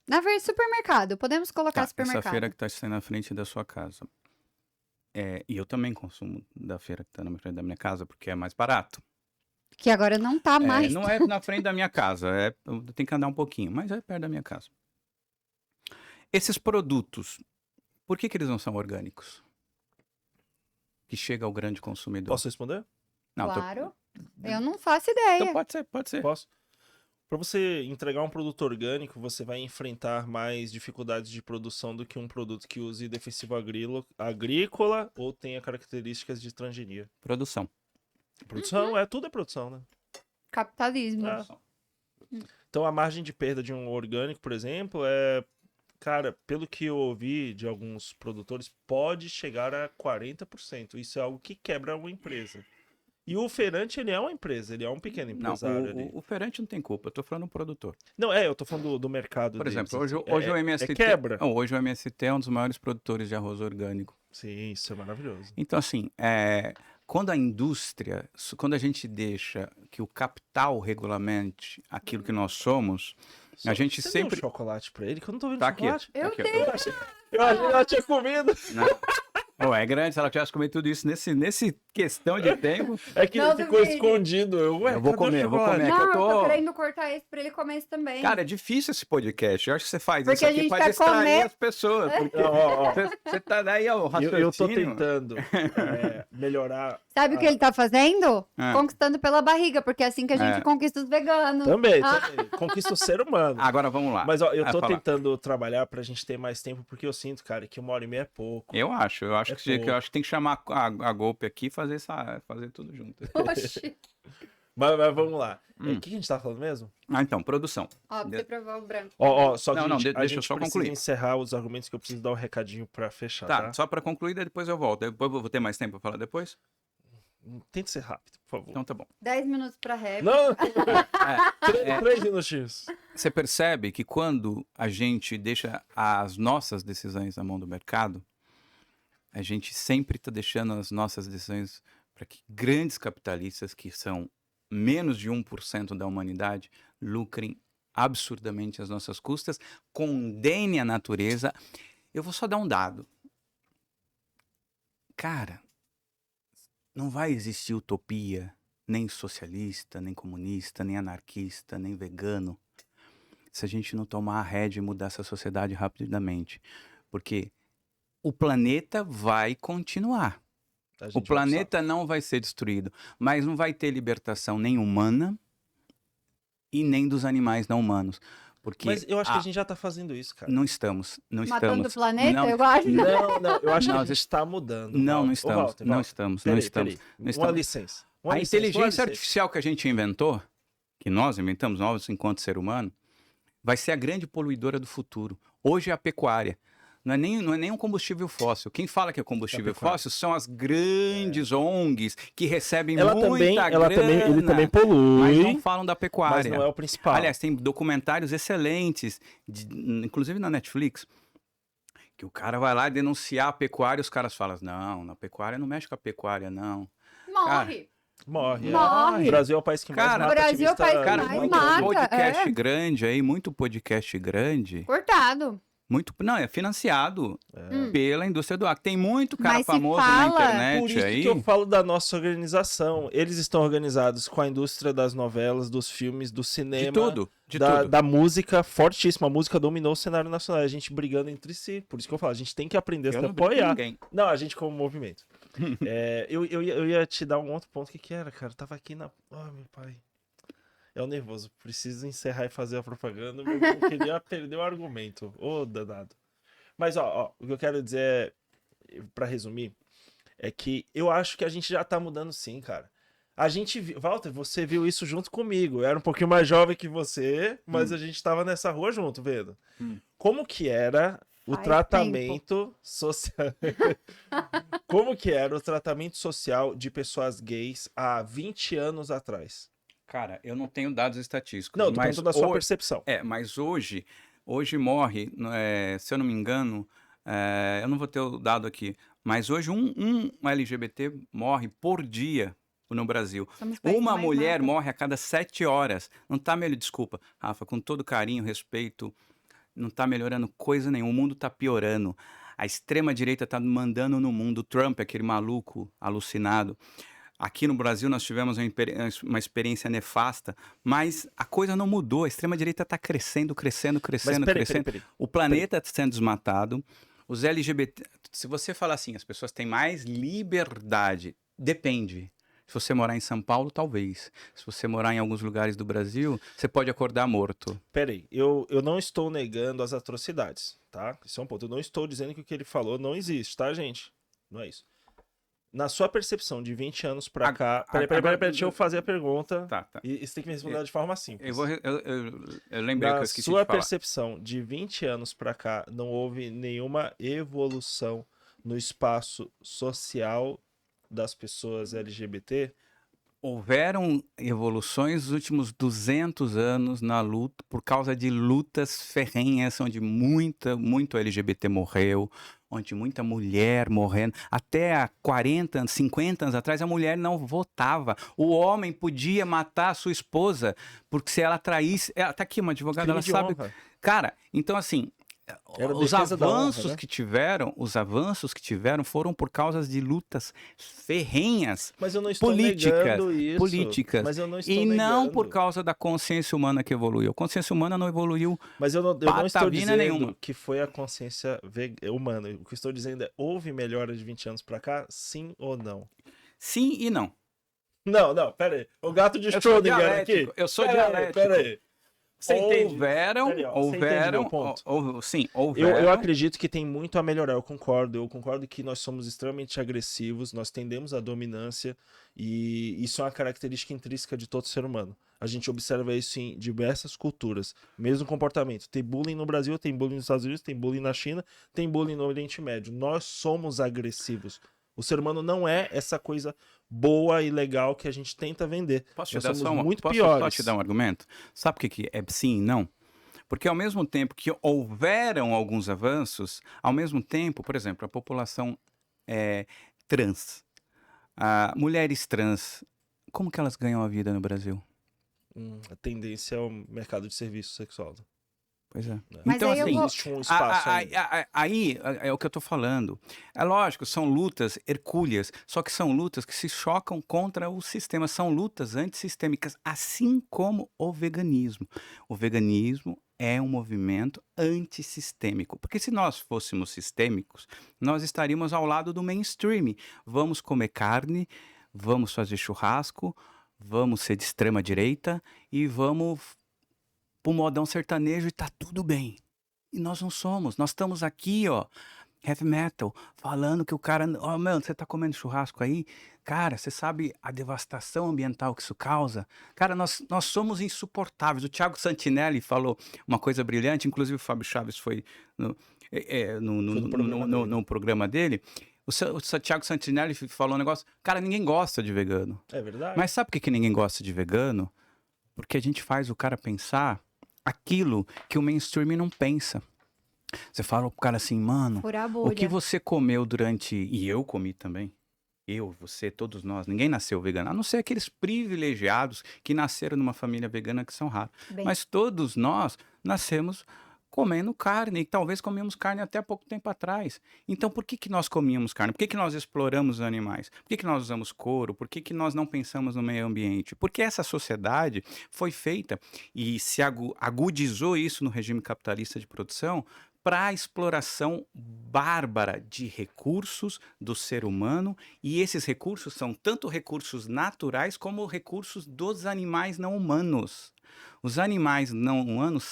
Speaker 7: Na feira de supermercado. Podemos colocar
Speaker 5: essa
Speaker 7: supermercado.
Speaker 5: feira que está na frente da sua casa, e eu também consumo da feira que está na frente da minha casa, porque é mais barato.
Speaker 7: Que agora não tá mais.
Speaker 5: Não é na frente da minha casa, eu tenho que andar um pouquinho, mas é perto da minha casa. Esses produtos, por que eles não são orgânicos? Que chega ao grande consumidor.
Speaker 6: Posso responder?
Speaker 5: Não,
Speaker 7: Claro. Eu não faço ideia.
Speaker 5: então pode ser.
Speaker 6: Posso? Para você entregar um produto orgânico, você vai enfrentar mais dificuldades de produção do que um produto que use defensivo agrícola ou tenha características de transgenia.
Speaker 5: Produção.
Speaker 6: Produção, tudo é produção, né?
Speaker 7: Capitalismo.
Speaker 6: É. Então a margem de perda de um orgânico, por exemplo, cara, pelo que eu ouvi de alguns produtores, pode chegar a 40%. Isso é algo que quebra uma empresa. E o feirante, ele é uma empresa, ele é um pequeno
Speaker 5: Não,
Speaker 6: empresário ali.
Speaker 5: o feirante não tem culpa, eu tô falando do produtor.
Speaker 6: Não, eu tô falando do mercado
Speaker 5: Por
Speaker 6: deles,
Speaker 5: exemplo, hoje
Speaker 6: assim.
Speaker 5: o MST...
Speaker 6: quebra.
Speaker 5: Não, hoje o MST é um dos maiores produtores de arroz orgânico.
Speaker 6: Sim, isso é maravilhoso.
Speaker 5: Então, assim, quando a indústria, quando a gente deixa que o capital regulamente aquilo que nós somos, a gente
Speaker 6: Você
Speaker 5: sempre...
Speaker 6: deu chocolate pra ele? Que eu não tô vendo
Speaker 5: Tá aqui,
Speaker 6: chocolate.
Speaker 7: Eu
Speaker 5: aqui, ó.
Speaker 7: tenho.
Speaker 6: Eu achei que ela tinha comido.
Speaker 5: É grande, se ela tivesse comido tudo isso nesse questão de tempo,
Speaker 6: É que
Speaker 7: Não
Speaker 6: ficou
Speaker 7: duvide.
Speaker 6: escondido.
Speaker 5: Eu vou
Speaker 6: cadê o
Speaker 5: comer, eu vou
Speaker 6: chocolate?
Speaker 5: comer.
Speaker 7: Não,
Speaker 5: que eu
Speaker 7: eu tô
Speaker 5: tô-
Speaker 7: querendo cortar esse pra ele comer esse também.
Speaker 5: cara, é difícil esse podcast. Eu acho que você faz
Speaker 7: Porque
Speaker 5: isso
Speaker 7: a
Speaker 5: aqui
Speaker 7: gente
Speaker 5: pra
Speaker 7: quer
Speaker 5: distrair
Speaker 7: comer.
Speaker 5: as pessoas. Porque
Speaker 6: Não, ó.
Speaker 5: você tá daí ao raciocínio.
Speaker 6: Eu tô tentando melhorar.
Speaker 7: Sabe o que ele tá fazendo?
Speaker 5: Ah.
Speaker 7: Conquistando pela barriga, porque é assim que a gente
Speaker 5: É.
Speaker 7: conquista os veganos.
Speaker 6: Também. Conquista o ser humano.
Speaker 5: Agora vamos lá.
Speaker 6: Mas ó, eu tô
Speaker 5: falar.
Speaker 6: tentando trabalhar pra gente ter mais tempo, porque eu sinto, cara, que 1h30 é pouco.
Speaker 5: Eu acho
Speaker 6: É
Speaker 5: que
Speaker 6: pouco.
Speaker 5: eu acho que tem que chamar a golpe aqui e fazer tudo junto.
Speaker 7: Oxi.
Speaker 6: Mas vamos lá. O que a gente tá falando mesmo?
Speaker 5: Então, produção.
Speaker 7: Ó, pra você provar o branco.
Speaker 6: Ó, só que
Speaker 5: Não,
Speaker 6: a gente,
Speaker 5: deixa eu
Speaker 6: gente
Speaker 5: só
Speaker 6: precisa
Speaker 5: concluir.
Speaker 6: encerrar os argumentos que eu preciso dar um recadinho pra fechar,
Speaker 5: Tá,
Speaker 6: tá?
Speaker 5: só pra concluir, daí depois eu volto. Depois eu vou ter mais tempo pra falar depois?
Speaker 6: Tente ser rápido, por favor.
Speaker 5: Então tá bom.
Speaker 7: 10 minutos pra rap.
Speaker 6: Não! 3 minutinhos.
Speaker 5: Você percebe que quando a gente deixa as nossas decisões na mão do mercado, a gente sempre está deixando as nossas decisões para que grandes capitalistas, que são menos de 1% da humanidade, lucrem absurdamente às nossas custas, condenem a natureza. Eu vou só dar um dado. Cara, não vai existir utopia, nem socialista, nem comunista, nem anarquista, nem vegano, se a gente não tomar a rédea e mudar essa sociedade rapidamente. Porque o planeta vai continuar.
Speaker 6: A gente
Speaker 5: O
Speaker 6: vai
Speaker 5: planeta não vai ser destruído, mas não vai ter libertação nem humana e nem dos animais não humanos. Porque
Speaker 6: Mas eu acho que a gente já tá fazendo isso, cara.
Speaker 5: não estamos.
Speaker 7: Matando o planeta,
Speaker 5: Não,
Speaker 7: eu acho.
Speaker 6: Não, eu acho que a
Speaker 5: Nós
Speaker 6: gente tá mudando.
Speaker 5: não
Speaker 6: Walter.
Speaker 5: estamos.
Speaker 6: Ô, Walter,
Speaker 5: Não
Speaker 6: Walter,
Speaker 5: estamos.
Speaker 6: peraí,
Speaker 5: Não estamos.
Speaker 6: peraí.
Speaker 5: Não
Speaker 6: Uma
Speaker 5: estamos.
Speaker 6: licença.
Speaker 5: A inteligência artificial que a gente inventou, que nós inventamos, nós enquanto ser humano, vai ser a grande poluidora do futuro. Hoje é a pecuária. Não é nem um combustível fóssil. Quem fala que é combustível fóssil são as grandes ONGs que recebem muita grana.
Speaker 6: Ele também polui.
Speaker 5: Mas não falam da pecuária.
Speaker 6: Mas não é o principal.
Speaker 5: Aliás, tem documentários excelentes, inclusive na Netflix, que o cara vai lá denunciar a pecuária e os caras falam, não, na pecuária não mexe com a pecuária, não.
Speaker 7: Morre.
Speaker 6: Morre.
Speaker 7: Morre.
Speaker 6: O Brasil é o país que mais
Speaker 5: Cara,
Speaker 6: mata
Speaker 7: o Brasil é o país que
Speaker 5: Cara,
Speaker 7: mais
Speaker 5: muito
Speaker 7: mata,
Speaker 5: podcast
Speaker 7: é.
Speaker 5: grande aí, muito podcast grande,
Speaker 7: Cortado.
Speaker 5: não, é financiado pela indústria do agro. Tem muito cara
Speaker 7: Mas se
Speaker 5: famoso na
Speaker 7: fala-
Speaker 5: internet
Speaker 6: Por isso
Speaker 5: aí.
Speaker 6: que eu falo da nossa organização. Eles estão organizados com a indústria das novelas, dos filmes, do cinema.
Speaker 5: De tudo.
Speaker 6: Da música fortíssima. A música dominou o cenário nacional. A gente brigando entre si. Por isso que eu falo, a gente tem que aprender a
Speaker 5: Eu
Speaker 6: se
Speaker 5: não brigo com
Speaker 6: apoiar.
Speaker 5: ninguém.
Speaker 6: Não, a gente como movimento. Eu ia te dar um outro ponto. O que era, cara? Eu tava aqui na... Oh, meu pai. É o nervoso. Preciso encerrar e fazer a propaganda. Mas eu queria perder o argumento. Ô, danado. Mas, ó, o que eu quero dizer, pra resumir, é que eu acho que a gente já tá mudando sim, cara. A gente Walter, você viu isso junto comigo. Eu era um pouquinho mais jovem que você, mas a gente tava nessa rua junto, vendo. Como que era o
Speaker 7: Faz
Speaker 6: tratamento social... Como que era o tratamento social de pessoas gays há 20 anos atrás?
Speaker 5: Cara, eu não tenho dados estatísticos.
Speaker 6: Não, tô
Speaker 5: mas
Speaker 6: perguntando da sua
Speaker 5: hoje-
Speaker 6: percepção.
Speaker 5: Mas hoje morre, se eu não me engano, eu não vou ter o dado aqui, mas hoje um LGBT morre por dia no Brasil.
Speaker 7: Somos o país que
Speaker 5: Uma
Speaker 7: mais
Speaker 5: mulher
Speaker 7: mata.
Speaker 5: morre a cada 7 horas. Não tá melhorando, desculpa, Rafa, com todo carinho, respeito, não tá melhorando coisa nenhuma. O mundo tá piorando. A extrema-direita tá mandando no mundo. O Trump, aquele maluco alucinado. Aqui no Brasil nós tivemos uma experiência nefasta, mas a coisa não mudou. A extrema-direita está crescendo.
Speaker 6: Mas peraí.
Speaker 5: O planeta está sendo desmatado. Os LGBT... Se você falar assim, as pessoas têm mais liberdade. Depende. Se você morar em São Paulo, talvez. Se você morar em alguns lugares do Brasil, você pode acordar morto.
Speaker 6: Peraí, eu não estou negando as atrocidades, tá? Isso é um ponto. Eu não estou dizendo que o que ele falou não existe, tá, gente? Não é isso. Na sua percepção de 20 anos pra cá... Peraí, deixa eu fazer a pergunta.
Speaker 5: Tá.
Speaker 6: E você tem que me responder de forma simples.
Speaker 5: Eu lembrei que eu
Speaker 6: Na
Speaker 5: esqueci de
Speaker 6: sua
Speaker 5: falar.
Speaker 6: percepção de 20 anos pra cá, não houve nenhuma evolução no espaço social das pessoas LGBT?
Speaker 5: Houveram evoluções nos últimos 200 anos na luta, por causa de lutas ferrenhas, onde muito LGBT morreu, onde muita mulher morrendo. Até há 40 anos, 50 anos atrás, a mulher não votava. O homem podia matar a sua esposa, porque se ela traísse... Tá aqui uma advogada,
Speaker 6: Crime
Speaker 5: ela
Speaker 6: de
Speaker 5: sabe...
Speaker 6: honra.
Speaker 5: Cara, então assim...
Speaker 6: Era
Speaker 5: Os
Speaker 6: defesa da honra,
Speaker 5: avanços
Speaker 6: né?
Speaker 5: que tiveram foram por causa de lutas ferrenhas,
Speaker 6: Mas eu não estou
Speaker 5: políticas,
Speaker 6: negando isso.
Speaker 5: políticas,
Speaker 6: Mas eu não estou
Speaker 5: e não
Speaker 6: negando.
Speaker 5: por causa da consciência humana que evoluiu. A consciência humana não evoluiu.
Speaker 6: Mas eu não estou
Speaker 5: patavina
Speaker 6: dizendo
Speaker 5: nenhuma.
Speaker 6: que foi a consciência humana. O que eu estou dizendo é, houve melhora de 20 anos pra cá? Sim ou não?
Speaker 5: Sim e não.
Speaker 6: Não, pera aí. O gato de
Speaker 5: Eu sou
Speaker 6: Schrödinger aqui.
Speaker 5: dialético. Eu sou
Speaker 6: Pera aí,
Speaker 5: dialético.
Speaker 6: Pera aí. Você entende?
Speaker 5: Houveram,
Speaker 6: Peraí, ó, você entende meu ponto?
Speaker 5: sim,
Speaker 6: Eu
Speaker 5: houveram.
Speaker 6: acredito que tem muito a melhorar, eu concordo que nós somos extremamente agressivos, nós tendemos à dominância e isso é uma característica intrínseca de todo ser humano. A gente observa isso em diversas culturas, mesmo comportamento. Tem bullying no Brasil, tem bullying nos Estados Unidos, tem bullying na China, tem bullying no Oriente Médio. Nós somos agressivos. O ser humano não é essa coisa boa e legal que a gente tenta vender.
Speaker 5: Posso te
Speaker 6: Nós
Speaker 5: dar
Speaker 6: somos muito
Speaker 5: posso
Speaker 6: piores.
Speaker 5: só te dar um argumento? Sabe por que é sim e não? Porque ao mesmo tempo que houveram alguns avanços, ao mesmo tempo, por exemplo, a população trans, mulheres trans, como que elas ganham a vida no Brasil?
Speaker 6: A tendência é o mercado de serviço sexual.
Speaker 5: Pois é.
Speaker 7: Mas
Speaker 5: Então,
Speaker 7: aí eu
Speaker 5: assim,
Speaker 7: vou-
Speaker 6: Existe um espaço ainda.
Speaker 5: aí é o que eu tô falando. É lógico, são lutas hercúleas, só que são lutas que se chocam contra o sistema, são lutas antissistêmicas, assim como o veganismo. O veganismo é um movimento antissistêmico, porque se nós fôssemos sistêmicos, nós estaríamos ao lado do mainstream. Vamos comer carne, vamos fazer churrasco, vamos ser de extrema direita e vamos pro modão sertanejo e tá tudo bem. E nós não somos. Nós estamos aqui, ó, heavy metal, falando que o cara. Ó, mano, você tá comendo churrasco aí? Cara, você sabe a devastação ambiental que isso causa? Cara, nós somos insuportáveis. O Thiago Santinelli falou uma coisa brilhante, inclusive o Fábio Chaves foi no,
Speaker 6: Foi no programa dele.
Speaker 5: no programa dele. O Thiago Santinelli falou um negócio. Cara, ninguém gosta de vegano.
Speaker 6: É verdade?
Speaker 5: Mas sabe por que ninguém gosta de vegano? Porque a gente faz o cara pensar aquilo que o mainstream não pensa. Você fala pro cara assim, mano,
Speaker 7: Furar a
Speaker 5: o que
Speaker 7: bolha.
Speaker 5: você comeu durante... E eu comi também. Eu, você, todos nós. Ninguém nasceu vegano. A não ser aqueles privilegiados que nasceram numa família vegana que são raros.
Speaker 7: Bem,
Speaker 5: Mas todos nós nascemos comendo carne. E talvez comíamos carne até pouco tempo atrás. Então por que nós comíamos carne? Por que nós exploramos os animais? Por que nós usamos couro? Por que nós não pensamos no meio ambiente? Porque essa sociedade foi feita e se agudizou isso no regime capitalista de produção para a exploração bárbara de recursos do ser humano, e esses recursos são tanto recursos naturais como recursos dos animais não humanos. Os animais não humanos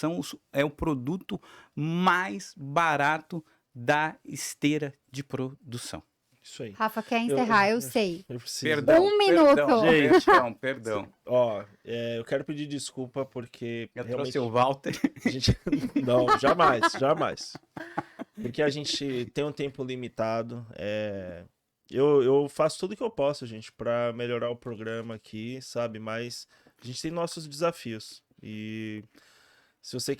Speaker 5: é o produto mais barato da esteira de produção.
Speaker 6: Isso aí.
Speaker 7: Rafa quer encerrar, eu sei.
Speaker 6: Eu preciso.
Speaker 5: Perdão,
Speaker 7: Um minuto.
Speaker 6: Gente.
Speaker 5: Perdão.
Speaker 6: Ó, eu quero pedir desculpa porque
Speaker 5: Eu
Speaker 6: realmente
Speaker 5: trouxe o Walter.
Speaker 6: a gente... Não, jamais. Porque a gente tem um tempo limitado. Eu faço tudo que eu posso, gente, pra melhorar o programa aqui, sabe? Mas a gente tem nossos desafios. E se você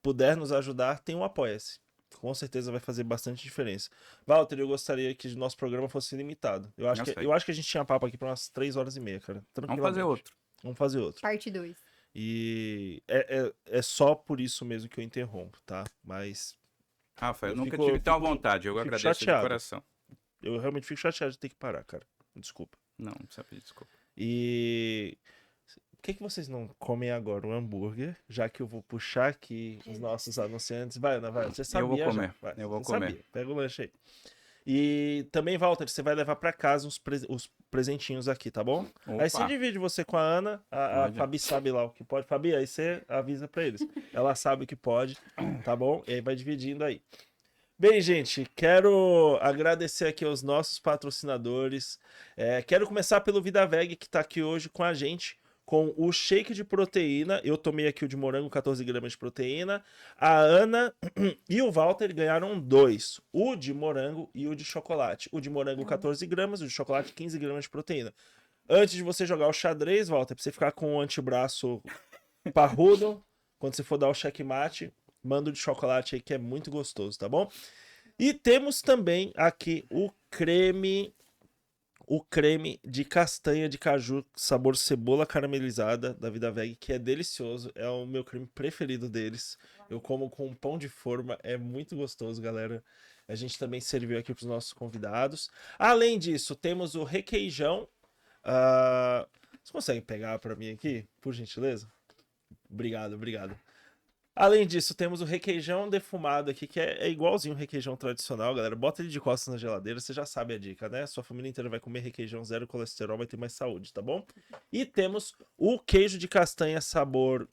Speaker 6: puder nos ajudar, tem um Apoia-se. Com certeza vai fazer bastante diferença. Walter, eu gostaria que o nosso programa fosse limitado. Eu acho que a gente tinha papo aqui para umas 3h30, cara.
Speaker 5: Vamos fazer outro.
Speaker 6: Vamos fazer outro.
Speaker 7: Parte 2.
Speaker 6: E é só por isso mesmo que eu interrompo, tá? Mas
Speaker 5: Rafa, eu nunca
Speaker 6: fico-
Speaker 5: tive tal
Speaker 6: fico-
Speaker 5: vontade. Eu
Speaker 6: fico
Speaker 5: agradeço de
Speaker 6: chateado.
Speaker 5: coração.
Speaker 6: eu realmente fico chateado de ter que parar, cara. Desculpa.
Speaker 5: Não precisa pedir desculpa.
Speaker 6: E por que vocês não comem agora um hambúrguer? Já que eu vou puxar aqui os nossos anunciantes. Vai, Ana, vai. Você sabia
Speaker 5: vou
Speaker 6: já.
Speaker 5: comer,
Speaker 6: Vai,
Speaker 5: eu vou
Speaker 6: você
Speaker 5: comer.
Speaker 6: sabia. Pega o lanche aí. E também, Walter, você vai levar pra casa os presentinhos aqui, tá bom? Aí você
Speaker 5: Opa.
Speaker 6: divide você com a Ana, a
Speaker 5: Pode.
Speaker 6: Fabi sabe lá o que pode. Fabi, aí você avisa pra eles. Ela sabe o que pode, tá bom? E aí vai dividindo aí. Bem, gente, quero agradecer aqui aos nossos patrocinadores. Quero começar pelo Vida Veg, que tá aqui hoje com a gente, com o shake de proteína. Eu tomei aqui o de morango, 14 gramas de proteína. A Ana e o Walter ganharam 2, o de morango e o de chocolate. O de morango, 14 gramas, o de chocolate, 15 gramas de proteína. Antes de você jogar o xadrez, Walter, pra você ficar com o antebraço parrudo, quando você for dar o checkmate, manda o de chocolate aí, que é muito gostoso, tá bom? E temos também aqui o creme de castanha de caju, sabor cebola caramelizada da Vida Veg, que é delicioso, é o meu creme preferido deles. Eu como com pão de forma, é muito gostoso, galera. A gente também serviu aqui para os nossos convidados. Além disso, temos o requeijão. Você consegue pegar para mim aqui, por gentileza? Obrigado. Além disso, temos o requeijão defumado aqui, que é igualzinho o requeijão tradicional, galera. Bota ele de costas na geladeira, você já sabe a dica, né? Sua família inteira vai comer requeijão, zero colesterol, vai ter mais saúde, tá bom? E temos o queijo de castanha sabor...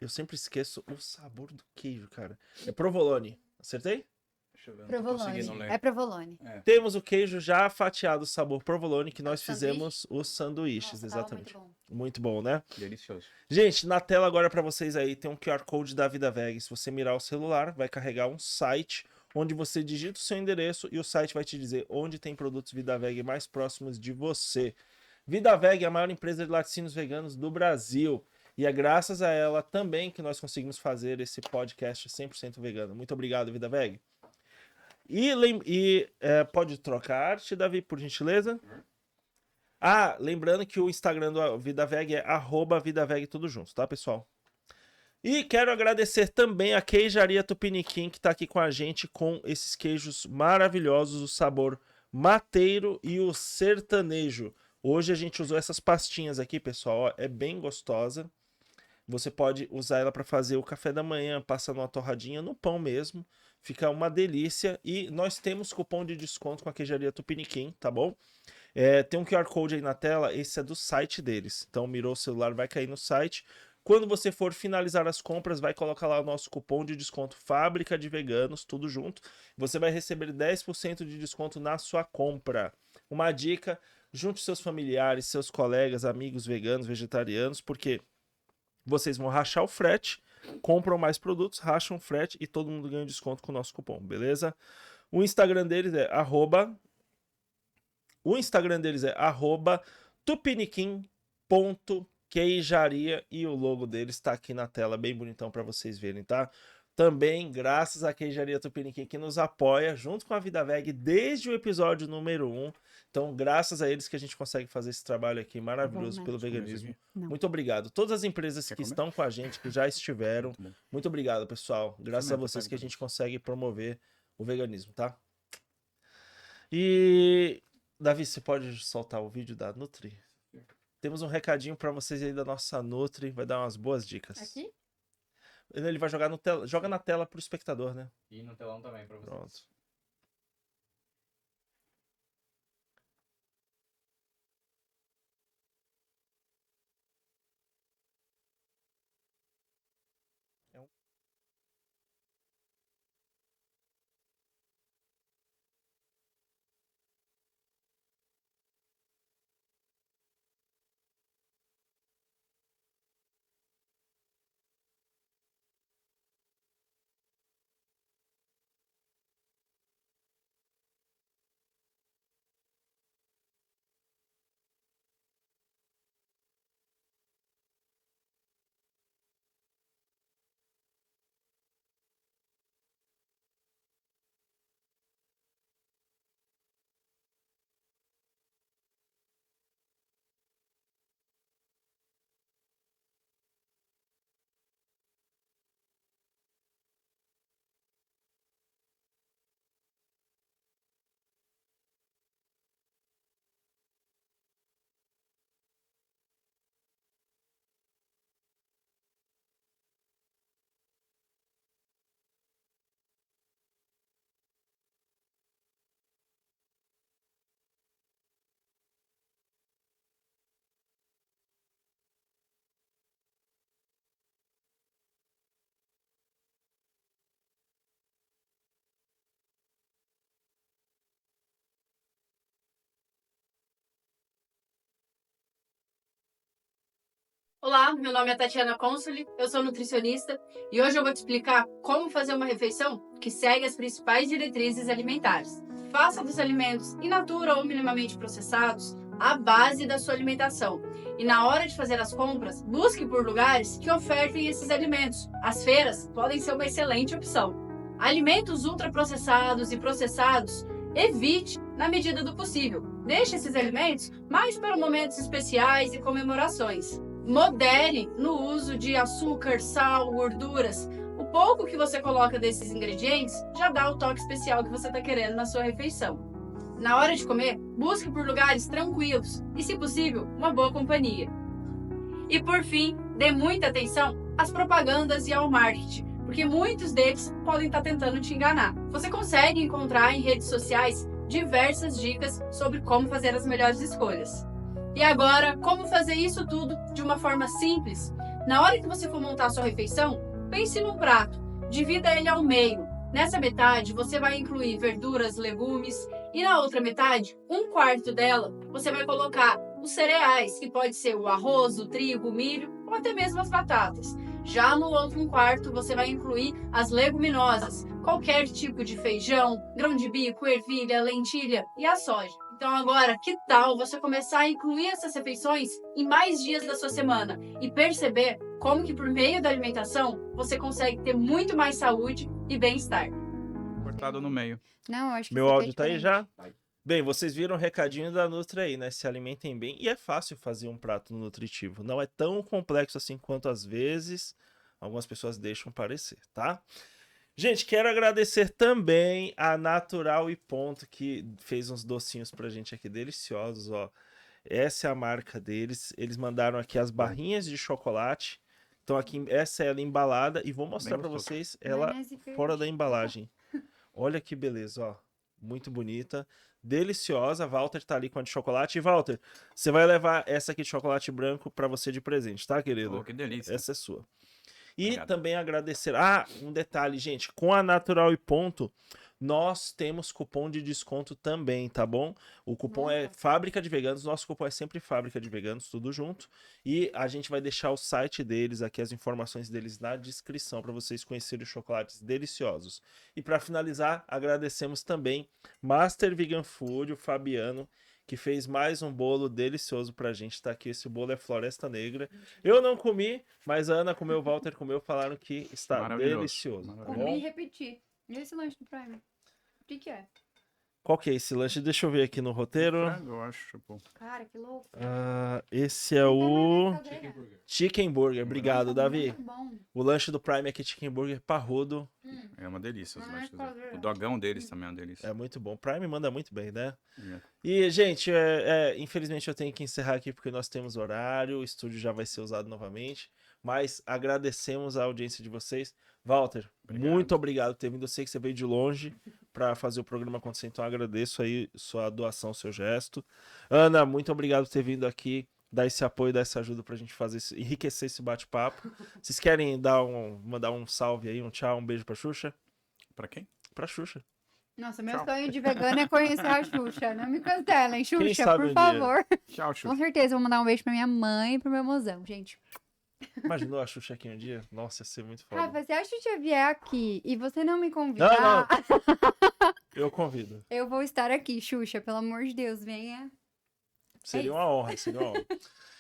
Speaker 6: Eu sempre esqueço o sabor do queijo, cara. É provolone. Acertei?
Speaker 5: Deixa eu ver, não tô conseguindo
Speaker 7: Provolone.
Speaker 5: ler.
Speaker 7: É provolone.
Speaker 6: Temos o queijo já fatiado sabor provolone, que nós
Speaker 7: Sanduíche?
Speaker 6: fizemos os sanduíches,
Speaker 7: Nossa, tava
Speaker 6: exatamente.
Speaker 7: muito bom.
Speaker 6: Muito bom, né?
Speaker 5: Delicioso.
Speaker 6: Gente, na tela agora pra vocês aí tem um QR Code da Vida Veg. Se você mirar o celular, vai carregar um site onde você digita o seu endereço e o site vai te dizer onde tem produtos Vida Veg mais próximos de você. Vida Veg é a maior empresa de laticínios veganos do Brasil. E é graças a ela também que nós conseguimos fazer esse podcast 100% vegano. Muito obrigado, Vida Veg. Pode trocar a arte, Davi, por gentileza? Lembrando que o Instagram do Vida Veg é @VidaVeg, tudo junto, tá, pessoal? E quero agradecer também a Queijaria Tupiniquim, que tá aqui com a gente com esses queijos maravilhosos, o sabor mateiro e o sertanejo. Hoje a gente usou essas pastinhas aqui, pessoal, ó, é bem gostosa. Você pode usar ela para fazer o café da manhã, passar numa torradinha no pão mesmo. Fica uma delícia. E nós temos cupom de desconto com a Queijaria Tupiniquim, tá bom? Tem um QR Code aí na tela, esse é do site deles. Então mirou o celular, vai cair no site. Quando você for finalizar as compras, vai colocar lá o nosso cupom de desconto Fábrica de Veganos, tudo junto. Você vai receber 10% de desconto na sua compra. Uma dica, junte seus familiares, seus colegas, amigos veganos, vegetarianos, porque vocês vão rachar o frete, compram mais produtos, racham o frete e todo mundo ganha desconto com o nosso cupom, beleza? O Instagram deles é @tupiniquim.queijaria e o logo deles está aqui na tela, bem bonitão para vocês verem, tá? Também, graças à Queijaria Tupiniquim, que nos apoia, junto com a Vida Veg, desde o episódio número 1. Então, graças a eles que a gente consegue fazer esse trabalho aqui maravilhoso pelo veganismo. Muito obrigado. Todas as empresas que estão com a gente, que já estiveram, muito obrigado, pessoal. Graças a vocês que a gente consegue promover o veganismo, tá? E, Davi, você pode soltar o vídeo da Nutri? Temos um recadinho para vocês aí da nossa Nutri, vai dar umas boas dicas.
Speaker 7: Aqui?
Speaker 6: Ele vai jogar no tela, joga na tela pro espectador, né?
Speaker 8: E no telão também para vocês.
Speaker 6: Pronto.
Speaker 9: Olá, meu nome é Tatiana Consoli, eu sou nutricionista e hoje eu vou te explicar como fazer uma refeição que segue as principais diretrizes alimentares. Faça dos alimentos in natura ou minimamente processados a base da sua alimentação. E na hora de fazer as compras, busque por lugares que ofertem esses alimentos. As feiras podem ser uma excelente opção. Alimentos ultraprocessados e processados, evite na medida do possível. Deixe esses alimentos mais para momentos especiais e comemorações. Modere no uso de açúcar, sal, gorduras. O pouco que você coloca desses ingredientes já dá o toque especial que você está querendo na sua refeição. Na hora de comer, busque por lugares tranquilos e, se possível, uma boa companhia. E por fim, dê muita atenção às propagandas e ao marketing, porque muitos deles podem estar tentando te enganar. Você consegue encontrar em redes sociais diversas dicas sobre como fazer as melhores escolhas. E agora, como fazer isso tudo de uma forma simples? Na hora que você for montar a sua refeição, pense num prato, divida ele ao meio. Nessa metade, você vai incluir verduras, legumes, e na outra metade, 1/4 dela, você vai colocar os cereais, que pode ser o arroz, o trigo, o milho ou até mesmo as batatas. Já no outro 1/4, você vai incluir as leguminosas, qualquer tipo de feijão, grão de bico, ervilha, lentilha e a soja. Então agora, que tal você começar a incluir essas refeições em mais dias da sua semana e perceber como que por meio da alimentação você consegue ter muito mais saúde e bem-estar?
Speaker 5: Cortado no meio.
Speaker 7: Não, eu acho que
Speaker 6: Meu
Speaker 7: ficou
Speaker 6: áudio tá aí
Speaker 7: diferente.
Speaker 6: já? Bem, vocês viram o recadinho da Nutri aí, né? Se alimentem bem. E é fácil fazer um prato nutritivo. Não é tão complexo assim quanto às vezes algumas pessoas deixam parecer, tá? Gente, quero agradecer também a Natural e Ponto, que fez uns docinhos pra gente aqui deliciosos, ó. Essa é a marca deles. Eles mandaram aqui as barrinhas de chocolate. Então aqui, essa é ela embalada e vou mostrar pra vocês ela
Speaker 7: Maionese verde.
Speaker 6: fora da embalagem. Olha que beleza, ó. muito bonita, deliciosa. Walter tá ali com a de chocolate. E Walter, você vai levar essa aqui de chocolate branco pra você de presente, tá, querido?
Speaker 5: Oh, que delícia.
Speaker 6: Essa é sua. E
Speaker 5: Obrigado.
Speaker 6: também agradecer. Ah, um detalhe, gente. Com a Natural e Ponto, nós temos cupom de desconto também, tá bom? O cupom é Fábrica de Veganos. Nosso cupom é sempre Fábrica de Veganos, tudo junto. E a gente vai deixar o site deles aqui, as informações deles na descrição para vocês conhecerem os chocolates deliciosos. E para finalizar, agradecemos também Master Vegan Food, o Fabiano, que fez mais um bolo delicioso pra gente. Tá aqui, esse bolo é Floresta Negra. Eu não comi, mas a Ana comeu, o Walter comeu, falaram que está
Speaker 5: Maravilhoso,
Speaker 6: delicioso. Tá
Speaker 5: maravilhoso.
Speaker 7: Comi e
Speaker 6: bom?
Speaker 7: repeti. E esse lanche do Prime? O que é?
Speaker 6: Qual que é esse lanche? Deixa eu ver aqui no roteiro.
Speaker 5: Eu acho, pô.
Speaker 7: Cara, que louco.
Speaker 6: Esse é o
Speaker 7: Chicken Burger.
Speaker 6: Chicken Burger. Obrigado, Davi.
Speaker 7: Muito bom.
Speaker 6: O lanche do Prime aqui, Chicken Burger parrudo.
Speaker 5: É uma delícia os
Speaker 7: Não é
Speaker 5: lanches.
Speaker 7: caseiro.
Speaker 5: O dogão deles também é uma delícia.
Speaker 6: É muito bom. Prime manda muito bem, né?
Speaker 5: É.
Speaker 6: E, gente, infelizmente eu tenho que encerrar aqui porque nós temos horário, o estúdio já vai ser usado novamente, mas agradecemos a audiência de vocês. Walter,
Speaker 5: Obrigado.
Speaker 6: muito obrigado por ter vindo. Eu sei que você veio de longe para fazer o programa acontecer, então agradeço aí sua doação, seu gesto. Ana, muito obrigado por ter vindo aqui, dar esse apoio, dar essa ajuda pra gente fazer enriquecer esse bate-papo. Vocês querem mandar um salve aí, um tchau, um beijo pra Xuxa?
Speaker 5: Pra quem?
Speaker 6: Pra Xuxa.
Speaker 7: Nossa, meu
Speaker 5: Tchau.
Speaker 7: sonho de vegano é conhecer a Xuxa. Não me cancelem, Xuxa,
Speaker 6: sabe
Speaker 7: por
Speaker 6: um dia?
Speaker 7: favor.
Speaker 5: Tchau,
Speaker 7: Com
Speaker 5: Xuxa.
Speaker 7: certeza, eu vou mandar um beijo pra minha mãe e pro meu mozão, gente.
Speaker 6: Imaginou a Xuxa aqui um dia? Nossa, ia ser muito foda.
Speaker 7: Rafa, se a Xuxa vier aqui e você não me convidar,
Speaker 6: Eu convido.
Speaker 7: eu vou estar aqui, Xuxa. Pelo amor de Deus, venha.
Speaker 6: Seria
Speaker 7: isso.
Speaker 6: uma honra, seria uma honra.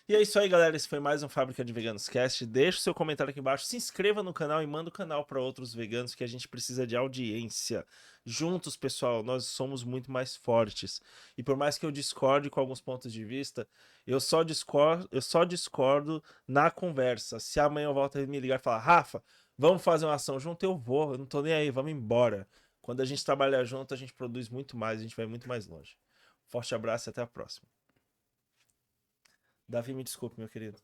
Speaker 6: E é isso aí, galera. Esse foi mais um Fábrica de Veganos Cast. Deixa o seu comentário aqui embaixo, se inscreva no canal e manda o canal para outros veganos, que a gente precisa de audiência. Juntos, pessoal, nós somos muito mais fortes. E por mais que eu discorde com alguns pontos de vista, eu só discordo na conversa. Se amanhã eu volto a me ligar e falar, Rafa, vamos fazer uma ação junto, eu vou. Eu não tô nem aí, vamos embora. Quando a gente trabalha junto, a gente produz muito mais, a gente vai muito mais longe. Forte abraço e até a próxima. Davi, me desculpe, meu querido.